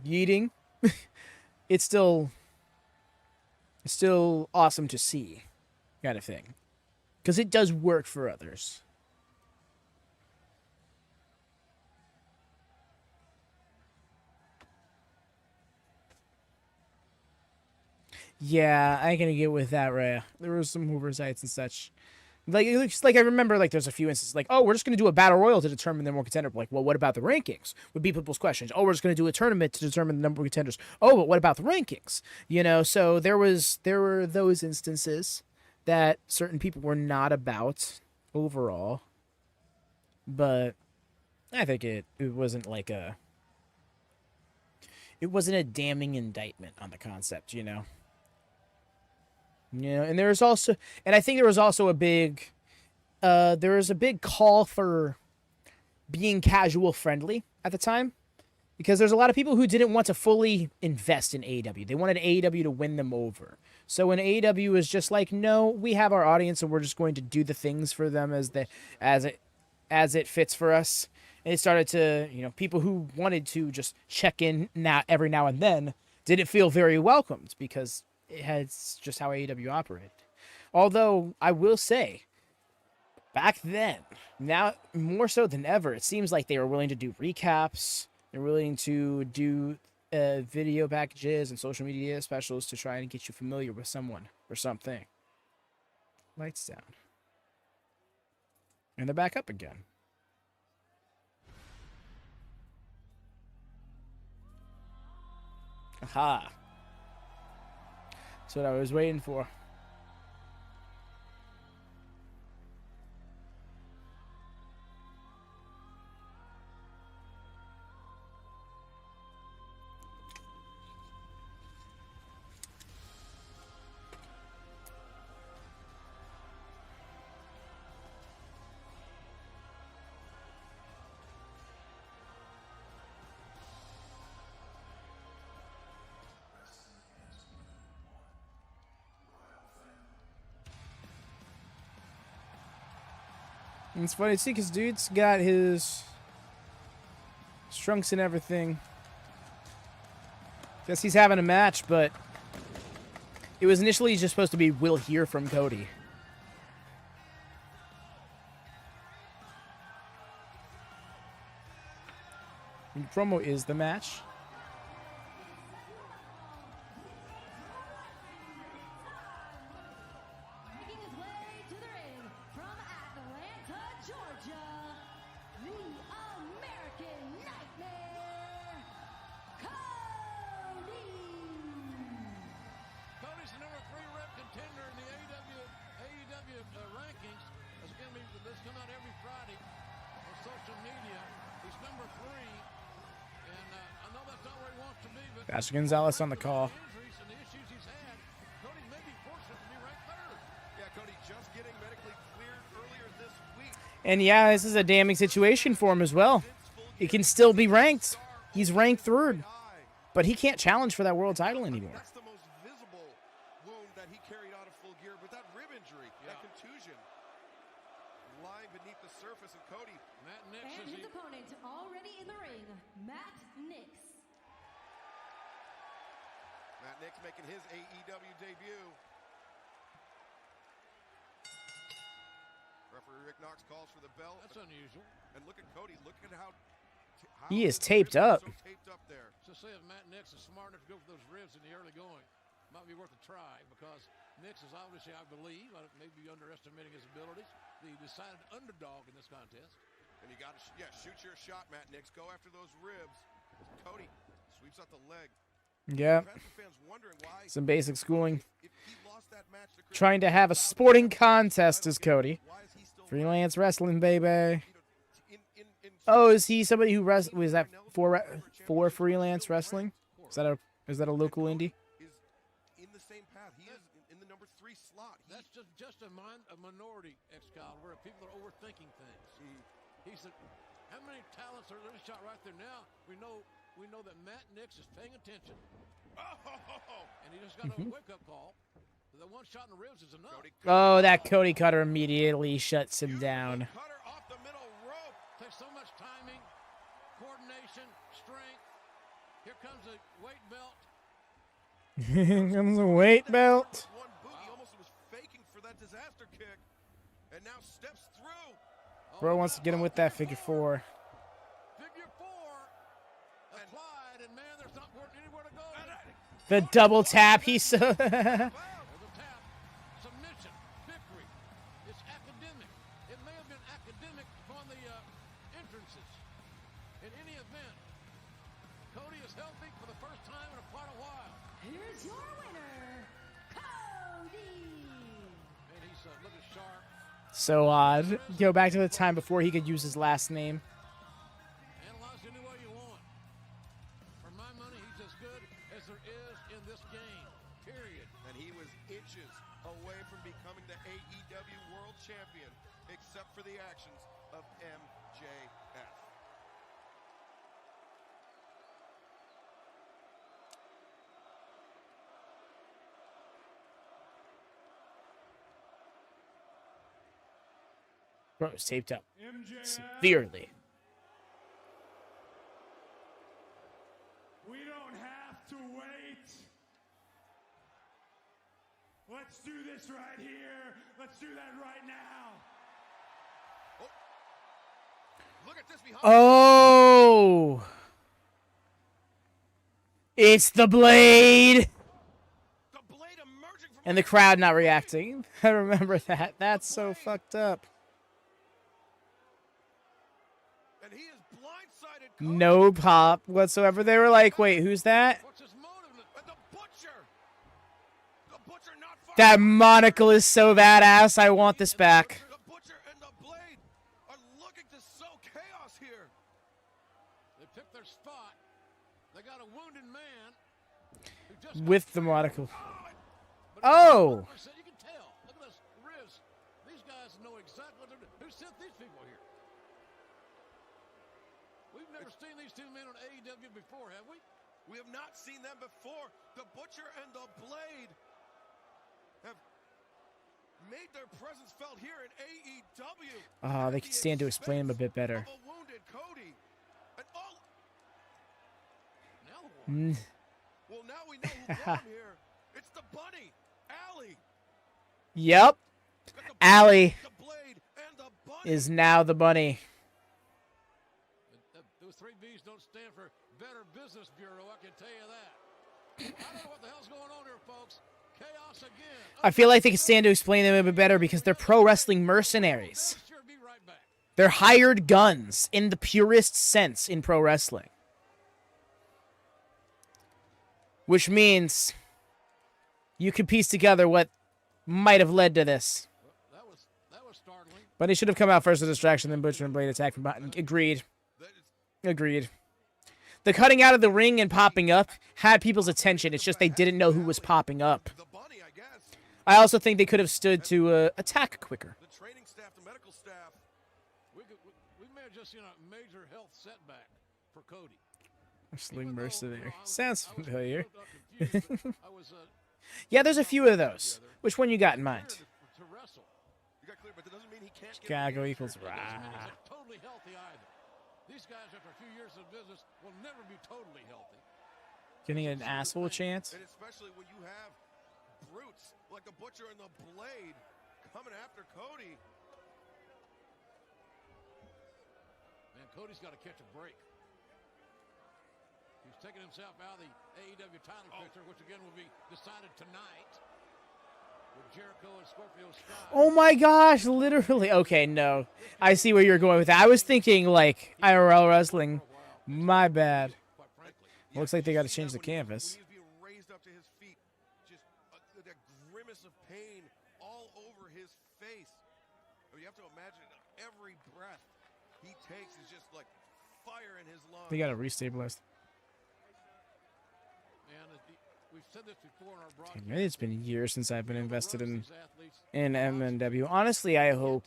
yeeting, it's still awesome to see, kind of thing. Because it does work for others. Yeah, I can get with that, Rhea. There were some oversights and such. Like, it looks like I remember, like, there's a few instances, like, oh, we're just going to do a battle royal to determine the number one contender. Like, well, what about the rankings? Would be people's questions. Oh, we're just going to do a tournament to determine the number of contenders. Oh, but what about the rankings? You know, so there were those instances that certain people were not about overall. But I think it wasn't like it wasn't a damning indictment on the concept, you know? Yeah, and there's also, and I think there was also a big call for being casual friendly at the time, because there's a lot of people who didn't want to fully invest in AEW. They wanted AEW to win them over. So when AEW was just like, no, we have our audience and we're just going to do the things for them as it fits for us. And it started to, you know, people who wanted to just check in every now and then didn't feel very welcomed, because it's just how AEW operated. Although, I will say, back then, now more so than ever, it seems like they were willing to do recaps. They're willing to do video packages and social media specials to try and get you familiar with someone or something. Lights down. And they're back up again. Aha. That's what I was waiting for. And it's funny to see because dude's got his trunks and everything. Guess he's having a match, but it was initially just supposed to be we'll hear from Cody. And the promo is the match. Making his way to the ring from Atlanta, Georgia, the American Nightmare, Cody. Cody's the number 3 rep contender in the AEW rankings. This come out every Friday on social media. He's number 3, and I know that's not where he wants to be, but Pastor Gonzalez on the call. injuries and the issues he's had, Cody may be fortunate to be ranked 3rd. Yeah, Cody just getting medically cleared earlier this week. And yeah, this is a damning situation for him as well. He can still be ranked. He's ranked 3rd. But he can't challenge for that world title anymore. That's the most visible wound that he carried out of Full Gear, but that rib injury, that contusion, lying beneath the surface of Cody. Matt Nix And his opponent already in the ring, Matt Nix. Matt Nix making his AEW debut. Referee Rick Knox calls for the bell. That's unusual. And look at Cody. Look at how He is taped up. so taped up there. So say if Matt Nix is smart enough to go for those ribs in the early going, might be worth a try because Nix is obviously, I believe, maybe underestimating his abilities, the decided underdog in this contest. And you got to, shoot your shot, Matt Nix. Go after those ribs. Cody sweeps out the leg. Yeah. Fans wondering why Some basic schooling. if he lost that match to Kris, Trying to have a sporting contest as Cody. Freelance wrestling, baby. Oh, is he somebody who was that for freelance wrestling? Is that a local indie? is in the same path. He is in the number 3 slot. That's just a minority, Excalibur, of people that are overthinking things. He said, how many talents are there? Shot right there now. We know that Matt Nix is paying attention. And he just got a wake-up call. The one shot in the ribs is enough. Oh, that Cody Cutter immediately shuts him down. Cutter off the middle rope. Takes so much timing, coordination, strength. Here comes a weight belt. Here comes a weight belt. One boot. He almost was faking for that disaster kick. And now steps through. Bro wants to get him with that figure 4. Figure 4 applied, and man, there's not anywhere to go. The double tap. He's so. There's a tap. Submission. Victory. It's academic. It may have been academic upon the entrances. In any event, Cody is healthy for the first time in quite a while. Here's your winner, Cody. And he's looking sharp. So odd. Go back to the time before he could use his last name. Analyze any way you want. For my money, he's as good as there is in this game. Period. And he was inches away from becoming the AEW World Champion, except for the actions of MJF. Bro is taped up severely. We don't have to wait. Let's do this right here. Let's do that right now. Look at this behind. Oh! It's the Blade! And the crowd not reacting. I remember that. That's so fucked up. And he is blindsided. No pop whatsoever. They were like, wait, who's that? What's his motive not far. That monocle is so badass. I want this back. The Butcher and the Blade are looking to sow chaos here. They picked their spot. They got a wounded man With the monocle. Oh! You can tell. Look at this Riz. These guys know exactly what they're doing. Who sent these people here? We've never seen these two men on AEW before, have we? We have not seen them before. The Butcher and the Blade have made their presence felt here in AEW. They could stand to explain him a bit better. A wounded Cody. And well, now we know who brought him here. It's the Bunny, Allie. Yep. Allie is now the Bunny. Those three B's don't stand for Better Business Bureau, I can tell you that. I don't know what the hell's going on here, folks. Chaos again. I feel like they could stand to explain them a bit better because they're pro wrestling mercenaries. They're hired guns in the purest sense in pro wrestling. Which means you can piece together what might have led to this. That was startling. But he should have come out first as a distraction, then Butcher and Blade attack from behind. Agreed. Agreed. The cutting out of the ring and popping up had people's attention. It's just they didn't know who was popping up. I also think they could have stood to attack quicker. The training staff, the medical staff. We may have just seen a major health setback for Cody. Wrestling mercenary. Sounds familiar. Yeah, there's a few of those. Which one you got in mind? Chicago equals rah. Totally healthy either. These guys, after a few years of business, will never be totally healthy. Getting an asshole chance? And especially when you have brutes like the Butcher and the Blade coming after Cody. Man, Cody's got to catch a break. He's taking himself out of the AEW title picture, which again will be decided tonight with Jericho and Scorpio Sky. Oh my gosh, literally. Okay, no. I see where you're going with that. I was thinking like IRL wrestling. My bad. Looks like they got to change the canvas. When he was being raised up to his feet, just a grimace of pain all over his face. I mean, you have to imagine every breath he takes is just like fire in his lungs. They got to restabilize. We've said this before in our broadcast. Damn, it's been years since I've been invested in MNW. Honestly, I hope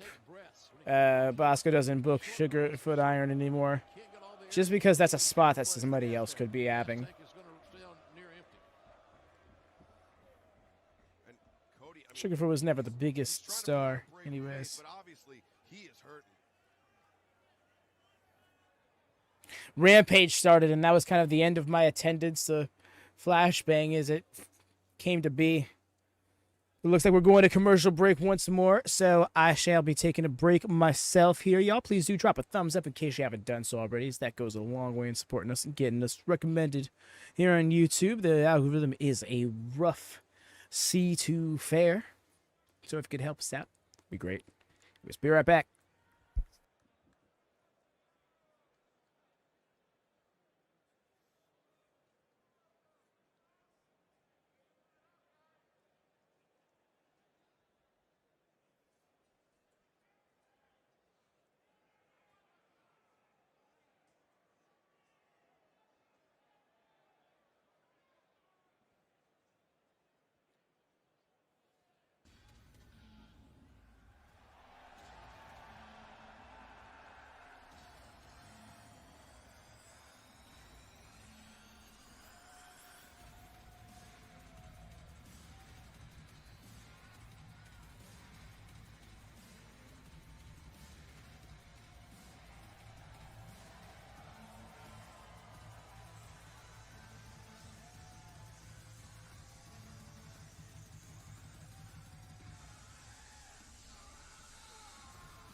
Bosco doesn't book Sugarfoot Iron anymore. Just because that's a spot that somebody else could be having. Sugarfoot was never the biggest star, anyways. But obviously, he is hurting. Rampage started, and that was kind of the end of my attendance to Flashbang as it came to be. It looks like we're going to commercial break once more, so I shall be taking a break myself here. Y'all, please do drop a thumbs up in case you haven't done so already, as that goes a long way in supporting us and getting us recommended here on YouTube. The algorithm is a rough C2 fare, so if you could help us out, it'd be great. We'll be right back.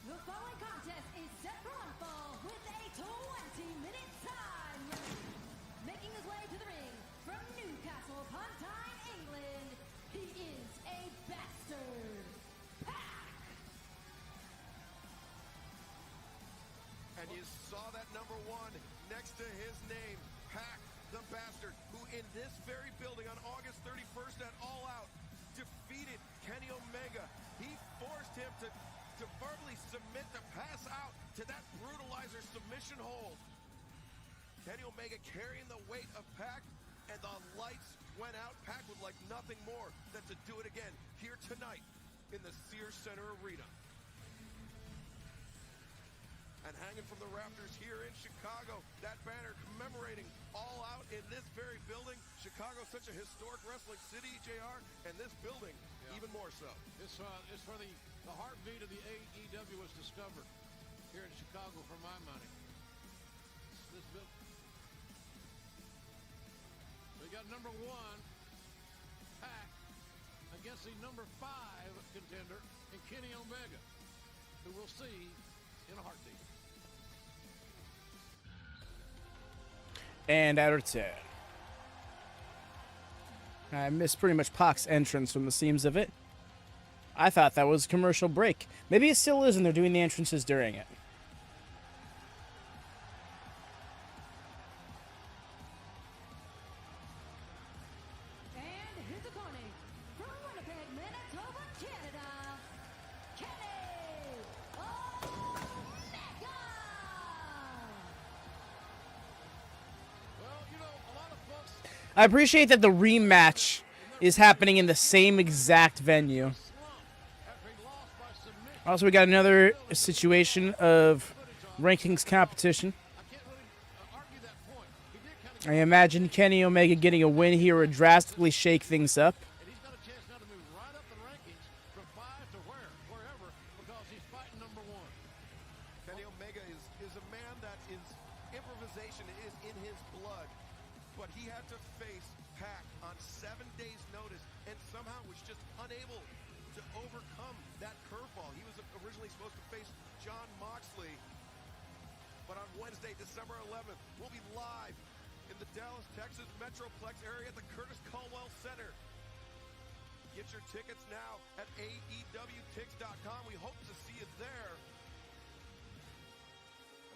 The following contest is set for one fall with a 20-minute time limit. Making his way to the ring from Newcastle upon Tyne, England, he is a bastard. Pack! And you saw that number 1 next to his name, Pack the Bastard, who in this very building on August 30th to verbally submit, to pass out to that brutalizer submission hold. Kenny Omega carrying the weight of Pac, and the lights went out. Pac would like nothing more than to do it again here tonight in the Sears Center Arena. And hanging from the rafters here in Chicago, that banner commemorating All Out in this very building. Chicago, such a historic wrestling city, JR, and this building even more so. It's for the heartbeat of the AEW was discovered here in Chicago, for my money. This building. We got number 1, Pac, against the number 5 contender in Kenny Omega, who we'll see in a heartbeat. And out of 10. I missed pretty much Pac's entrance from the seams of it. I thought that was a commercial break. Maybe it still is and they're doing the entrances during it. And his opponent, from Winnipeg, Manitoba, Canada, Kenny Omega! Well, you know, a lot of folks... I appreciate that the rematch is happening in the same exact venue. Also, we got another situation of rankings competition. I imagine Kenny Omega getting a win here would drastically shake things up. And he's got a chance now to move right up the rankings from 5 to wherever, because he's fighting number 1. Kenny Omega is a man that is, improvisation is in his blood, but he had to face Pac on 7 days' notice and somehow was just unable to overcome that curveball. He was originally supposed to face John Moxley, but on Wednesday, December 11th, we'll be live in the Dallas, Texas Metroplex area at the Curtis Culwell Center. Get your tickets now at AEWTix.com. We hope to see you there.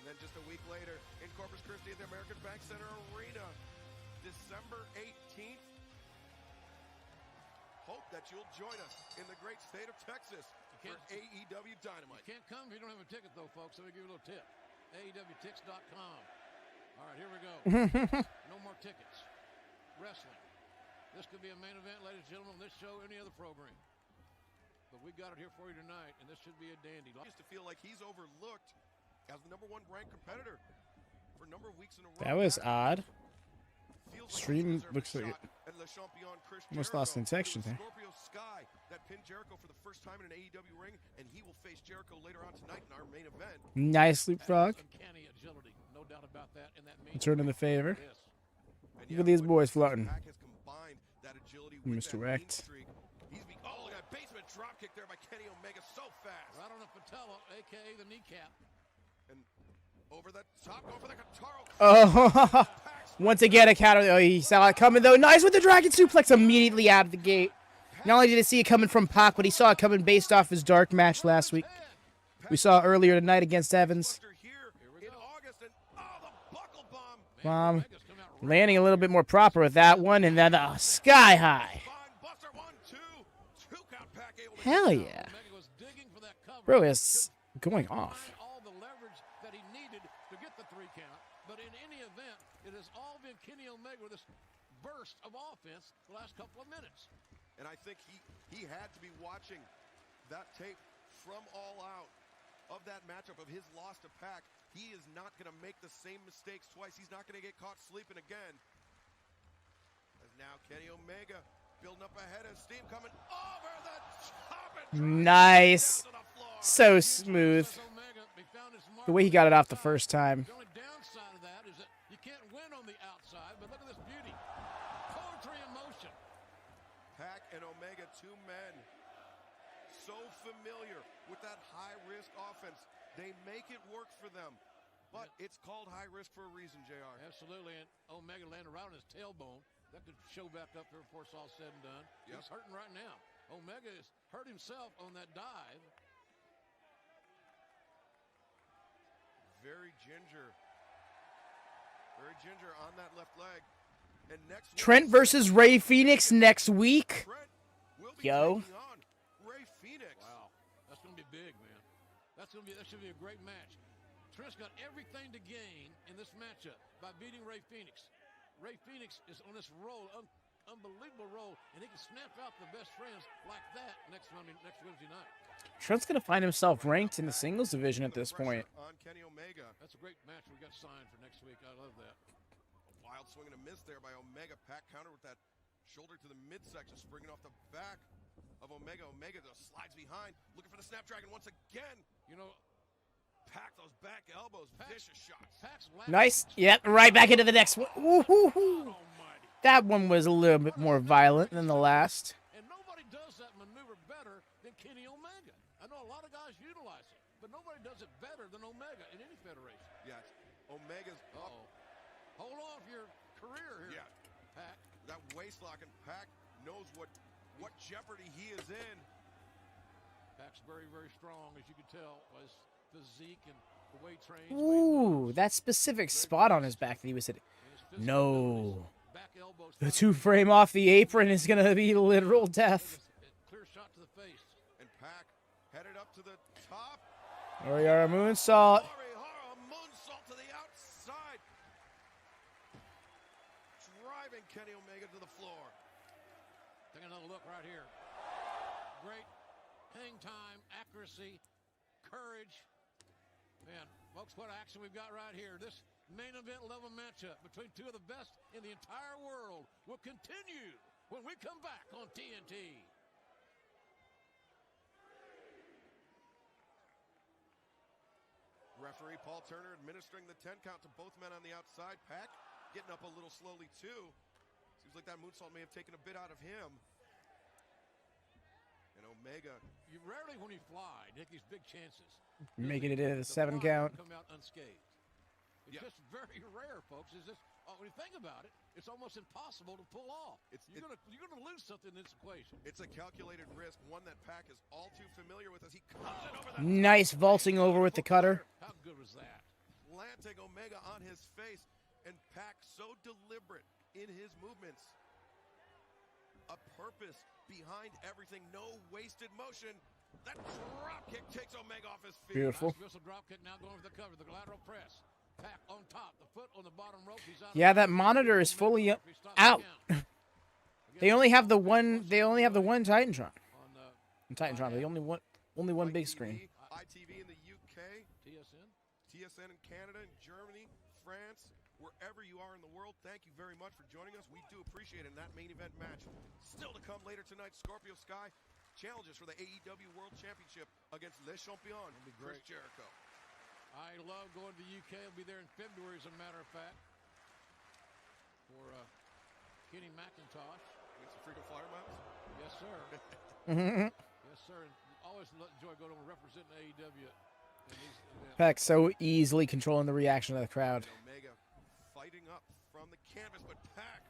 And then just a week later in Corpus Christi at the American Bank Center Arena, December 18th. Hope that you'll join us in the great state of Texas for AEW Dynamite. You can't come if you don't have a ticket, though, folks. Let me give you a little tip. AEWTix.com. All right, here we go. No more tickets. Wrestling. This could be a main event, ladies and gentlemen, on this show, any other program. But we got it here for you tonight, and this should be a dandy. I used to feel like he's overlooked as the number 1 ranked competitor for a number of weeks in a row. That was odd. Stream looks like it almost lost connection there. Scorpio Sky that pinned Jericho for the first time in an AEW ring, and he will face Jericho later on tonight in our main event. Nice leapfrog. Uncanny agility, no doubt about that. In that Returning the favor. Look at these boys floating. Misdirect. Oh, look at that basement drop kick there by Kenny Omega, so fast. Right on the patella, a.k.a. the kneecap. And over the top, going for the Hikaru. Oh, once again, a counter. Oh, he saw it coming, though. Nice with the dragon suplex immediately out of the gate. Not only did he see it coming from Pac, but he saw it coming based off his dark match last week. We saw earlier tonight against Evans. Bomb. Landing a little bit more proper with that one, and then sky high. Hell yeah. Bro is going off. All the leverage that he needed to get the 3 count, but in any event, it has all been Kenny Omega with this burst of offense the last couple of minutes. And I think he had to be watching that tape from All Out of that matchup of his loss to Pac. He is not going to make the same mistakes twice. He's not going to get caught sleeping again. As now Kenny Omega building up a head of steam coming over the top. Nice. So smooth. The way he got it off the first time. The only downside of that is that you can't win on the outside, but look at this beauty. Poetry in motion. Pac and Omega, 2 men so familiar with that high-risk offense. They make it work for them. But it's called high risk for a reason, JR. Absolutely, and Omega landed right on his tailbone. That could show back up here before it's all said and done. Yep. He's hurting right now. Omega has hurt himself on that dive. Very ginger on that left leg. And next Trent versus Rey Fenix next week. Trent will be Yo. taking on Rey Fenix. Wow, that's going to be big. that should be a great match. Trent's got everything to gain in this matchup by beating Rey Fenix. Rey Fenix is on this roll, unbelievable roll, and he can snap out the best friends like that next Wednesday night. Trent's going to find himself ranked in the singles division at this point. On Kenny Omega. That's a great match we got signed for next week. I love that. A wild swing and a miss there by Omega. Pac counter with that shoulder to the midsection, springing off the back of Omega. Omega just slides behind, looking for the Snapdragon once again. You know, Pac, those back elbows, vicious shots. Nice. Yep, right back into the next one. Woo-hoo-hoo. That one was a little bit more violent than the last. And nobody does that maneuver better than Kenny Omega. I know a lot of guys utilize it, but nobody does it better than Omega in any federation. Yes. Omega's up. Hold on for your career here. Yeah. Pac. That waist lock, and Pac knows what jeopardy he is in. Pac's very, very strong, as you can tell, his physique and the way he trains. Ooh, that specific spot on his back that he was hitting. No. The 2-frame off the apron is going to be literal death. Clear shot to the face. And Pac headed up to the top. Orihara moonsault. Orihara moonsault to the outside. Driving Kenny Omega to the floor. Take another look right here. Great hang time, accuracy, courage. Man, folks, what action we've got right here. This main event level matchup between two of the best in the entire world will continue when we come back on TNT. Referee Paul Turner administering the 10 count to both men on the outside. Pac getting up a little slowly too. Seems like that moonsault may have taken a bit out of him. And Omega. You rarely, when you fly, take these big chances. Making it into the 7 count. Come out unscathed. It's just very rare, folks. It's just, when you think about it, it's almost impossible to pull off. You're gonna lose something in this equation. It's a calculated risk, one that Pac is all too familiar with as he comes in over that. Nice vaulting over with the cutter. How good was that? Planting Omega on his face, and Pac so deliberate in his movements. A purpose behind everything, no wasted motion. That drop kick takes Omega off his feet. Beautiful. Nice whistle drop kick now going for the cover, the lateral press. Pac on top, the foot on the bottom rope. He's out. Yeah, that monitor is fully out. They only have the one. They only have the one Titantron. Titantron. They only one big screen. ITV in the UK, TSN in Canada, and Germany, France, wherever you are in the world. Thank you very much for joining us. We do appreciate it. In that main event match, still to come later tonight. Scorpio Sky challenges for the AEW World Championship against Le Champion, Chris Jericho. I love going to the UK. I'll be there in February, as a matter of fact, for Kenny McIntosh. Get some frequent flyer miles? Yes, sir. Yes, sir. And always enjoy going over representing AEW. Pac so easily controlling the reaction of the crowd. Omega fighting up from the canvas, but Pac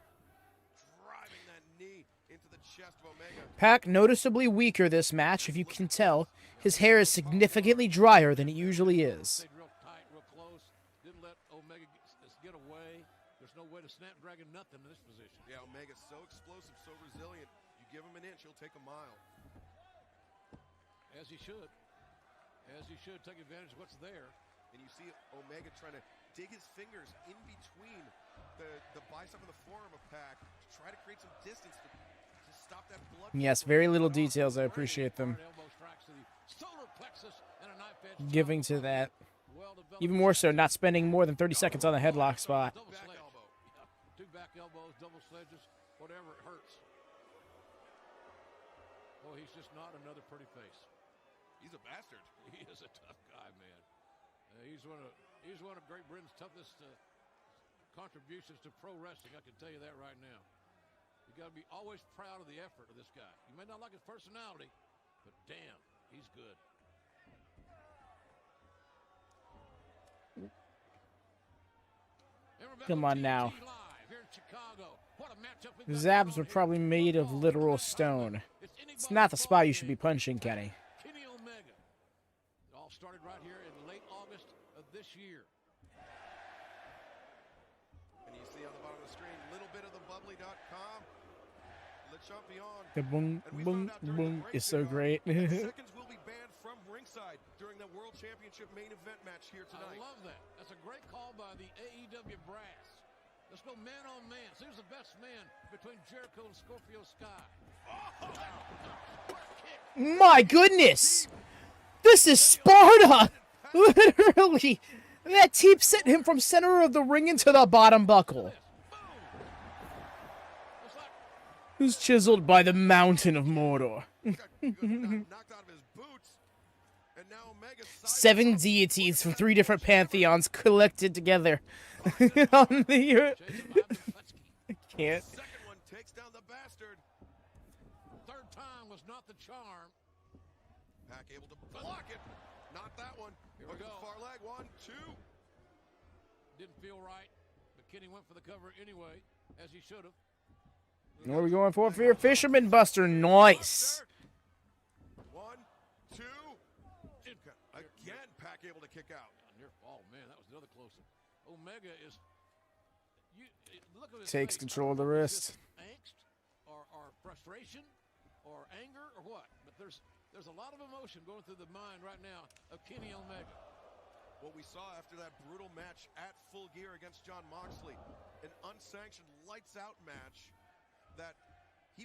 driving that knee into the chest of Omega. Pac noticeably weaker this match, if you can tell. His hair is significantly drier than it usually is. Stayed real tight, real close. Didn't let Omega get away. There's no way to snapdragon nothing in this position. Yeah, Omega's so explosive, so resilient. You give him an inch, he'll take a mile. As he should. As he should take advantage of what's there. And you see Omega trying to dig his fingers in between the bicep and the forearm of Pac to try to create some distance to stop that blood. Yes, very little details. I appreciate them giving to that. Even more so, not spending more than 30 seconds on the headlock spot. Back elbow. Two back elbows, double sledges, whatever, it hurts. Oh, he's just not another pretty face. He's a bastard. He is a tough guy, man. He's one of Great Britain's toughest contributions to pro wrestling. I can tell you that right now. You got to be always proud of the effort of this guy. You may not like his personality, but damn, he's good. Come on now. His abs are probably made of literal stone. It's not the spot you should be punching, Kenny. Kenny Omega. It all started right here in late August of this year. And you see on the bottom of the screen, little bit of the bubbly.com. Le Champion. The boom, boom, boom is so great. Seconds will be banned from ringside during the World Championship main event match here tonight. I love that. That's a great call by the AEW brass. Let's go man on man. See who's the best man between Jericho and Scorpio Sky. My goodness! This is Sparta! Literally! That teep sent him from center of the ring into the bottom buckle. Who's chiseled by the mountain of Mordor. 7 deities from 3 different pantheons collected together. On the I can't. Second one takes down the bastard. Third time was not the charm. Pac able to block it. Not that one. Here we go. Far leg. 1, 2. Didn't feel right, but Kenny went for the cover anyway, as he should have. What are we going for your Fisherman Buster? Nice. 1, 2. Again, Pac able to kick out. Oh man, that was another close one. Omega is. Look at his Takes face. control of the wrist. Angst, or frustration, or anger, or what? But there's a lot of emotion going through the mind right now of Kenny Omega. What we saw after that brutal match at Full Gear against Jon Moxley, an unsanctioned lights-out match that he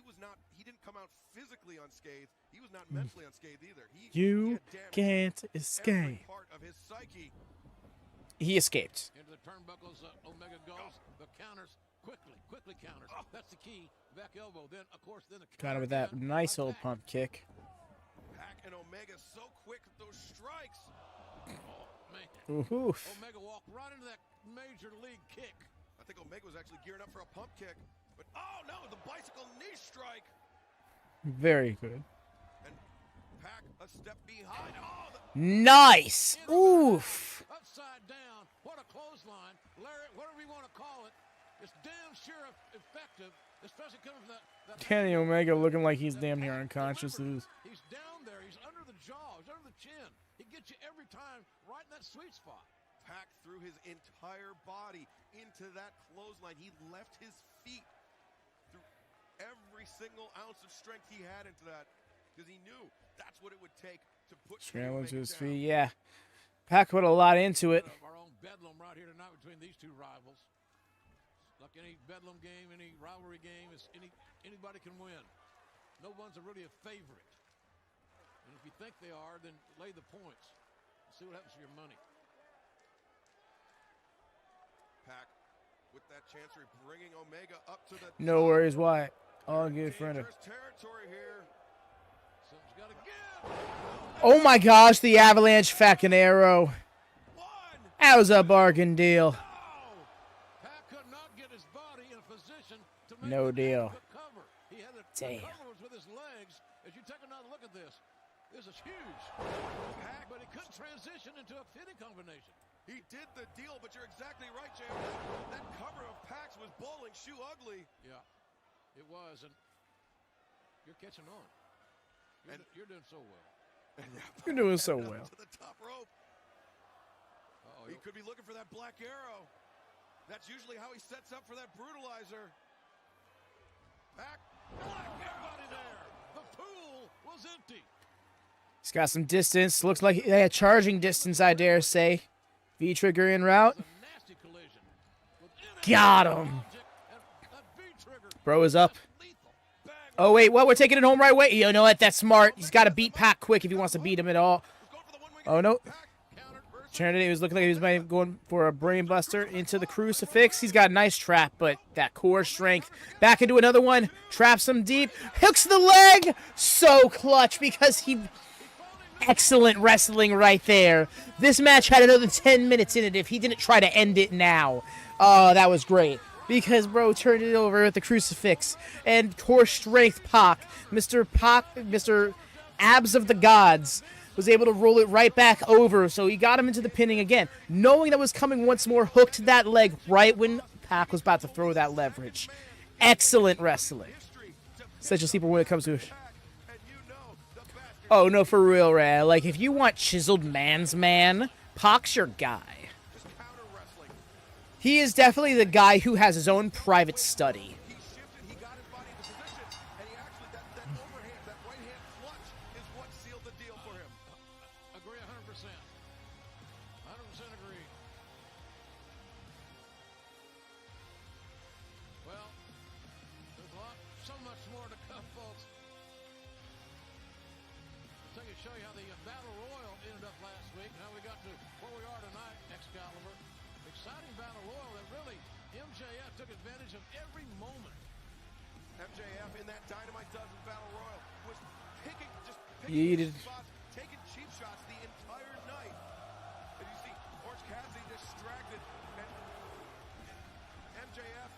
didn't come out physically unscathed. He was not mentally unscathed either. You can't escape. Every part of his psyche. He escaped. Into the turnbuckles, Omega goes, but counters quickly counters. That's the key. Back elbow. Then, of course, the Got him with that nice old pump kick. Pac and Omega so quick with those strikes. Oh, man. Oof. Omega walked right into that major league kick. I think Omega was actually gearing up for a pump kick. But, oh, no, the bicycle knee strike. Very good. And Pac a step behind. Oh, Nice. Oof. Upside down. What a clothesline. Lariat, whatever you want to call it. It's damn sure effective, especially coming from that Kenny Omega looking like he's damn near unconscious. He's down there. He's under the jaw. He's under the chin. He gets you every time right in that sweet spot. Pac threw his entire body into that clothesline. He left his feet through every single ounce of strength he had into that because he knew that's what it would take to put Scrambling to his down. feet. Yeah. Pac put a lot into it. Our own bedlam right here tonight between these two rivals. Like any bedlam game, any rivalry game, anybody can win. No one's really a favorite. And if you think they are, then lay the points. See what happens to your money. Pac with that chancery bringing Omega up to the No worries, Wyatt. All good, friend. territory here. Something's got to give. Oh my gosh, the Avalanche fucking arrow. That was a bargain deal. Pac could not get his body in a position to make No deal. the cover. He had the Damn. cover was with his legs. As you take another look at this is huge. Pac, but he couldn't transition into a fitting combination. He did the deal, but you're exactly right, Jay. That cover of Pac's was bowling shoe ugly. Yeah, it was, and you're catching on. You're doing so well. You're doing so well. To the top rope. He could be looking for that black arrow. That's usually how he sets up for that brutalizer. Pac, black everybody there. The pool was empty. He's got some distance. Looks like they had charging distance, I dare say. V-trigger en route. Got him. Bro is up. Oh, wait, what? We're taking it home right away. You know what? That's smart. He's got to beat Pac quick if he wants to beat him at all. Oh, no. Trinity was looking like he was going for a brain buster into the crucifix. He's got a nice trap, but that core strength. Back into another one. Traps him deep. Hooks the leg. So clutch because he... Excellent wrestling right there. This match had another 10 minutes in it if he didn't try to end it now. Oh, that was great. Because, bro, turned it over with the crucifix. And core strength Pac. Mr. Abs of the Gods was able to roll it right back over. So he got him into the pinning again. Knowing that was coming once more, hooked that leg right when Pac was about to throw that leverage. Excellent wrestling. Such a sleeper when it comes to... Oh, no, for real, Ray. Like, if you want chiseled man's man, Pac's your guy. He is definitely the guy who has his own private study. show you how the Battle Royal ended up last week, and how we got to where we are tonight, Excalibur. Exciting Battle Royal that really, MJF took advantage of every moment. MJF in that Dynamite Dozen Battle Royal was picking Yeeted. spots, taking cheap shots the entire night. And you see Orange Cassidy distracted, and MJF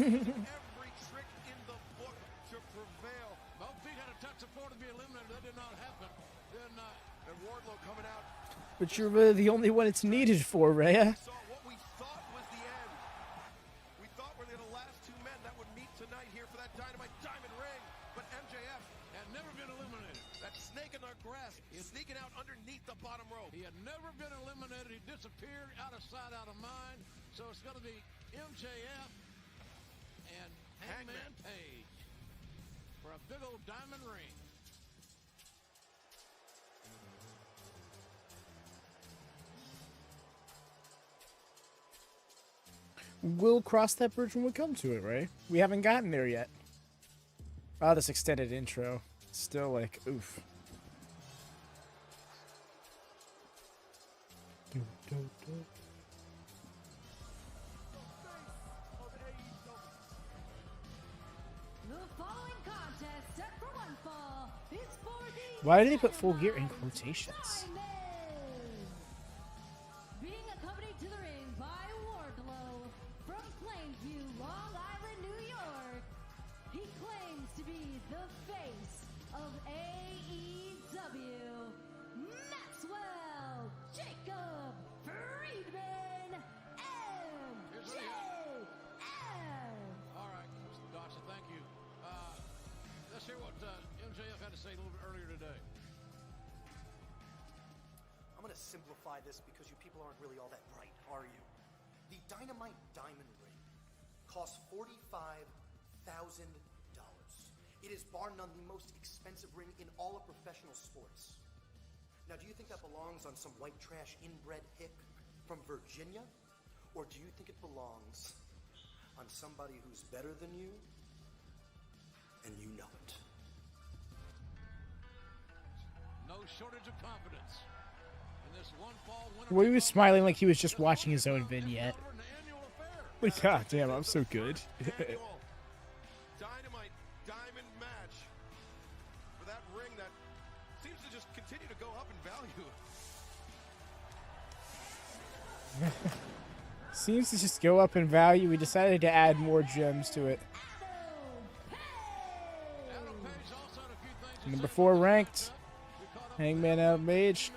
using every trick in the book to prevail. Both feet had a touch of floor to be eliminated. That did not happen. Then, and Wardlow coming out. But you're really the only one it's needed for, Rhea. Saw what we thought was the end. We thought we were the last two men that would meet tonight here for that Dynamite Diamond Ring. But MJF had never been eliminated. That snake in our grass is sneaking out underneath the bottom rope. He had never been eliminated. He disappeared out of sight, out of mind. So it's going to be MJF and Hangman Page for a big old diamond ring. We'll cross that bridge when we come to it, right? We haven't gotten there yet. Oh, this extended intro. Still like, oof. The following contest set for one fall is for the Why did they put full gear in quotations? being accompanied to the ring by Wardlow from Plainview, Long Island, New York. He claims to be the face of AEW. Maxwell Jacob Friedman MJF. All right, Mr. Dodson, thank you. Let's hear what MJF had to say a little bit earlier today. I'm going to simplify this because you people aren't really all that bright, are you? The Dynamite Diamond Ring costs $45,000. It is bar none the most expensive ring in all of professional sports. Now, do you think that belongs on some white trash inbred hick from Virginia? Or do you think it belongs on somebody who's better than you and you know it? No shortage of confidence. In this one fall winter. Well, he was smiling like he was just watching his own vignette. Like, God damn, I'm so good. Dynamite Diamond match for that ring that seems to just continue to go up in value. Seems to just go up in value. We decided to add more gems to it. Number 4 ranked. Hangman out Mage.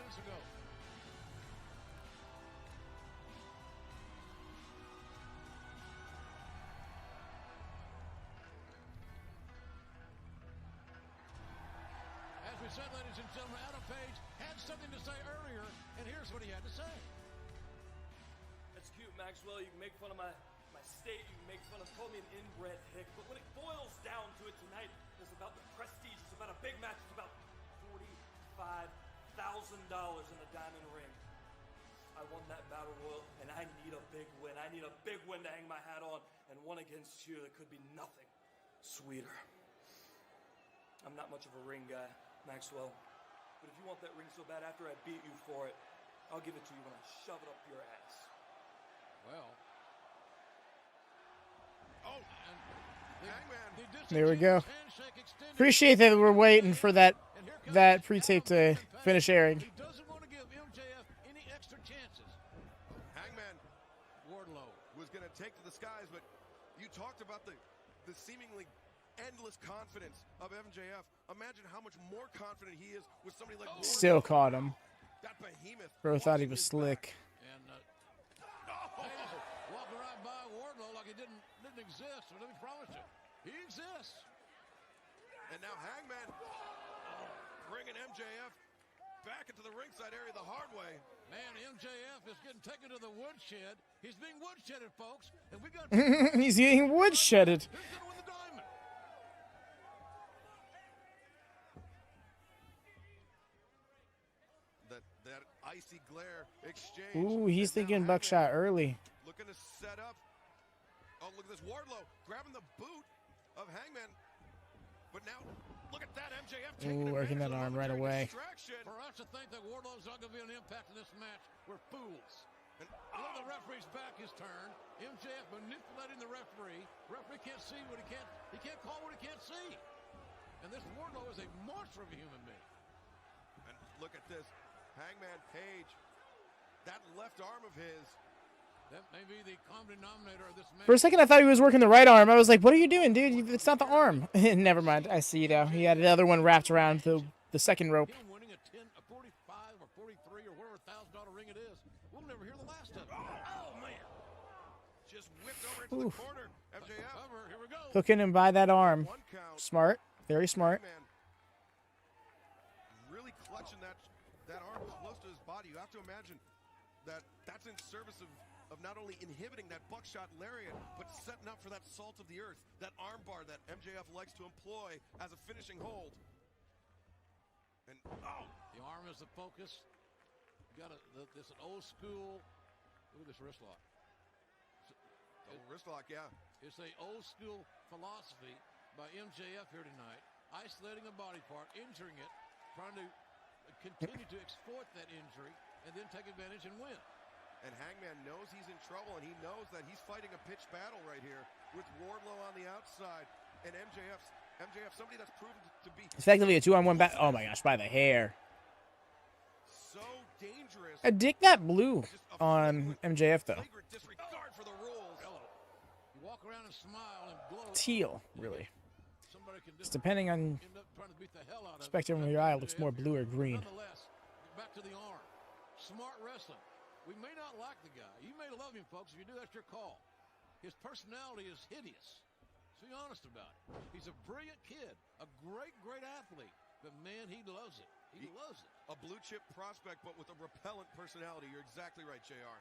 As we said, ladies and gentlemen, Adam Page had something to say earlier, and here's what he had to say. That's cute, Maxwell. You can make fun of my state, you can make fun of, call me an inbred hick, but when it boils down to it tonight, it's about the prestige, it's about a big match, it's about $45,000 in the diamond ring. I won that battle royal, and I need a big win. I need a big win to hang my hat on, and one against you that could be nothing sweeter. I'm not much of a ring guy, Maxwell, but if you want that ring so bad after I beat you for it, I'll give it to you when I shove it up your ass. Well. Oh, and There we go. Appreciate that we're waiting for that pre-tape to finish airing. He doesn't want to give MJF any extra chances. Hangman Wardlow was going to take to the skies, but you talked about the seemingly endless confidence of MJF. Imagine how much more confident he is with somebody like Wardlow. Still caught him. That behemoth. Bro thought he was slick. And walking right by Wardlow like he didn't exist. But let me promise you, he exists. And now Hangman bringing MJF back into the ringside area the hard way. Man, MJF is getting taken to the woodshed. He's being woodshedded, folks. And we got He's getting woodshedded. Who's going to win the diamond? That icy glare exchange. Ooh, he's thinking buckshot early. Looking to set up. Oh, look at this. Wardlow grabbing the boot of Hangman. But now, look at that. MJF Ooh, working that arm right away. For us to think that Wardlow's not going to be an impact in this match, we're fools. And the referee's back is turned. MJF manipulating the referee. Referee can't see what he can't call what he can't see. And this Wardlow is a monster of a human being. And look at this. Hangman Page. That left arm of his. That may be the common denominator of this match. For a second, I thought he was working the right arm. I was like, what are you doing, dude? It's not the arm. Never mind. I see now. He had the other one wrapped around the second rope. Him winning a 45 or 43 or whatever $1,000 ring it is. We'll never hear the last of it. Oh, man. Just whipped over into the corner. MJF. Here we go. Hooking him by that arm. Smart. Very smart. Really clutching that arm close to his body. You have to imagine that's in service of not only inhibiting that buckshot lariat, but setting up for that salt of the earth, that arm bar that MJF likes to employ as a finishing hold. And the arm is the focus. You got this old school. Look at this wrist lock. Wrist lock, yeah. It's a old school philosophy by MJF here tonight, isolating a body part, injuring it, trying to continue to exploit that injury, and then take advantage and win. And Hangman knows he's in trouble, and he knows that he's fighting a pitched battle right here with Wardlow on the outside, and MJF, somebody that's proven to be Effectively a 2-on-1 battle. Oh my gosh, by the hair. So dangerous. I dig that blue on MJF though. Disregard for the rules. You walk around and smile and glow. Teal, really. It's depending on spectrum of your eye, it looks more blue or green. Nonetheless, back to the arm. Smart wrestling. We may not like the guy. You may love him, folks. If you do, that's your call. His personality is hideous. So be honest about it. He's a brilliant kid, a great, great athlete. But, man, he loves it. He loves it. A blue-chip prospect, but with a repellent personality. You're exactly right, JR.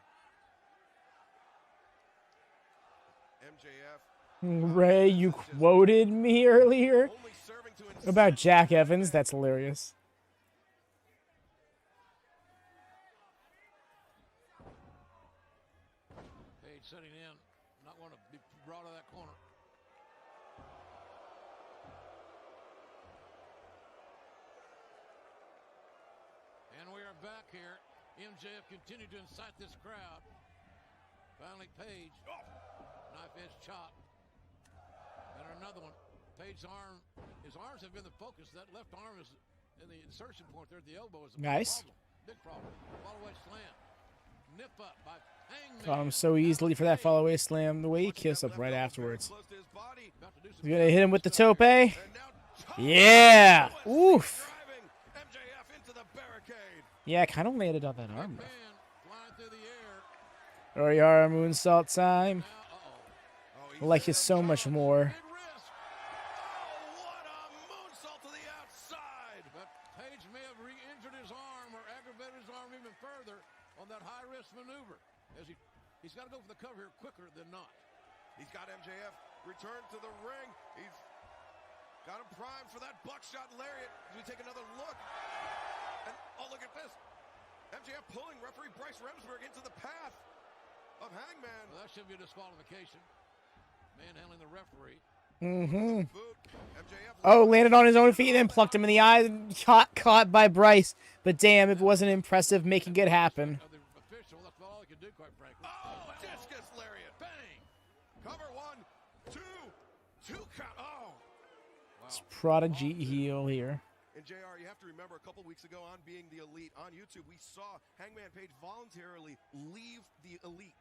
MJF. Ray, you quoted me earlier about Jack Evans. That's hilarious. Page setting in. Not want to be brought to that corner. And we are back here. MJF continued to incite this crowd. Finally, Page. Knife edge chop. And another one. Page's arm. His arms have been the focus. That left arm is in the insertion point there at the elbow. Is a nice. Big problem. Follow-away slam. Nip up by Hangman. Caught him so easily for that follow-away slam. The way he kissed up right afterwards. He's going to hit him with the tope. Yeah. Oof. Yeah, kind of landed on that arm. Oriara moonsault time. I like it so much more. But Page may have re-injured his arm or aggravated his arm even further on that high-risk maneuver. As he's got to go for the cover here quicker than not. He's got MJF return to the ring. He's got him primed for that buckshot lariat. As we take another look. And look at this. MJF pulling referee Bryce Remsburg into the path of Hangman. Well, that should be a disqualification. Manhandling the referee. Oh, landed on his own feet and then plucked him in the eye. Caught by Bryce. But damn, it wasn't impressive making it happen. Official, that's all he could do, quite frankly. Oh, discus lariat. Bang. Cover 1, 2, 2 count. Oh. Wow. It's Prodigy heel here. And JR, you have to remember a couple weeks ago on Being the Elite on YouTube, we saw Hangman Page voluntarily leave the Elite.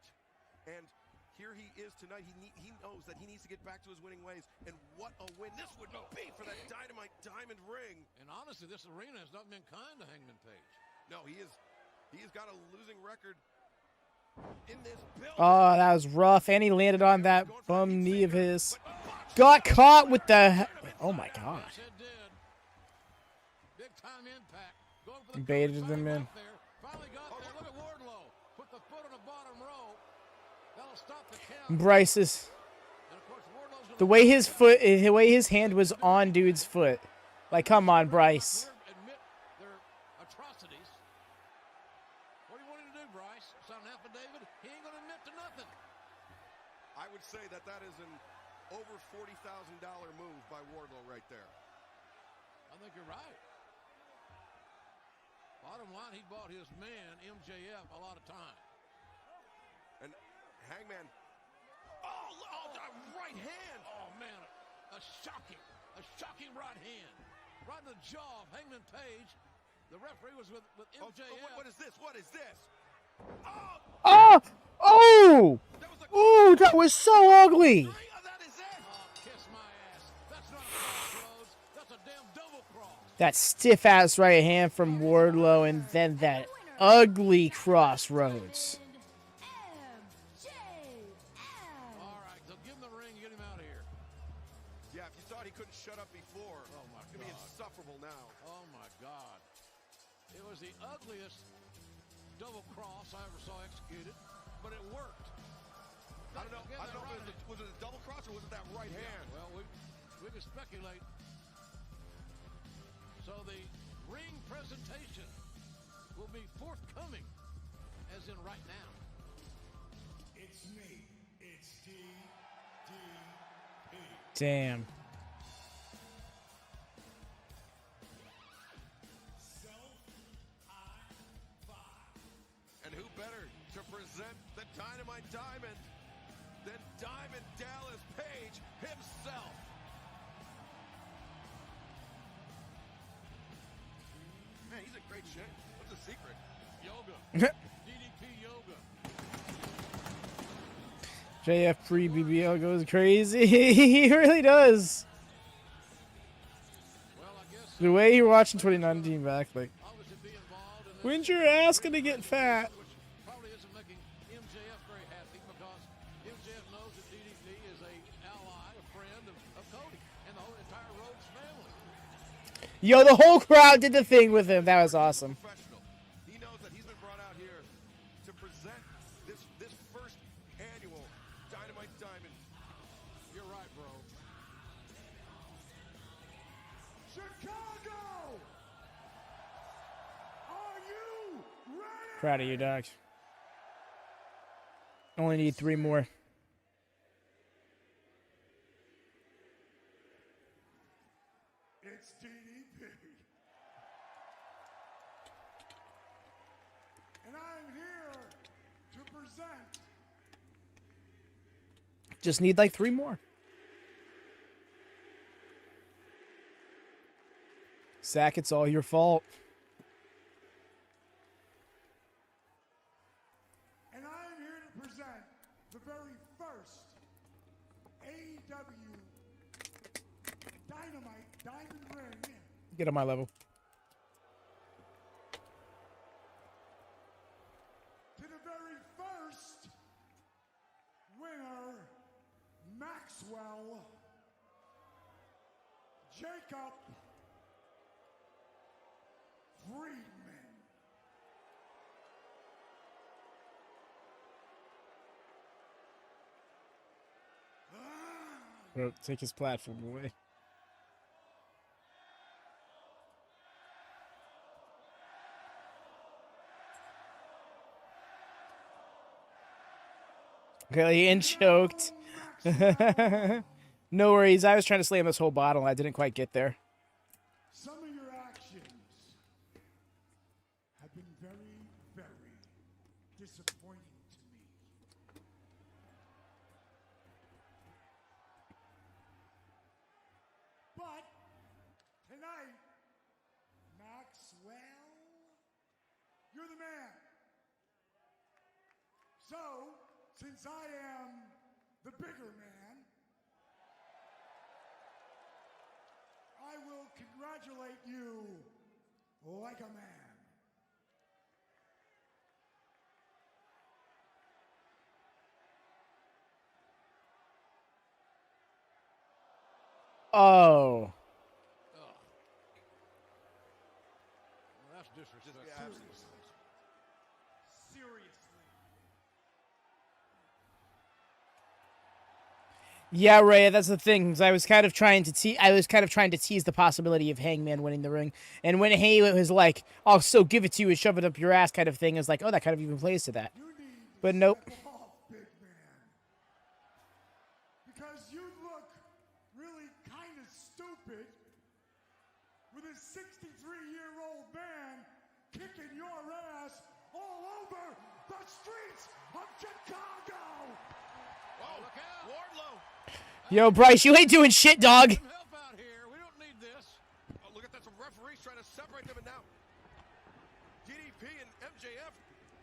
And here he is tonight. He knows that he needs to get back to his winning ways. And what a win this would be for that Dynamite Diamond ring. And honestly, this arena has not been kind to Hangman Page. No, he has got a losing record in this building. Oh, that was rough. And he landed on that bum knee of his. Got caught with the... Oh, my gosh. Big time impact. Baited them in. Finally got there. Look at Wardlow. Put the foot on the bottom row. That'll stop the count. Bryce's... The way his hand was on dude's foot. Like, come on, Bryce. Admit their atrocities. What do you want him to do, Bryce? Sign an affidavit? He ain't going to admit to nothing. I would say that is an over $40,000 move by Wardlow right there. I think you're right. Bottom line, he bought his man, MJF, a lot of time. And Hangman. Oh, that right hand. Oh, man, a shocking right hand. Right in the jaw of Hangman Page. The referee was with MJF. What is this? What is this? Oh! Oh! Ooh, that was so ugly. Kiss my ass. That's not a crossroads. That's a damn double cross. That stiff ass right hand from Wardlow, and then that ugly crossroads. All right, so give him the ring, get him out of here. Yeah, if you thought he couldn't shut up before, it's going to be insufferable now. Oh, my God. It was the ugliest double cross I ever saw executed, but it worked. I don't know. Was it a double cross or was it that right hand? Well, we can speculate. So the ring presentation will be forthcoming, as in right now. It's me. It's DDP. Damn. And who better to present the Dynamite Diamond than Diamond Dallas Page himself? Man, he's a great shape. What's the secret? Yoga. DDP yoga. JF pre-BBL goes crazy. He really does. Well, I guess The way you're watching 2019 back, like, when's your ass gonna get fat? probably isn't making MJF very happy because MJF knows that DDP is a ally, a friend of Cody and the whole entire Rhodes family. Yo, the whole crowd did the thing with him. That was awesome. Professional. He knows that he's been brought out here to present this first annual Dynamite Diamond. You're right, bro. Chicago! Are you ready? Proud of you, dogs. Only need 3 more. It's DDP. And I'm here to present Just need like 3 more. Zach, it's all your fault. And I'm here to present the very first AEW Dynamite Diamond Ring Get on my level. to the very first winner, Maxwell Jacob Friedman. Bro, take his platform away. Okay, and choked. No worries. I was trying to slam this whole bottle. I didn't quite get there. Some of your actions have been very, very disappointing to me. But tonight, Maxwell, you're the man. So, since I am the bigger man, I will congratulate you like a man. Oh. Well, that's disrespectful. Seriously. Yeah, Ray, that's the thing. 'Cause I was kind of trying to tease the possibility of Hangman winning the ring. And when Heyman was like, "I'll so give it to you and shove it up your ass," kind of thing, is like, oh, that kind of even plays to that. But nope. Off, big man. Because you look really kind of stupid with his 63-year-old man kicking your ass all over the streets of Chicago. Oh, look out. Wardlow. Yo, Bryce, you ain't doing shit, dog. Some help out here. We don't need this. Oh, look at that. Some referees trying to separate them, and now DDP and MJF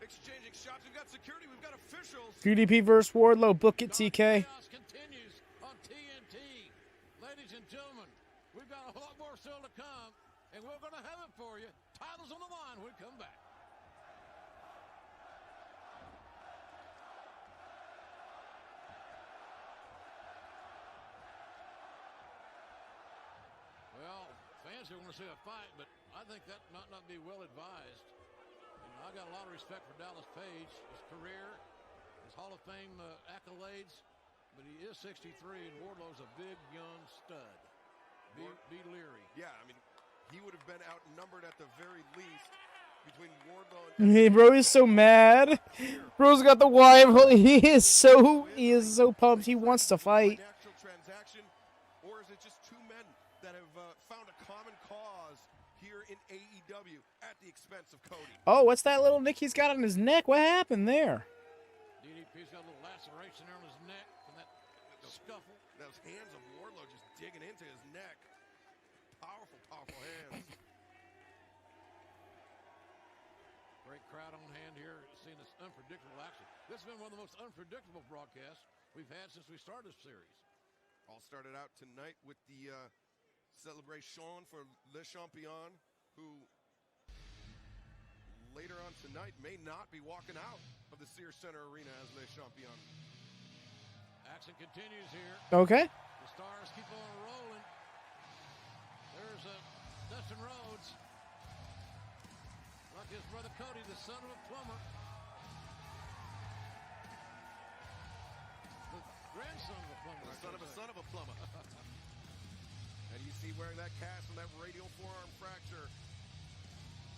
exchanging shots. We've got security. We've got officials. DDP versus Wardlow. Book it, TK. Chaos continues on TNT. Ladies and gentlemen, we've got a lot more still to come, and we're going to have it for you. Titles on the line when we come back. Well, fans here want to see a fight, but I think that might not be well advised. I got a lot of respect for Dallas Page, his career, his Hall of Fame accolades, but he is 63, and Wardlow's a big, young stud. Be leery. Yeah, I mean, he would have been outnumbered at the very least between Wardlow and... Hey, bro is so mad. Bro's got the wife. He is so pumped. He wants to fight. Natural transaction, or is it just two men that have found a common cause here in AEW at the expense of Cody? Oh, what's that little nick he's got on his neck? What happened there? DDP's got a little laceration there on his neck from that scuffle. Those hands of Wardlow just digging into his neck. Powerful, powerful hands. Great crowd on hand here, seeing this unpredictable action. This has been one of the most unpredictable broadcasts we've had since we started this series. All started out tonight with the celebration for Le Champion, who later on tonight may not be walking out of the Sears Center Arena as Le Champion. Action continues here. Okay. The stars keep on rolling. There's Dustin Rhodes. Like his brother Cody, the son of a plumber. The grandson of a plumber. The son of a plumber. And you see wearing that cast from that radial forearm fracture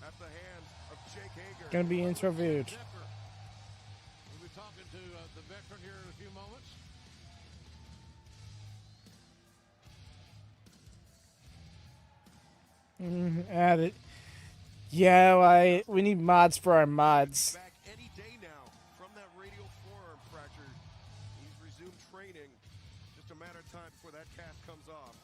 at the hands of Jake Hager. Gonna be interviewed. We'll be talking to the veteran here in a few moments. Add it. Yeah, we need mods for our mods. Back any day now from that radial forearm fracture. He's resumed training. Just a matter of time before that cast comes off.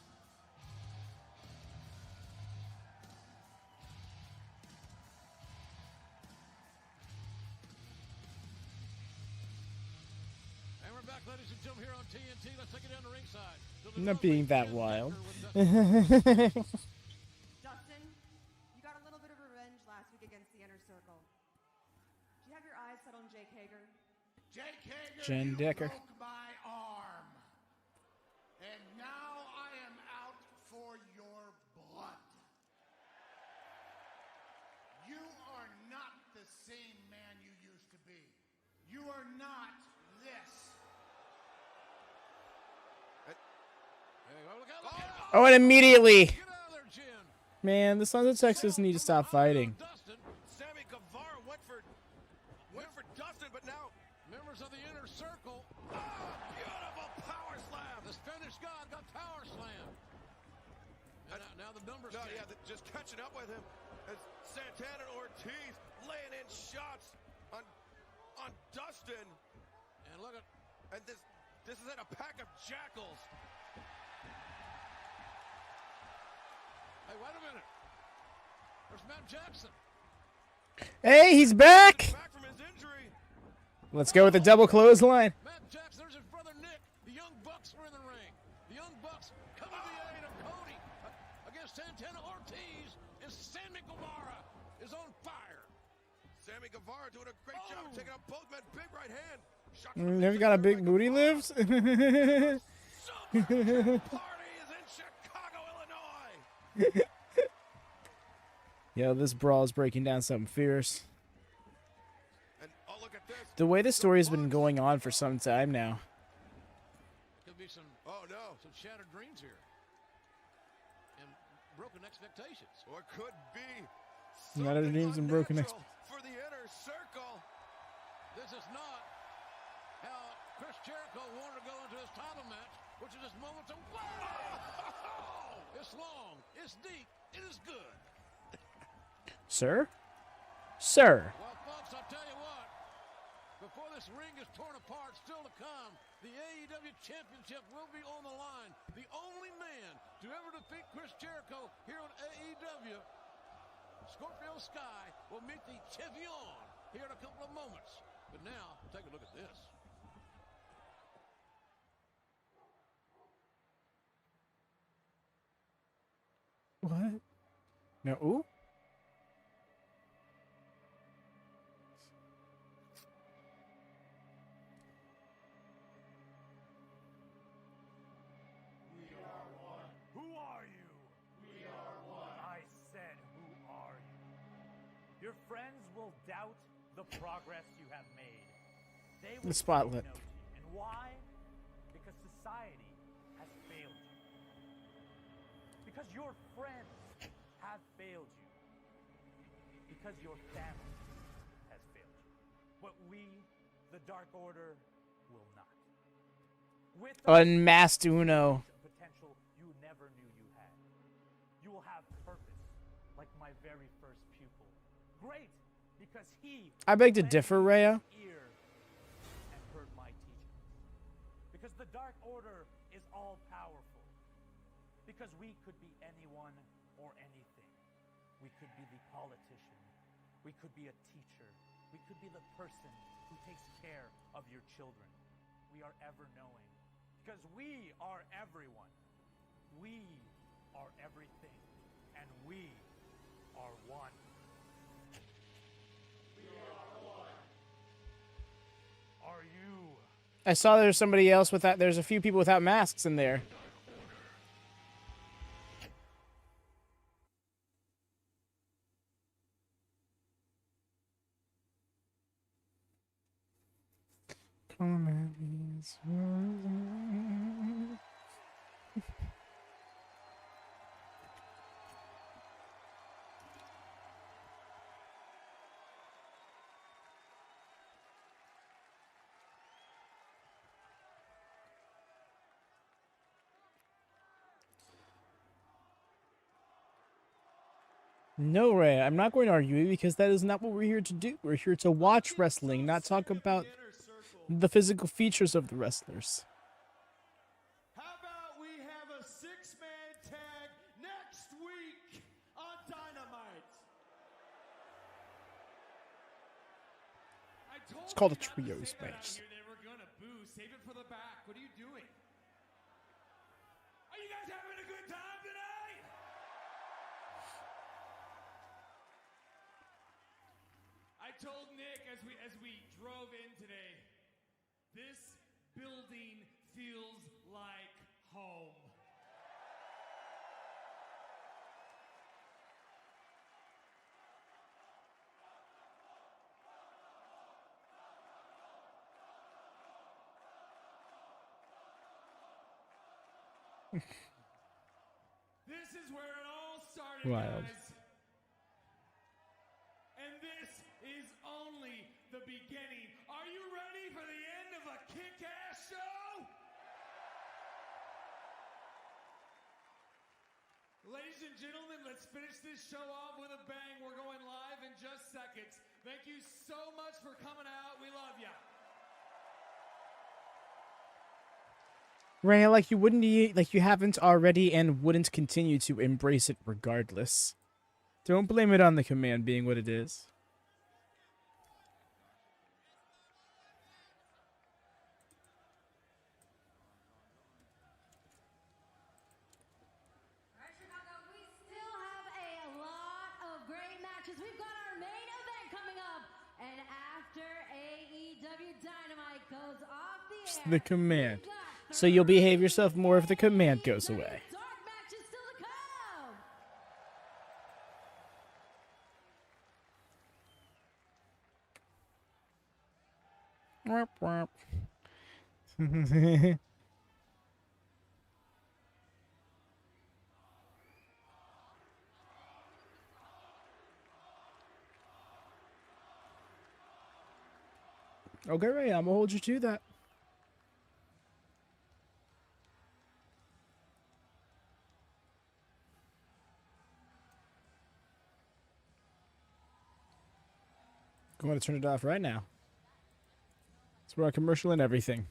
And we're back, ladies and gentlemen, here on TNT. Let's take it down to ringside. Not being that wild. Dustin, you got a little bit of revenge last week against the Inner Circle. Do you have your eyes set on Jake Hager? Jake Hager, Jen you Decker. broke my arm. And now I am out for your blood. You are not the same man you used to be. You are not this. Oh, and immediately. Man, the Sons of Texas need to stop fighting. Sammy Guevara went for Dustin, but now members of the Inner Circle. Oh, beautiful power slam. The Spanish God got power slam. And now the numbers. No, yeah, just catching up with him as Santana and Ortiz laying in shots on Dustin. And look at, and this is in a pack of jackals. Hey, wait a minute. There's Matt Jackson. Hey, he's back. Back from his injury. Let's go with the double clothesline. Matt Jackson, there's his brother Nick. The Young Bucks were in the ring. The Young Bucks coming to the aid of Cody against Santana Ortiz. And Sammy Guevara is on fire. Sammy Guevara doing a great job of taking out both men. Big right hand. Never got a big booty lift. Party is in Chicago, Illinois. Yo, this brawl is breaking down something fierce. And oh, look at this. The way the story's been going on for some time now. Could be some some shattered dreams here. And broken expectations. Or could be Shattered dreams and broken expectations. For the Inner Circle. This is not how Chris Jericho wanted to go into his title match, which is his moment to wow! It's long. It's deep. It is good. Sir? Sir. Well, folks, I'll tell you what. Before this ring is torn apart, still to come, the AEW Championship will be on the line. The only man to ever defeat Chris Jericho here on AEW, Scorpio Sky, will meet the champion here in a couple of moments. But now, take a look at this. What? No. Ooh. Who are you? We are one. I said, who are you? Your friends will doubt the progress you have made. They will The spotlight. say no to you. And why? Because society has failed you. Because your friends have failed you. Because your family has failed you. But we, the Dark Order, will not. With Unmasked Uno. potential you never knew you had. You will have purpose, like my very first pupil. Great, because he I beg to lent differ, me Rhea. his ear and heard my teachings. Because the Dark Order is all powerful. Because we could be anyone or anything. We could be the politician. We could be a teacher. We could be the person who takes care of your children. We are ever knowing. Because we are everyone. We are everything. And we are one. We are one. Are you? I saw there's somebody else without. There's a few people without masks in there. No, Ray, I'm not going to argue because that is not what we're here to do. We're here to watch wrestling, not talk about the physical features of the wrestlers. How about we have a six-man tag next week on Dynamite? It's called a trios match. They were gonna boo. Save it for the back. What are you doing? Are you guys having a good time tonight? I told Nick as we drove in today, this building feels like home. This is where it all started, Wild. guys. And this is only the beginning. Are you ready for the end of a kick-ass show? Ladies and gentlemen, let's finish this show off with a bang. We're going live in just seconds. Thank you so much for coming out. We love ya. Ray, like you wouldn't, like you haven't already and wouldn't continue to embrace it regardless. Don't blame it on the command being what it is. Alright, Chicago, we still have a lot of great matches. We've got our main event coming up. And after AEW Dynamite goes off the It's air, the command. So you'll behave yourself more if the command goes away. dark matches still to come. Womp womp. Okay, Ray, I'm gonna hold you to that. Going to turn it off right now. It's for our commercial and everything.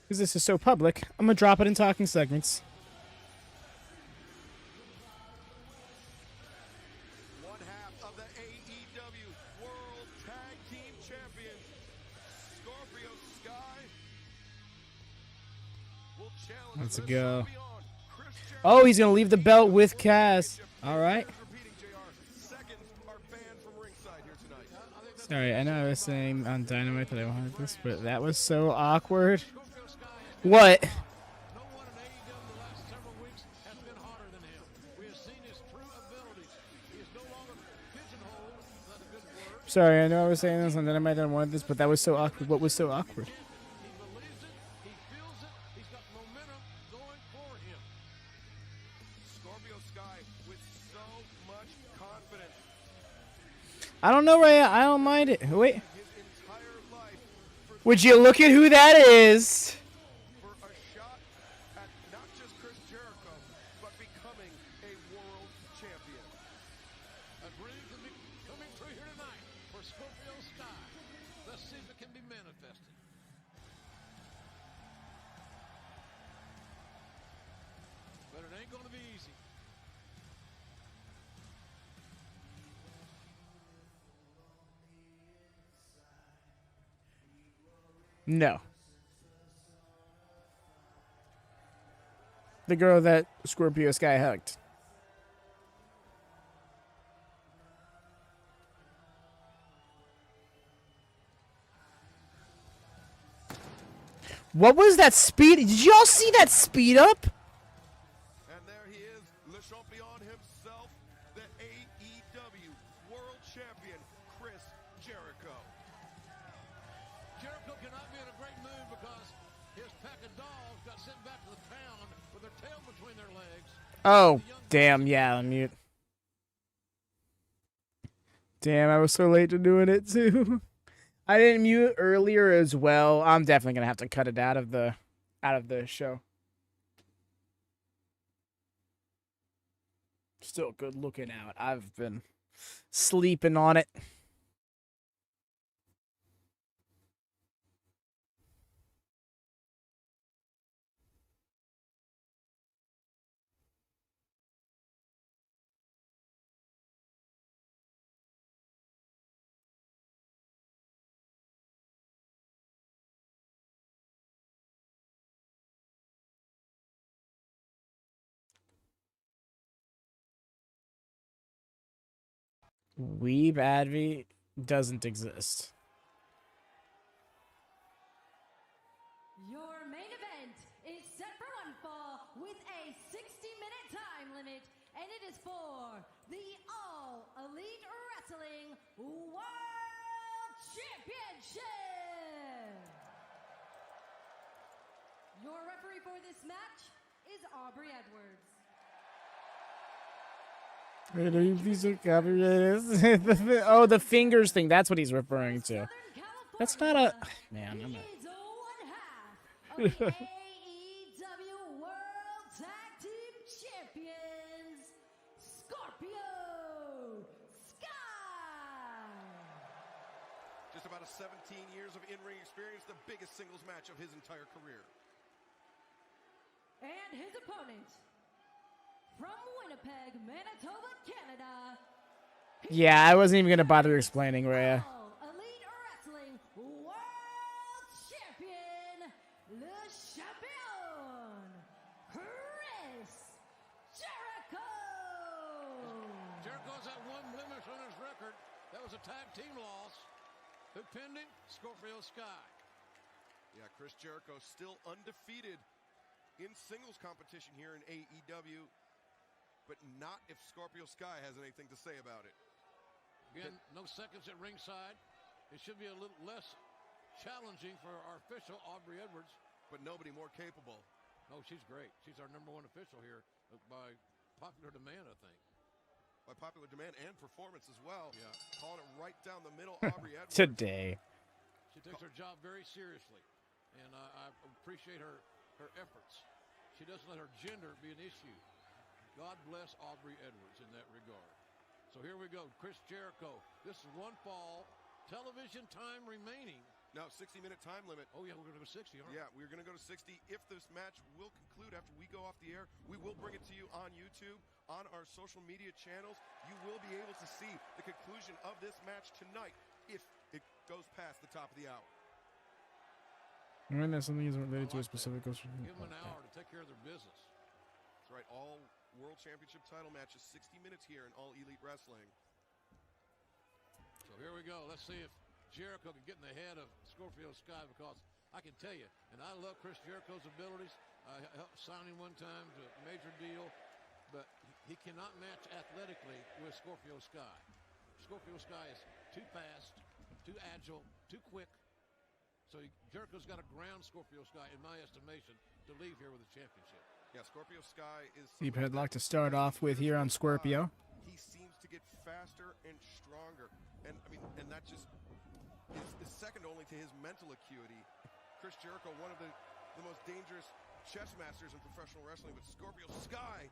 Because this is so public, I'm going to drop it in talking segments. One half of the AEW World Tag Team Champions, Scorpio Sky, will challenge Let's the go. champion, Kris Jericho. Oh, he's going to leave the belt with Cass. All right. Seconds are banned from ringside here tonight. Sorry, I know I was saying on Dynamite that I wanted this, but that was so awkward. What? Sorry, I know I was saying this on Dynamite. I didn't want this, but that was so awkward. What was so awkward? Scorpio Sky with so much confidence. I don't know, Rhea. I don't mind it. Wait. Would you look at who that is? For a shot at not just Kris Jericho, but becoming a world champion. A dream can be coming true here tonight for Scorpio Sky. Let's see if it can be manifested. But it ain't going to be easy. No. The girl that Scorpio Sky hugged. What was that speed? Did y'all see that speed up? And there he is, Le Champion himself, the AEW World Champion, Kris Jericho. Jericho cannot be in a great mood because his pack of dogs got sent back to the town with their tail between their legs. Oh, damn. Yeah, I'm mute. Damn, I was so late to doing it, too. I didn't mute earlier as well. I'm definitely going to have to cut it out of the show. Still good looking out. I've been sleeping on it. Weeb Advi doesn't exist. Your main event is set for one fall with a 60-minute time limit, and it is for the All Elite Wrestling World Championship. Your referee for this match is Aubrey Edwards. These are copyrighted. Oh, the fingers thing. That's what he's referring to. That's not a... Man, I'm not... AEW World Tag Team Champions, Scorpio Sky. Just about 17 years of in-ring experience, the biggest singles match of his entire career. And his opponent, from Winnipeg, Manitoba, Canada. Yeah, I wasn't even going to bother explaining, Rhea. All Elite Wrestling World Champion, Le Champion, Kris Jericho. Jericho's at one was a tag team loss. Who pinned him? Scorpio Sky. Yeah, Chris Jericho still undefeated in singles competition here in AEW, but not if Scorpio Sky has anything to say about it. Again, no seconds at ringside. It should be a little less challenging for our official, Aubrey Edwards. But nobody more capable. No, she's great. She's our #1 official here by popular demand, I think. By popular demand and performance as well. Yeah. Calling it right down the middle, Aubrey Edwards. Today. She takes her job very seriously, and I appreciate her efforts. She doesn't let her gender be an issue. God bless Aubrey Edwards in that regard. So here we go, Chris Jericho. This is one fall, television time remaining. No, 60-minute time limit. Oh, yeah, we're going to go 60, aren't we? Yeah, we're going to go to 60. If this match will conclude after we go off the air, we will bring it to you on YouTube, on our social media channels. You will be able to see the conclusion of this match tonight if it goes past the top of the hour. Right now, something isn't related to a specific question. Give them an hour to take care of their business. That's right. All World Championship title matches, 60 minutes here in All Elite Wrestling. So here we go. Let's see if Jericho can get in the head of Scorpio Sky, because I can tell you, and I love Chris Jericho's abilities. I helped sign him one time to a major deal, but he cannot match athletically with Scorpio Sky. Scorpio Sky is too fast, too agile, too quick. So Jericho's got to ground Scorpio Sky, in my estimation, to leave here with a championship. Yeah, Scorpio Sky is... Deep headlock to start off with here on Scorpio. He seems to get faster and stronger. And, I mean, and that just is second only to his mental acuity. Chris Jericho, one of the most dangerous chess masters in professional wrestling, but Scorpio Sky...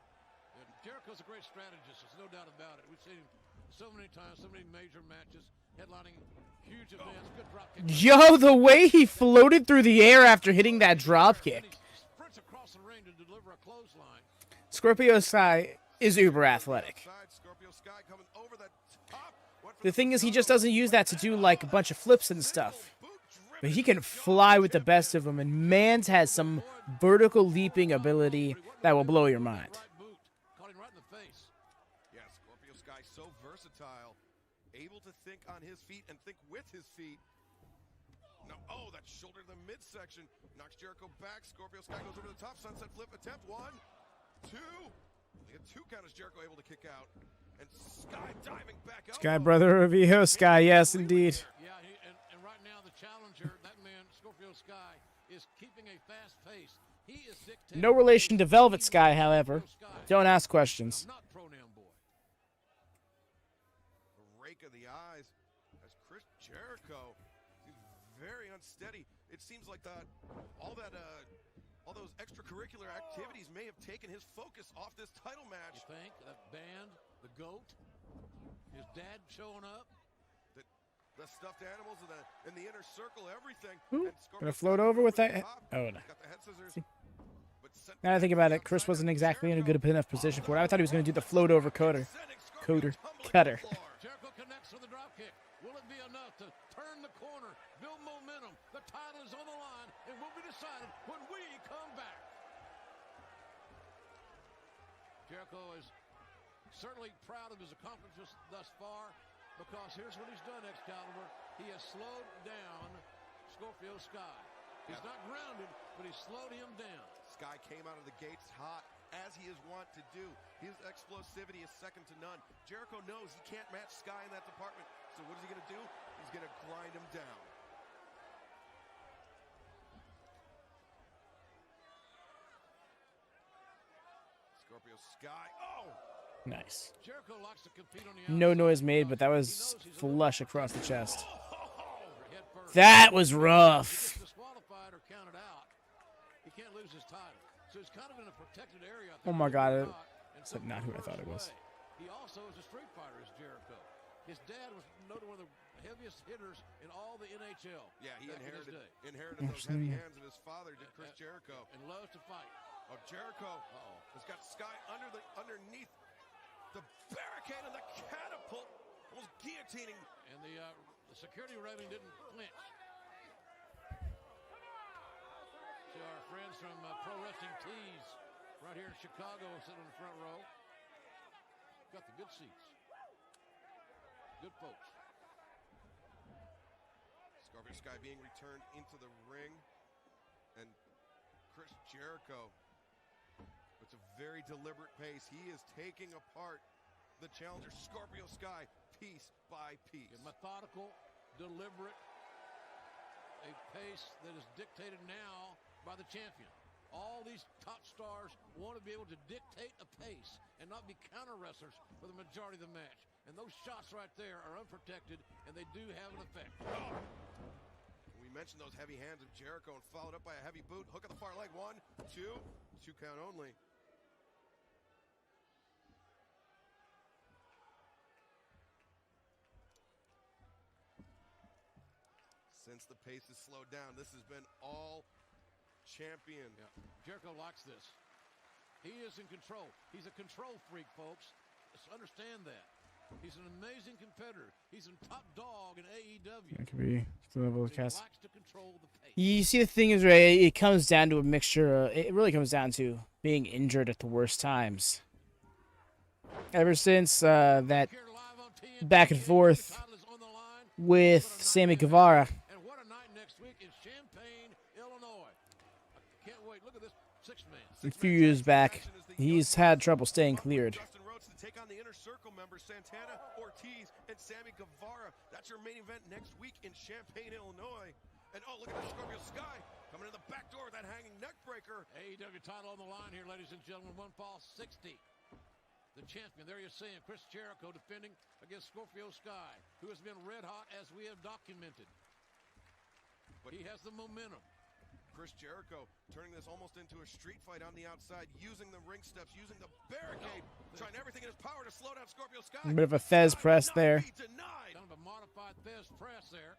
And Jericho's a great strategist, there's no doubt about it. We've seen him so many times, so many major matches, headlining huge events, good drop kick. Yo, the way he floated through the air after hitting that drop kick. Sprints across the ring to deliver a clothesline. Scorpio Sky is uber athletic. The thing is, he just doesn't use that to do like a bunch of flips and stuff. But he can fly with the best of them, and Mans has some vertical leaping ability that will blow your mind. Yeah, Scorpio Sky so versatile, able to think on his feet and think with his feet. No, oh, that shoulder to the midsection knocks Jericho back. Scorpio Sky goes over the top, sunset flip attempt. 1, 2. Only a 2 count as Jericho able to kick out. And Sky diving back out. Sky brother of EO Sky, yes indeed. Yeah, and right now the challenger, that man, Scorpio Sky, is keeping a fast pace. He is dictating. No relation to Velvet Sky, however. Don't ask questions. Not pronoun boy. A rake of the eyes as Chris Jericho. He's very unsteady. It seems like all those extracurricular activities may have taken his focus off this title match. You think? That band, the GOAT, his dad showing up. The stuffed animals in the inner circle, everything. Gonna float over with that. Oh, no. Now I think about it, Chris wasn't exactly in a good enough position for it. I thought he was going to do the float over cutter. Cutter. Jericho connects with the drop kick. Will it be enough to turn the corner, build momentum? The title is on the line and will be decided when we come back. Jericho is certainly proud of his accomplishments thus far, because here's what he's done, Excalibur. He has slowed down Scorpio Sky. He's not grounded, but he slowed him down. Sky came out of the gates hot, as he is wont to do. His explosivity is second to none. Jericho knows he can't match Sky in that department. So what is he going to do? He's going to grind him down. Scorpio Sky. Oh! Nice. Jericho likes to compete on the No noise made, but that was flush across the chest. That was rough. Disqualified or counted out, he can't lose his title. So he's kind of in a protected area. Oh my God, it's not who I thought it was. He also is a street fighter, is Jericho. His dad was noted one of the heaviest hitters in all the NHL. Yeah, he inherited those heavy hands of his father, did Chris Jericho. And loves to fight. Oh, Jericho has got Sky underneath the barricade and the catapult, almost guillotining. And the security railing didn't flinch. See our friends from Pro Wrestling Tees right here in Chicago sitting in the front row. Got the good seats. Good folks. Scorpio Sky being returned into the ring. And Chris Jericho, it's a very deliberate pace. He is taking apart the challenger, Scorpio Sky, piece by piece. A methodical, deliberate, a pace that is dictated now by the champion. All these top stars want to be able to dictate a pace and not be counter wrestlers for the majority of the match. And those shots right there are unprotected, and they do have an effect. Oh. We mentioned those heavy hands of Jericho and followed up by a heavy boot. Hook of the far leg. 1, 2. 2 count only. Since the pace has slowed down, this has been all champion. Yeah. Jericho likes this. He is in control. He's a control freak, folks. Let's understand that. He's an amazing competitor. He's a top dog in AEW. That could be the level of cast. Likes to control the pace. You see, the thing is, Ray, it comes down to a mixture. It really comes down to being injured at the worst times. Ever since that back and forth with Sammy Guevara. And what a night next week in Champaign, Illinois. I can't wait. Look at this 6-man. A few years back, he's had trouble staying cleared. Take on the Inner Circle members, Santana, Ortiz, and Sammy Guevara. That's your main event next week in Champaign, Illinois. And oh, look at the Scorpio Sky coming in the back door with that hanging neck breaker. AEW title on the line here, ladies and gentlemen. 1 fall 60. The champion, there you see him, Chris Jericho defending against Scorpio Sky, who has been red hot as we have documented. But he has the momentum. Chris Jericho turning this almost into a street fight on the outside, using the ring steps, using the barricade, trying everything in his power to slow down Scorpio Sky. A bit of a Thez press there. Kind of a modified Thez press there.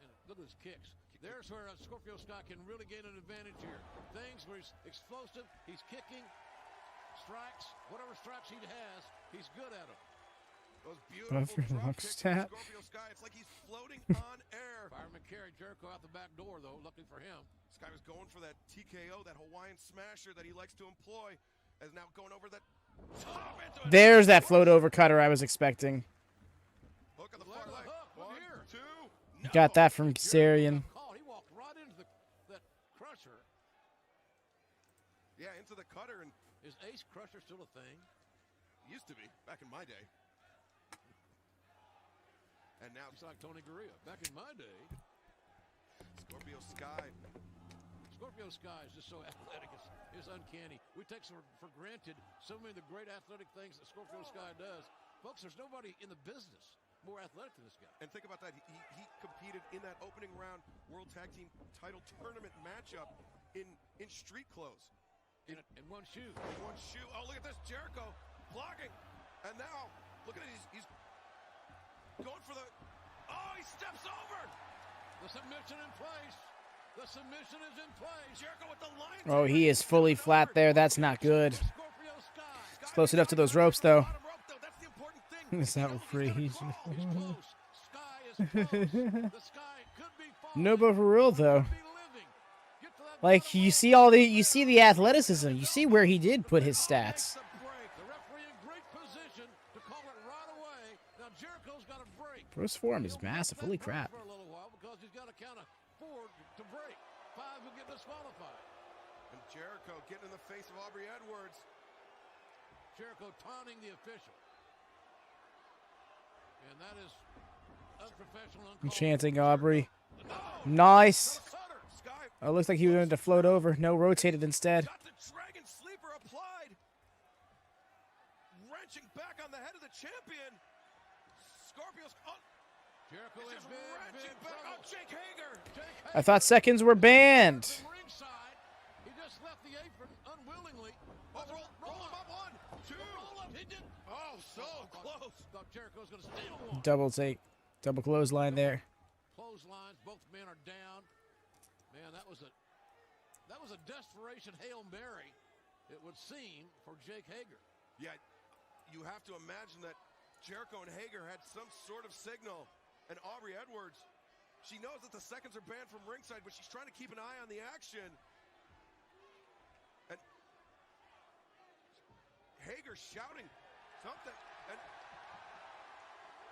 And look at his kicks. There's where Scorpio Sky can really gain an advantage here. Things where he's explosive, he's kicking, strikes, whatever strikes he has, he's good at them. Those beautiful drop kicks from Scorpio Sky. It's like he's floating on air. Fireman carried Jericho out the back door, though, lucky for him. Sky was going for that TKO, that Hawaiian smasher that he likes to employ, as now going over that top into it. There's that float over cutter I was expecting. Hook of the far leg. 1, 2. No. Got that from Kazarian. He walked right into that crusher. Yeah, into the cutter. And is Ace Crusher still a thing? Used to be, back in my day. And now it's like Tony Gurria. Back in my day, Scorpio Sky. Scorpio Sky is just so athletic. It's uncanny. We take for granted so many of the great athletic things that Scorpio Sky does. Folks, there's nobody in the business more athletic than this guy. And think about that. He competed in that opening round World Tag Team Title Tournament matchup in street clothes. In one shoe. In one shoe. Oh, look at this. Jericho blocking. And now, look at it. He's going for the... Oh, he steps over! The submission in place. The submission is in place. Jericho with the line. Oh, he is fully flat there. That's not good. It's close enough to those ropes, though. It's not free. No, but for real, though. Like, you see the athleticism. You see where he did put his stats. First form is massive. Holy crap. For a little while because he's got to count of 4 to break. 5 will get disqualified. And Jericho getting in the face of Aubrey Edwards. Jericho taunting the official. And that is unprofessional. Chanting Aubrey. Nice. Oh, looks like he wanted to float over. No, rotated instead. Got the Dragon Sleeper applied. Wrenching back on the head of the champion. Scorpio's... Oh. Jericho is wrenching back. Oh, Jake Hager. I thought seconds were banned. Ringside. He just left the apron unwillingly. Oh, roll him up. 1, 2. Roll up. He did. Oh, so close. Thought Jericho was going to steal one. Double clothesline there. Clotheslines. Both men are down. Man, that was a desperation Hail Mary, it would seem, for Jake Hager. Yeah, you have to imagine that Jericho and Hager had some sort of signal. And Aubrey Edwards, she knows that the seconds are banned from ringside, but she's trying to keep an eye on the action. And Hager shouting something. And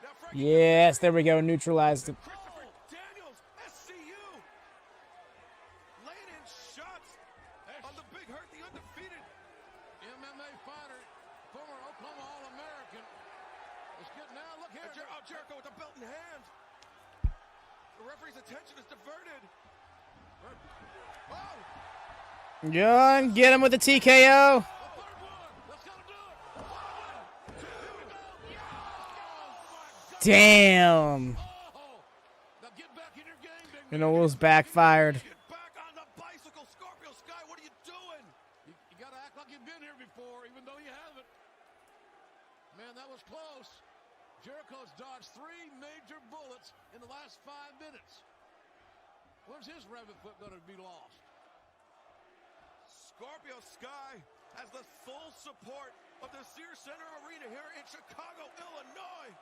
now yes, there we go. Neutralized it. Christopher Daniels Jericho with the belt in hand. The referee's attention is diverted. Oh! John, get him with the TKO. Damn. And almost backfired. Back on the bicycle, Scorpio Sky. What are you doing? You got to act like you've been here before, even though you haven't. Man, that was close. Jericho's dodged 3 major bullets in the last 5 minutes. When's his rabbit foot going to be lost? Scorpio Sky has the full support of the Sears Center Arena here in Chicago, Illinois.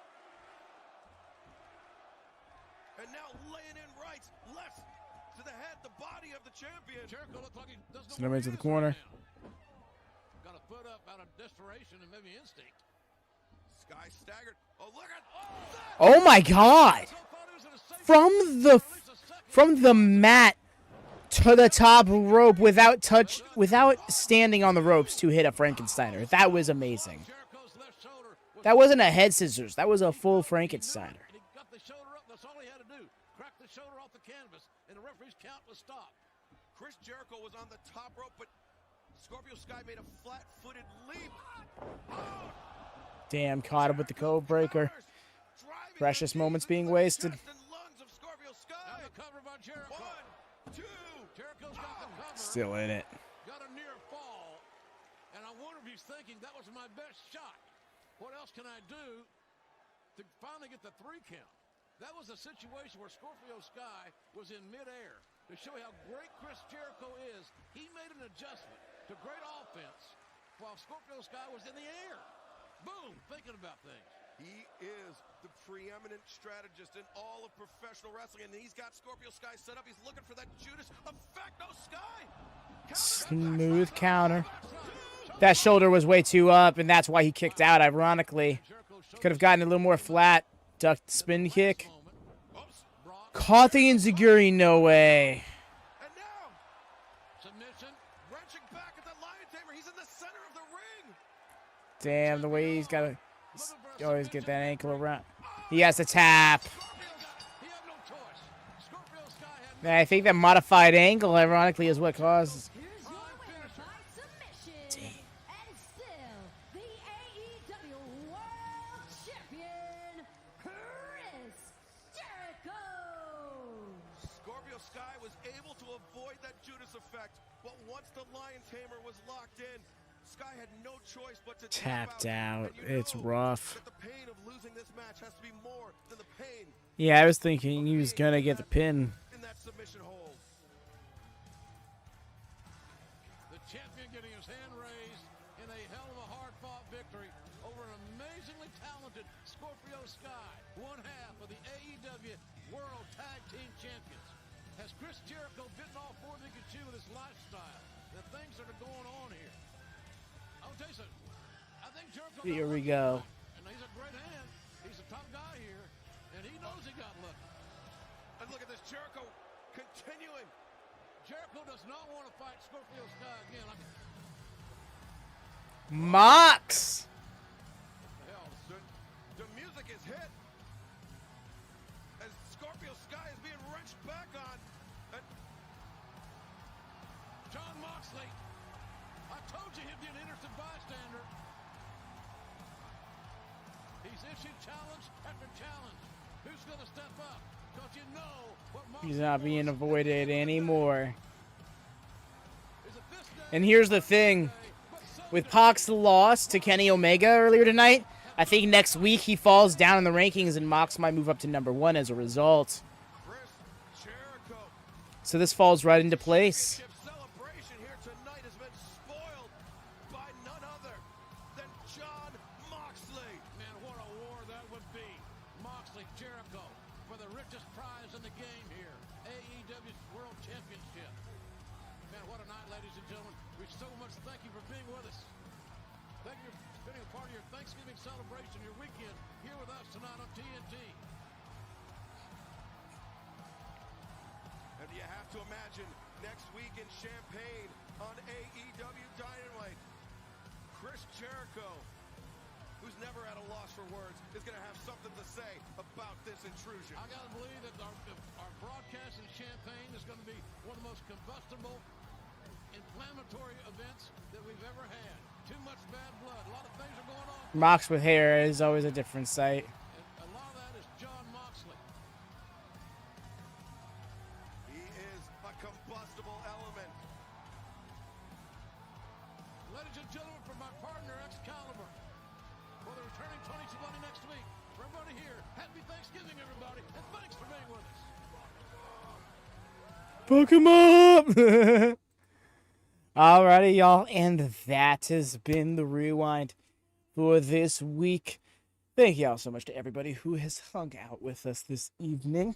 And now laying in rights, left to the head, the body of the champion. Jericho looks like he doesn't Send him into the corner. Got a foot up out of desperation and maybe instinct. Sky staggered. Oh, look at Oh my God! From the mat to the top rope without standing on the ropes to hit a Frankensteiner. That was amazing. That wasn't a head scissors. That was a full Frankensteiner. He got the shoulder up. That's all he had to do. Crack the shoulder off the canvas, and the referee's count was stopped. Chris Jericho was on the top rope, but Scorpio Sky made a flat-footed leap. Oh! Damn, caught him with the code breaker. Precious moments being wasted. Still in it. Got a near fall, and I wonder if he's thinking that was my best shot. What else can I do to finally get the 3 count? That was a situation where Scorpio Sky was in midair. To show you how great Chris Jericho is, he made an adjustment to great offense while Scorpio Sky was in the air. Boom, thinking about things. He is the preeminent strategist in all of professional wrestling, and he's got Scorpio Sky set up. He's looking for that Judas effect. No, Sky! Smooth counter. That shoulder was way too up, and that's why he kicked out, ironically. Could have gotten a little more flat. Ducked spin kick. Caught the Enziguri, no way. And now, submission, wrenching back at the Lion Tamer. He's in the center of the ring. Damn, the way he's got to always get that ankle around. He has to tap. And I think that modified angle, ironically, is what caused. And still, the AEW World Champion, Chris Jericho. Scorpio Sky was able to avoid that Judas effect, but once the Lion Tamer was locked in, Sky had no choice but to Tapped out. It's rough. that the pain of losing this match has to be more than the pain Yeah, I was thinking he was going to get the pin. in that submission hold. The champion getting his hand raised in a hell of a hard-fought victory over an amazingly talented Scorpio Sky, one half of the AEW World Tag Team Champions. Has Chris Jericho bitten off more than he could chew with his lifestyle? The things that are going on here. I'll tell you something. I think Jericho. Here we go. And he's a great hand. He's a top guy here, and he knows he got lucky. And look at this, Jericho continuing. Jericho does not want to fight Scorpio Sky again. Mox. Hell, the music is hit as Scorpio Sky is being wrenched back on. And John Moxley, I told you he'd be an innocent bystander. He's issued challenge after challenge. Who's going to step up? Don't you know what Moxley He's not being avoided anymore. And here's the thing. With Pac's loss to Kenny Omega earlier tonight, I think next week he falls down in the rankings and Mox might move up to #1 as a result. So this falls right into place. celebration here tonight has been spoiled by none other than John Moxley. Man, what a war that would be. Moxley, Jericho, for the richest prize in the game here. AEW's World Championship. Man, what a night, ladies and gentlemen. We so much thank you for being with us. Thank you for spending a part of your Thanksgiving celebration, your weekend, here with us tonight on TNT. And you have to imagine next week in Champaign on AEW Dynamite, Chris Jericho who's never at a loss for words, is going to have something to say about this intrusion. I got to believe that our broadcast in Champaign is going to be one of the most combustible, inflammatory events that we've ever had. Too much bad blood. A lot of things are going on. Mox with hair is always a different sight. And a lot of that is John Moxley. He is a combustible element. Ladies and gentlemen, from my partner, Excalibur, for the returning Tony Schiavone next week. For everybody here, happy Thanksgiving, everybody, and thanks for being with us. Fuck him up! Alrighty, y'all, and that has been the Rewind for this week. Thank y'all so much to everybody who has hung out with us this evening.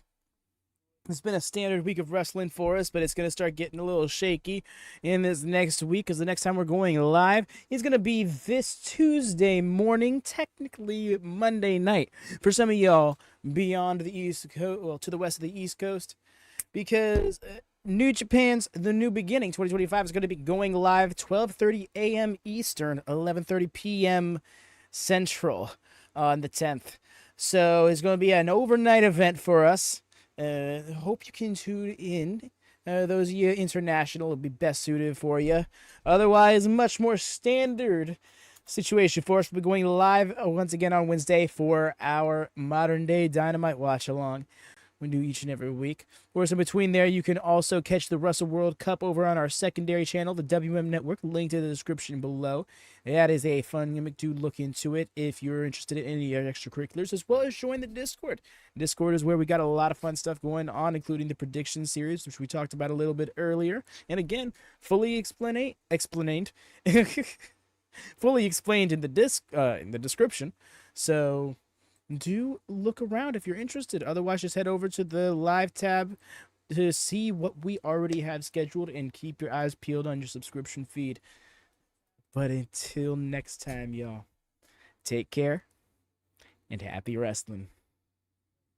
It's been a standard week of wrestling for us, but it's going to start getting a little shaky in this next week, because the next time we're going live is going to be this Tuesday morning, technically Monday night, for some of y'all beyond the East Coast, well, to the west of the East Coast, because New Japan's The New Beginning 2025 is going to be going live 12:30 a.m. Eastern, 11:30 p.m. Central on the 10th. So it's going to be an overnight event for us. Hope you can tune in. Those of you international will be best suited for you. Otherwise, much more standard situation for us. We'll be going live once again on Wednesday for our modern day Dynamite watch along. We do each and every week. Of course, in between there, you can also catch the Wrestle World Cup over on our secondary channel, the WM Network, linked in the description below. That is a fun gimmick. Do look into it if you're interested in any extracurriculars, as well as join the Discord. Discord is where we got a lot of fun stuff going on, including the prediction series, which we talked about a little bit earlier. And again, fully explained fully explained in the description. So do look around if you're interested. Otherwise, just head over to the live tab to see what we already have scheduled and keep your eyes peeled on your subscription feed. But until next time, y'all, take care and happy wrestling.